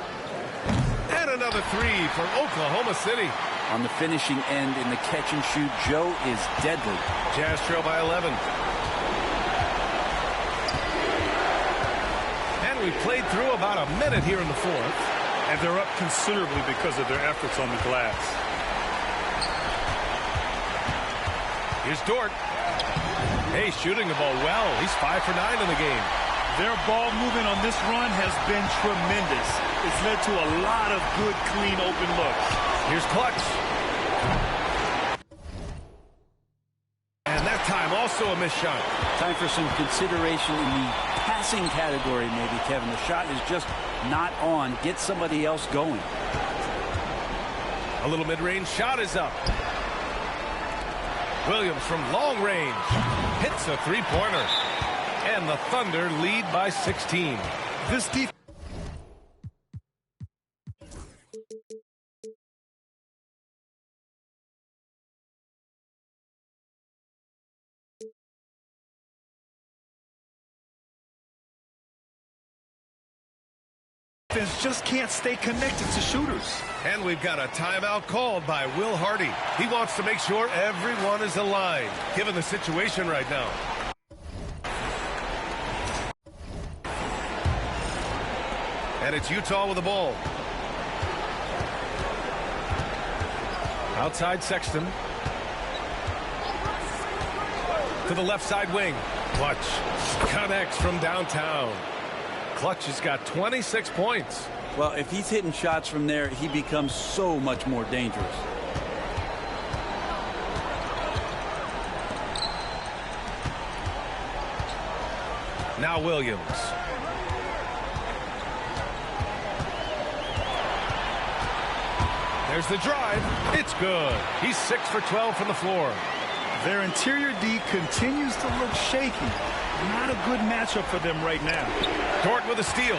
And another 3 for Oklahoma City. On the finishing end in the catch and shoot, Joe is deadly. Jazz trail by 11. And we played through about a minute here in the fourth. And they're up considerably because of their efforts on the glass. Here's Dort. Hey, shooting the ball well. He's 5 for 9 in the game. Their ball movement on this run has been tremendous. It's led to a lot of good, clean, open looks. Here's Clutch. And that time also a missed shot. Time for some consideration in the passing category, maybe, Kevin. The shot is just not on. Get somebody else going. A little mid-range shot is up. Williams from long range hits a three-pointer. And the Thunder lead by 16. This defense just can't stay connected to shooters. And we've got a timeout called by Will Hardy. He wants to make sure everyone is aligned, given the situation right now. And it's Utah with the ball. Outside Sexton. To the left side wing. Clutch connects from downtown. Clutch has got 26 points. Well, if he's hitting shots from there, he becomes so much more dangerous. Now Williams. There's the drive. It's good. He's 6 for 12 from the floor. Their interior D continues to look shaky. Not a good matchup for them right now. Dort with a steal.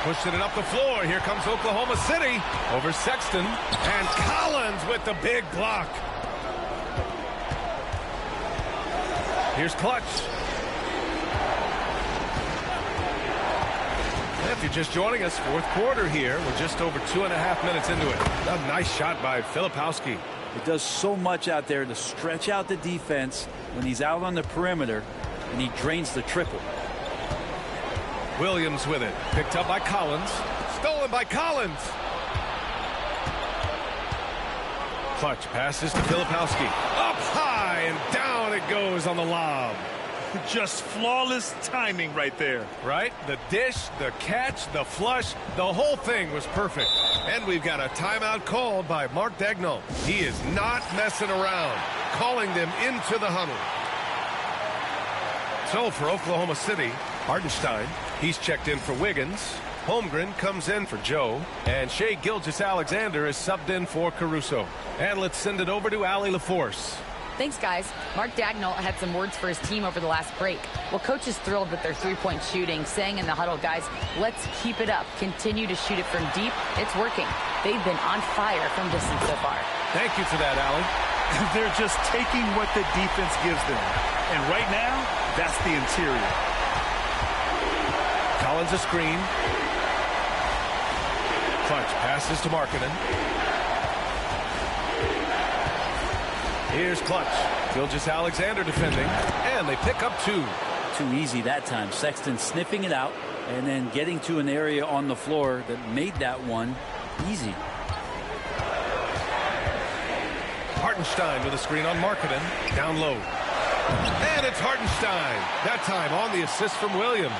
Pushing it up the floor. Here comes Oklahoma City over Sexton. And Collins with the big block. Here's Clutch. If you're just joining us, fourth quarter here. We're just over 2.5 minutes into it. A nice shot by Filipowski. It does so much out there to stretch out the defense when he's out on the perimeter, and he drains the triple. Williams with it. Picked up by Collins. Stolen by Collins. Clutch passes to Filipowski. Up high and down it goes on the lob. Just flawless timing right there. Right? The dish, the catch, the flush, the whole thing was perfect. And we've got a timeout called by Mark Daigneault. He is not messing around, calling them into the huddle. So for Oklahoma City, Hartenstein, he's checked in for Wiggins. Holmgren comes in for Joe. And Shai Gilgeous-Alexander is subbed in for Caruso. And let's send it over to Allie LaForce. Thanks, guys. Mark Daigneault had some words for his team over the last break. Well, coach is thrilled with their three-point shooting, saying in the huddle, guys, let's keep it up. Continue to shoot it from deep. It's working. They've been on fire from distance so far. Thank you for that, Allie. They're just taking what the defense gives them. And right now, that's the interior. Collins a screen. Clutch passes to Markkanen. Here's Clutch. Gilgeous-Alexander defending. And they pick up two. Too easy that time. Sexton sniffing it out and then getting to an area on the floor that made that one easy. Hartenstein with a screen on Markkanen. Down low. And it's Hartenstein. That time on the assist from Williams.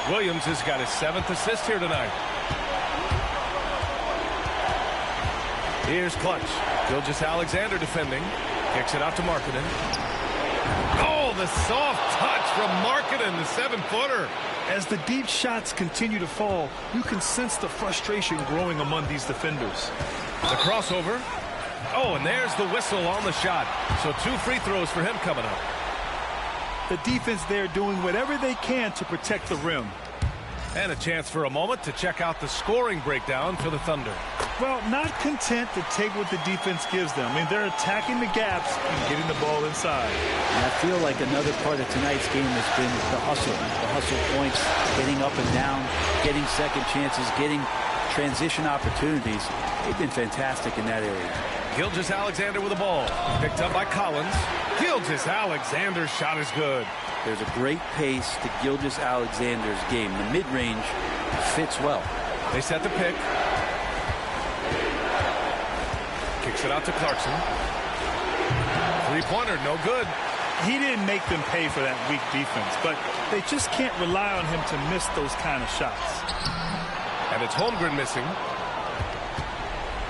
Williams has got his 7th assist here tonight. Here's Clutch. Gilgeous-Alexander defending. Kicks it out to Markkanen. Oh, the soft touch from Markkanen, the 7-footer. As the deep shots continue to fall, you can sense the frustration growing among these defenders. The crossover. Oh, and there's the whistle on the shot. So 2 free throws for him coming up. The defense there doing whatever they can to protect the rim. And a chance for a moment to check out the scoring breakdown for the Thunder. Well, not content to take what the defense gives them. I mean, they're attacking the gaps and getting the ball inside. And I feel like another part of tonight's game has been the hustle. The hustle points, getting up and down, getting second chances, getting transition opportunities. They've been fantastic in that area. Gilgeous-Alexander with the ball. Picked up by Collins. Gilgeous-Alexander's shot is good. There's a great pace to Gilgeous-Alexander's game. The mid-range fits well. They set the pick. Kicks it out to Clarkson. Three-pointer, no good. He didn't make them pay for that weak defense, but they just can't rely on him to miss those kind of shots. And it's Holmgren missing.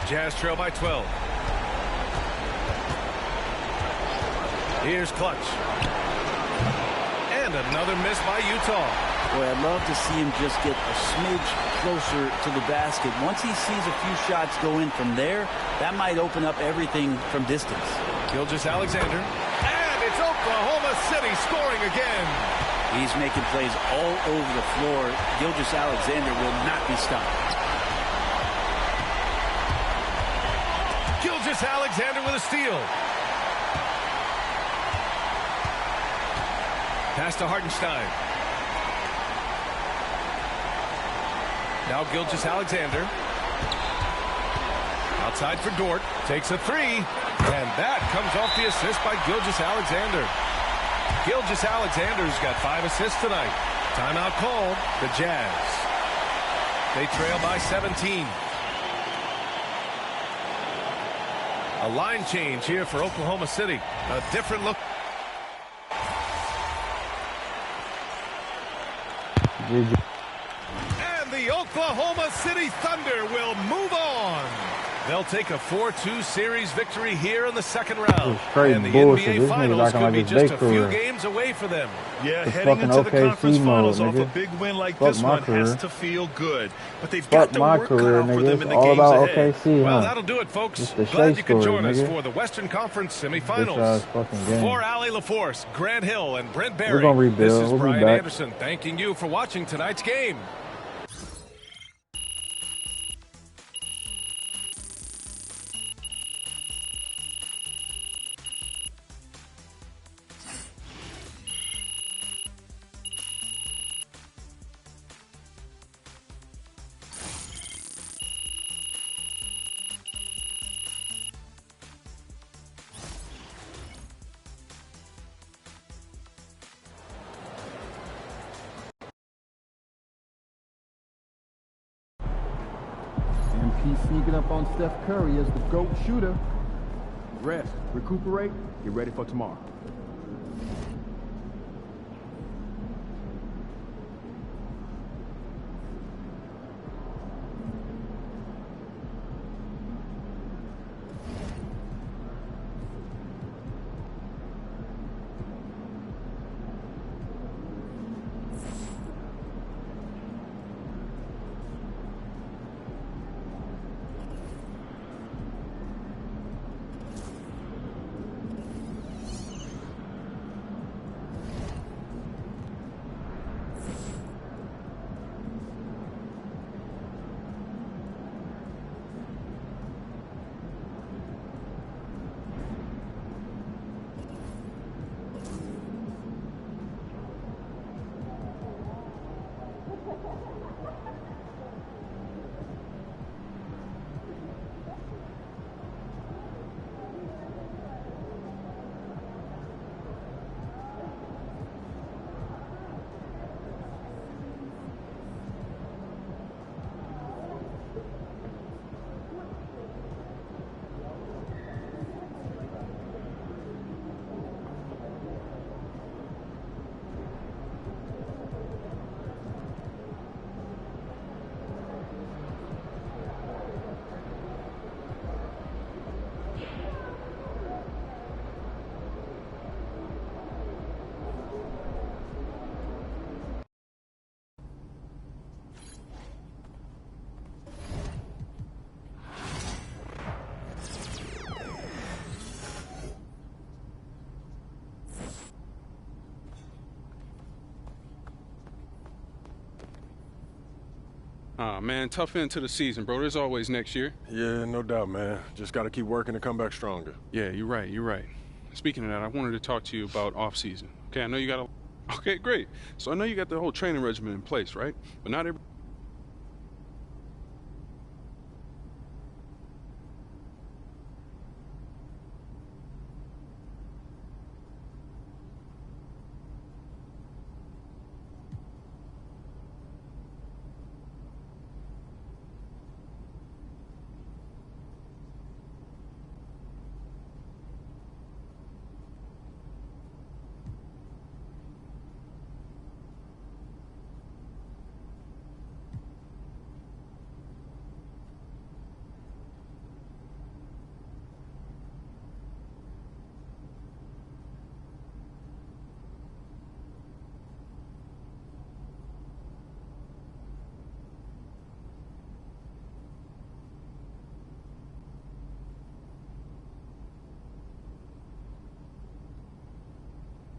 Jazz trail by 12. Here's Clutch. And another miss by Utah. Boy, I'd love to see him just get a smidge closer to the basket. Once he sees a few shots go in from there, that might open up everything from distance. Gilgeous-Alexander. And it's Oklahoma City scoring again. He's making plays all over the floor. Gilgeous-Alexander will not be stopped. Gilgeous-Alexander with a steal. Pass to Hartenstein. Now Gilgeous-Alexander. Outside for Dort. Takes a three. And that comes off the assist by Gilgeous-Alexander. Gilgeous-Alexander's got 5 assists tonight. Timeout called. The Jazz. They trail by 17. A line change here for Oklahoma City. A different look. And the Oklahoma City Thunder will move on. They'll take a 4-2 series victory here in the second round. And the NBA Finals could be just a few games away for them. Yeah, heading into the conference finals off a big win like this one has to feel good. But they've got the work cut out for them in the games ahead. Well, that'll do it, folks. Glad you could join us for the Western Conference semifinals. For Allie LaForce, Grant Hill, and Brent Barry, this is Brian Anderson thanking you for watching tonight's game. MP sneaking up on Steph Curry as the GOAT shooter. Rest, recuperate, get ready for tomorrow. Man, tough end to the season, bro. There's always next year. Yeah, no doubt, man. Just got to keep working to come back stronger. Yeah, you're right. You're right. Speaking of that, I wanted to talk to you about off-season. Okay, I know you got a... Okay, great. So I know you got the whole training regimen in place, right? But not every...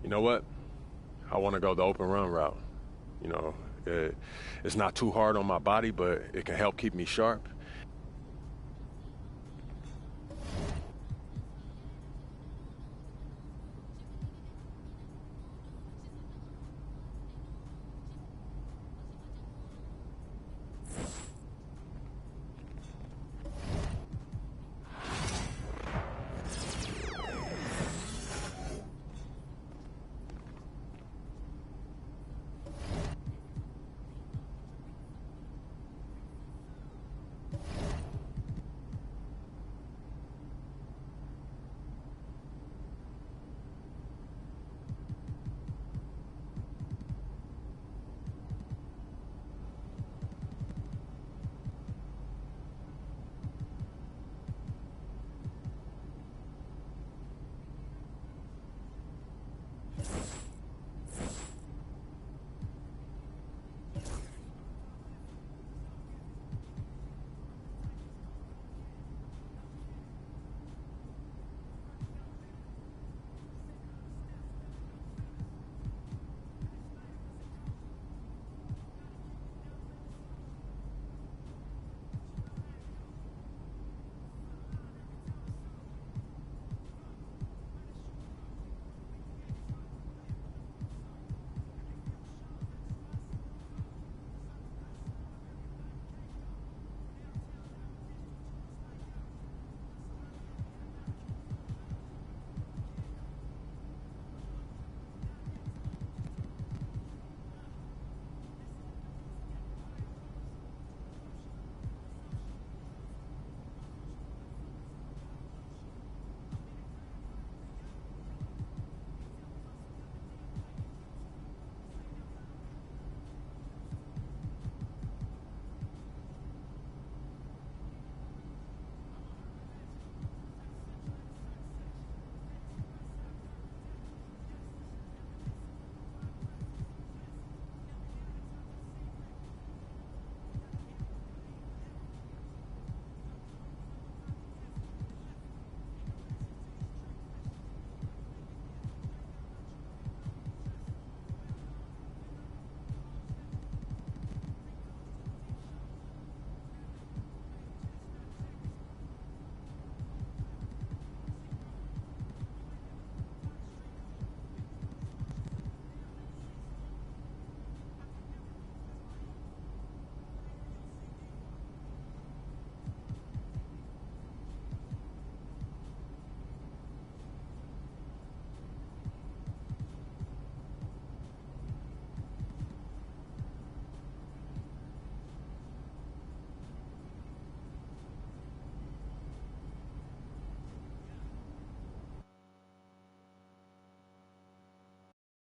You know what? I want to go the open run route. You know, it's not too hard on my body, but it can help keep me sharp.